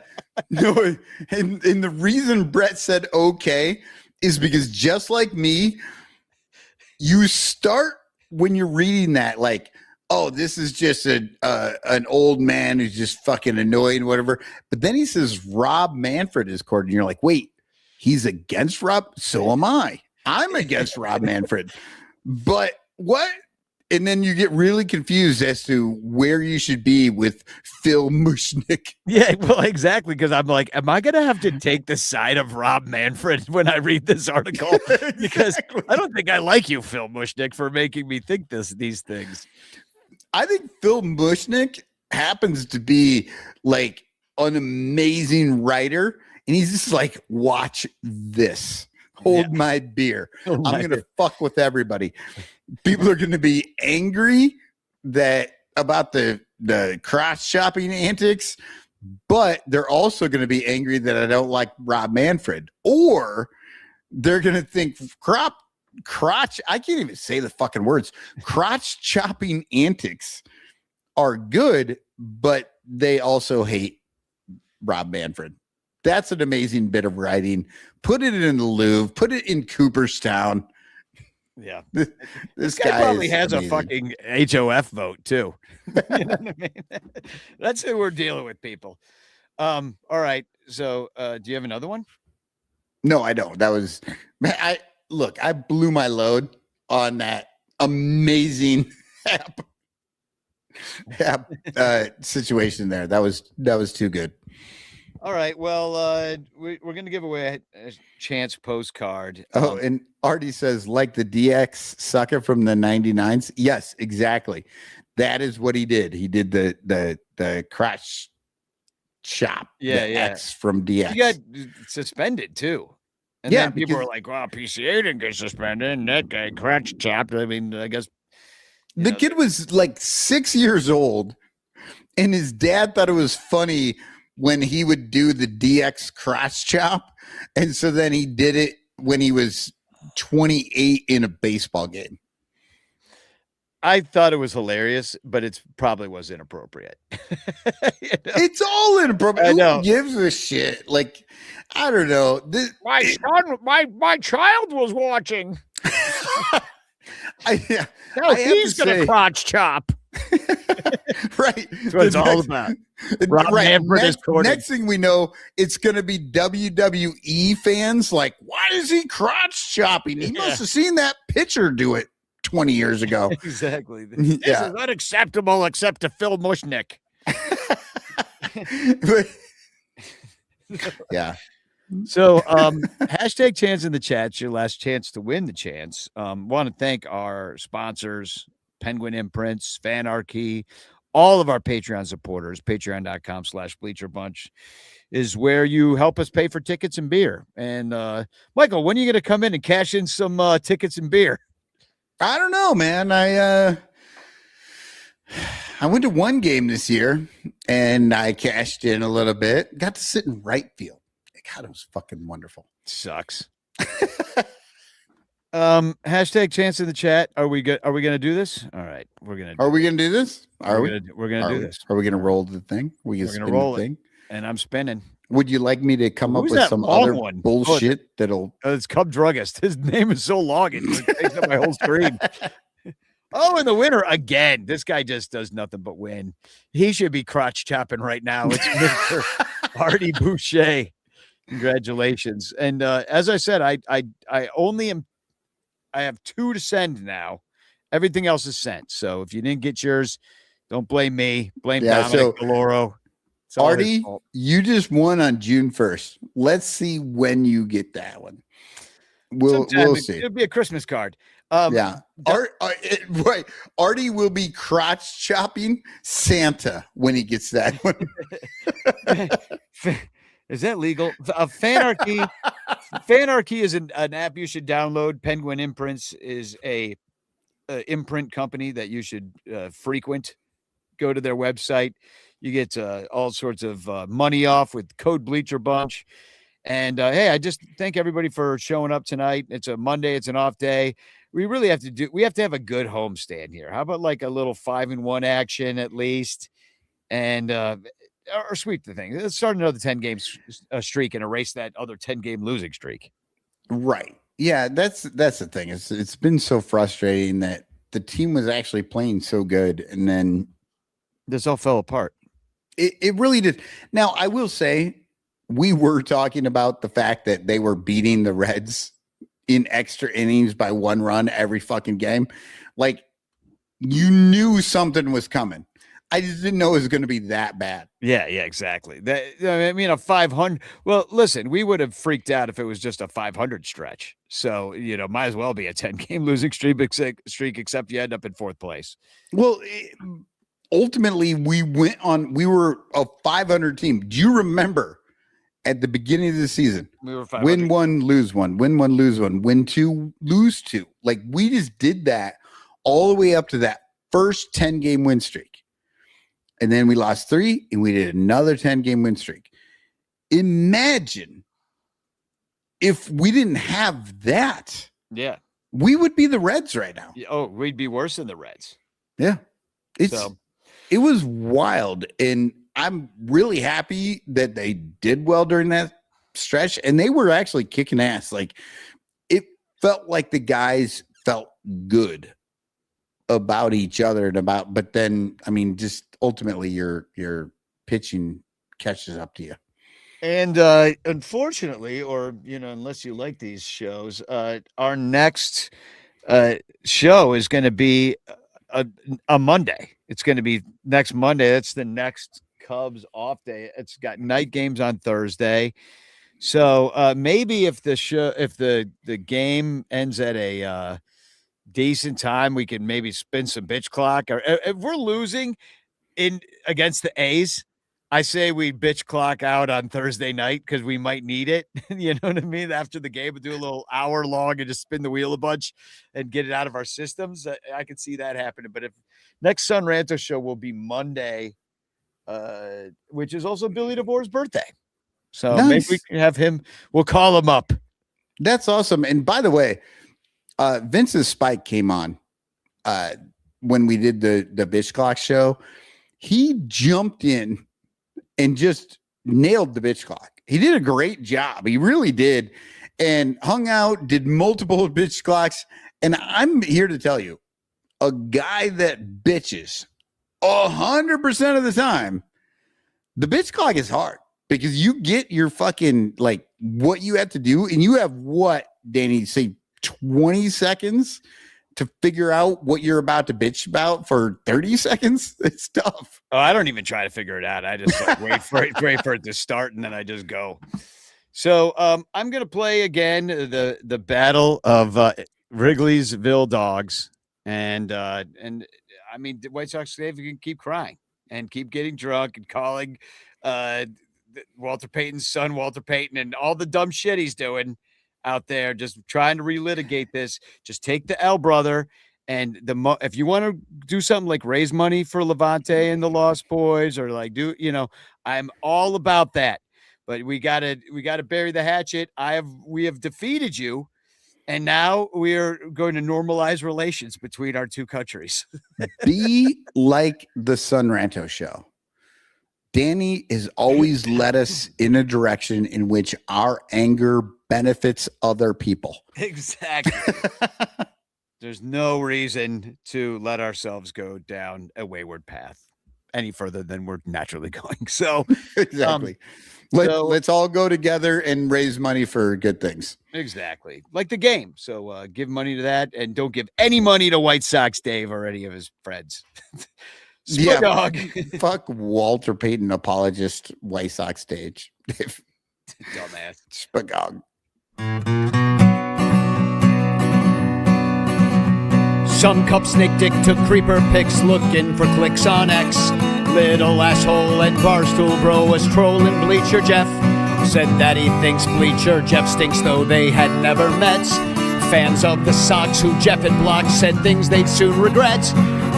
C: No, and the reason Brett said okay is because just like me, you start when you're reading that like, oh, this is just an old man who's just fucking annoyed, whatever. But then he says Rob Manfred is courted, and you're like, wait, he's against Rob? So am I. I'm against Rob Manfred. But what? And then you get really confused as to where you should be with Phil Mushnick.
B: Yeah, well, exactly. Because I'm like, am I going to have to take the side of Rob Manfred when I read this article?
C: Exactly.
B: Because I don't think I like you, Phil Mushnick, for making me think these things.
C: I think Phil Mushnick happens to be like an amazing writer. And he's just like, watch this. Hold my beer. I'm going to fuck with everybody. People are going to be angry about the crotch shopping antics, but they're also going to be angry that I don't like Rob Manfred, or they're going to think crotch. I can't even say the fucking words. Crotch chopping antics are good, but they also hate Rob Manfred. That's an amazing bit of writing. Put it in the Louvre. Put it in Cooperstown.
B: Yeah.
C: This
B: guy probably has
C: amazing.
B: a fucking HOF vote too. You know what I mean? That's who we're dealing with, people. All right. So do you have another one?
C: No, I don't. That was I blew my load on that amazing app situation there. That was too good.
B: All right. Well, we're going to give away a chance postcard.
C: Oh, and Artie says, like the DX sucker from the 99s. Yes, exactly. That is what he did. He did the crotch chop.
B: Yeah,
C: the
B: yeah.
C: X from DX.
B: He got suspended too. And then people were like, well, PCA didn't get suspended. And that guy crotch chopped. I mean, I guess.
C: The kid was like 6 years old, and his dad thought it was funny when he would do the DX crotch chop. And so then he did it when he was 28 in a baseball game.
B: I thought it was hilarious, but it probably was inappropriate.
C: It's all inappropriate.
B: I know.
C: Who gives a shit? Like, I don't know.
B: My child was watching.
C: Now
B: he's going to crotch chop.
C: Right.
B: That's what it's all about. Rob Manfred is courted.
C: Next thing we know, it's going to be WWE fans like, why is he crotch chopping? He must have seen that pitcher do it 20 years ago.
B: Exactly. This is unacceptable except to Phil Mushnick.
C: Yeah.
B: So hashtag chance in the chat. It's your last chance to win the chance. Want to thank our sponsors, Penguin Imprints, Fanarchy, all of our Patreon supporters. Patreon.com/BleacherBunch is where you help us pay for tickets and beer. And Michael, when are you going to come in and cash in some tickets and beer?
C: I don't know, man. I went to one game this year and I cashed in a little bit. Got to sit in right field. God, it was fucking wonderful.
B: Sucks. Hashtag chance in the chat. Are we good? Are we gonna do this? All right, we're gonna.
C: Are we gonna do this? Are we?
B: We're gonna do this.
C: Are we gonna roll the thing? We
B: We're
C: can
B: gonna
C: spin
B: roll
C: the thing.
B: and I'm spinning.
C: Would you like me to come up
B: Who's
C: with
B: that
C: some
B: long
C: other
B: one?
C: bullshit that'll?
B: It's Cub Druggist. His name is so long it takes up my whole screen. Oh, in the winter again. This guy just does nothing but win. He should be crotch chopping right now. It's Mr. Artie Boucher. Congratulations. And as I said, I only am. I have 2 to send now. Everything else is sent. So if you didn't get yours, don't blame me. Blame Dominic Galoro.
C: Artie, you just won on June 1st. Let's see when you get that one. We'll see.
B: It'll be a Christmas card.
C: Yeah. Right. Artie will be crotch chopping Santa when he gets that one.
B: Is that legal? Fanarchy. Fanarchy is an app you should download. Penguin Imprints is a imprint company that you should frequent. Go to their website. You get all sorts of money off with code Bleacher Bunch. And hey, I just thank everybody for showing up tonight. It's a Monday. It's an off day. We really have to have a good homestand here. How about like a little 5-1 action at least? And or sweep the thing. Let's start another 10 games streak and erase that other 10-game losing streak.
C: Right. Yeah, that's the thing. It's been so frustrating that the team was actually playing so good and then
B: this all fell apart.
C: It really did. Now, I will say we were talking about the fact that they were beating the Reds in extra innings by 1 run every fucking game. Like, you knew something was coming. I just didn't know it was going to be that bad.
B: Yeah, exactly. I mean, a 500. Well, listen, we would have freaked out if it was just a 500 stretch. So, might as well be a 10-game losing streak, except you end up in 4th place.
C: Well, ultimately, we were a 500 team. Do you remember at the beginning of the season?
B: We were 500.
C: Win 1, lose 1, win 1, lose 1, win 2, lose 2. Like, we just did that all the way up to that first 10-game win streak. And then we lost 3 and we did another 10-game win streak. Imagine if we didn't have that.
B: Yeah.
C: We would be the Reds right now.
B: Oh, we'd be worse than the Reds.
C: Yeah. It was wild. And I'm really happy that they did well during that stretch. And they were actually kicking ass. Like, it felt like the guys felt good about each other but then, I mean, just ultimately your pitching catches up to you.
B: And unfortunately, or unless you like these shows, our next show is going to be a Monday. It's going to be next Monday. That's the next Cubs off day. It's got night games on Thursday. So maybe if the game ends at a decent time, we can maybe spin some bitch clock. Or if we're losing against the A's, I say we bitch clock out on Thursday night because we might need it. You know what I mean? After the game, we'll do a little hour long and just spin the wheel a bunch and get it out of our systems. I can see that happening. But if next Sun Ranto show will be Monday, which is also Billy DeVore's birthday. So
C: nice.
B: Maybe we can have him. We'll call him up.
C: That's awesome. And by the way, Vince's Spike came on when we did the bitch clock show. He jumped in and just nailed the bitch clock. He did a great job. He really did. And hung out, did multiple bitch clocks. And I'm here to tell you, a guy that bitches 100% of the time, the bitch clock is hard because you get your fucking, like, what you have to do. And you have what, Danny, say 20 seconds to figure out what you're about to bitch about for 30 seconds. It's tough.
B: Oh, I don't even try to figure it out. I just wait for it to start and then I just go. So I'm going to play again the battle of Wrigley'sville dogs. And I mean, the White Sox, they can keep crying and keep getting drunk and calling Walter Payton's son, Walter Payton, and all the dumb shit he's doing out there, just trying to relitigate this. Just take the L, brother. And if you want to do something like raise money for Levante and the Lost Boys, or like I'm all about that. but we gotta bury the hatchet. We have defeated you, and now we are going to normalize relations between our two countries.
C: Be like the Son Ranto show. Danny has always led us in a direction in which our anger benefits other people.
B: Exactly. There's no reason to let ourselves go down a wayward path any further than we're naturally going. So
C: exactly. Let's all go together and raise money for good things.
B: Exactly. Like the game. So give money to that, and don't give any money to White Sox Dave or any of his friends.
C: Yeah,
B: dog.
C: Fuck Walter Payton apologist White Sox stage.
B: Dumbass.
C: Spagog.
B: Some cup snake dick took creeper pics looking for clicks on X. Little asshole at Barstool Bro was trolling Bleacher Jeff. Said that he thinks Bleacher Jeff stinks, though they had never met. Fans of the Sox who Jeff had blocked said things they'd soon regret.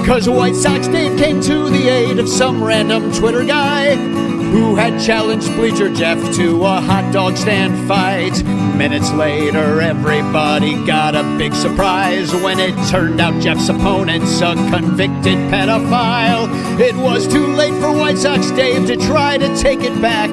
B: Cause White Sox Dave came to the aid of some random Twitter guy who had challenged Bleacher Jeff to a hot dog stand fight. Minutes later, everybody got a big surprise when it turned out Jeff's opponent's a convicted pedophile. It was too late for White Sox Dave to try to take it back.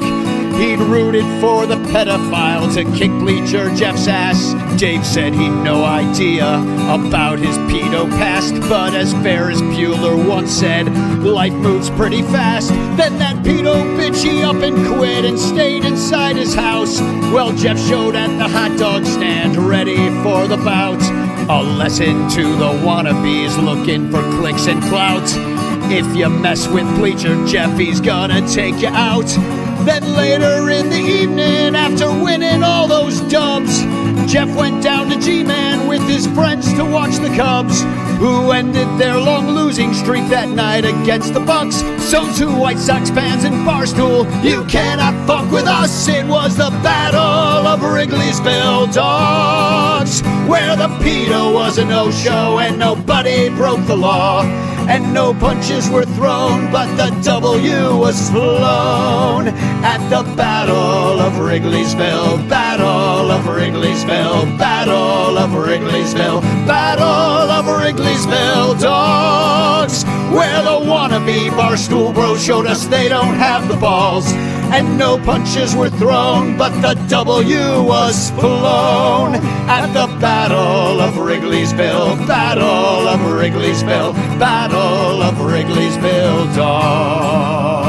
B: He'd rooted for the pedophile to kick Bleacher Jeff's ass. Dave said he'd no idea about his pedo past, but as Ferris Bueller once said, life moves pretty fast. Then that pedo bitch, he up and quit and stayed inside his house. Well, Jeff showed at the hot dog stand, ready for the bout. A lesson to the wannabes looking for clicks and clout. If you mess with Bleacher Jeff, he's gonna take you out. Then later in the evening, after winning all those dubs, Jeff went down to G-Man with his friends to watch the Cubs, who ended their long losing streak that night against the Bucks. So to White Sox fans in Barstool, you cannot fuck with us. It was the Battle of Wrigley'sville, dogs, where the pedo was a no-show and nobody broke the law. And no punches were thrown, but the W was flown at the Battle of Wrigley'sville, Battle of Wrigley'sville, Battle of Wrigley'sville, Battle of Wrigley'sville, dogs, where the wannabe Barstool Bros showed us they don't have the balls. And no punches were thrown, but the W was flown at the Battle of Wrigley'sville, Battle of Wrigley'sville, Battle of Wrigley'sville, dogs.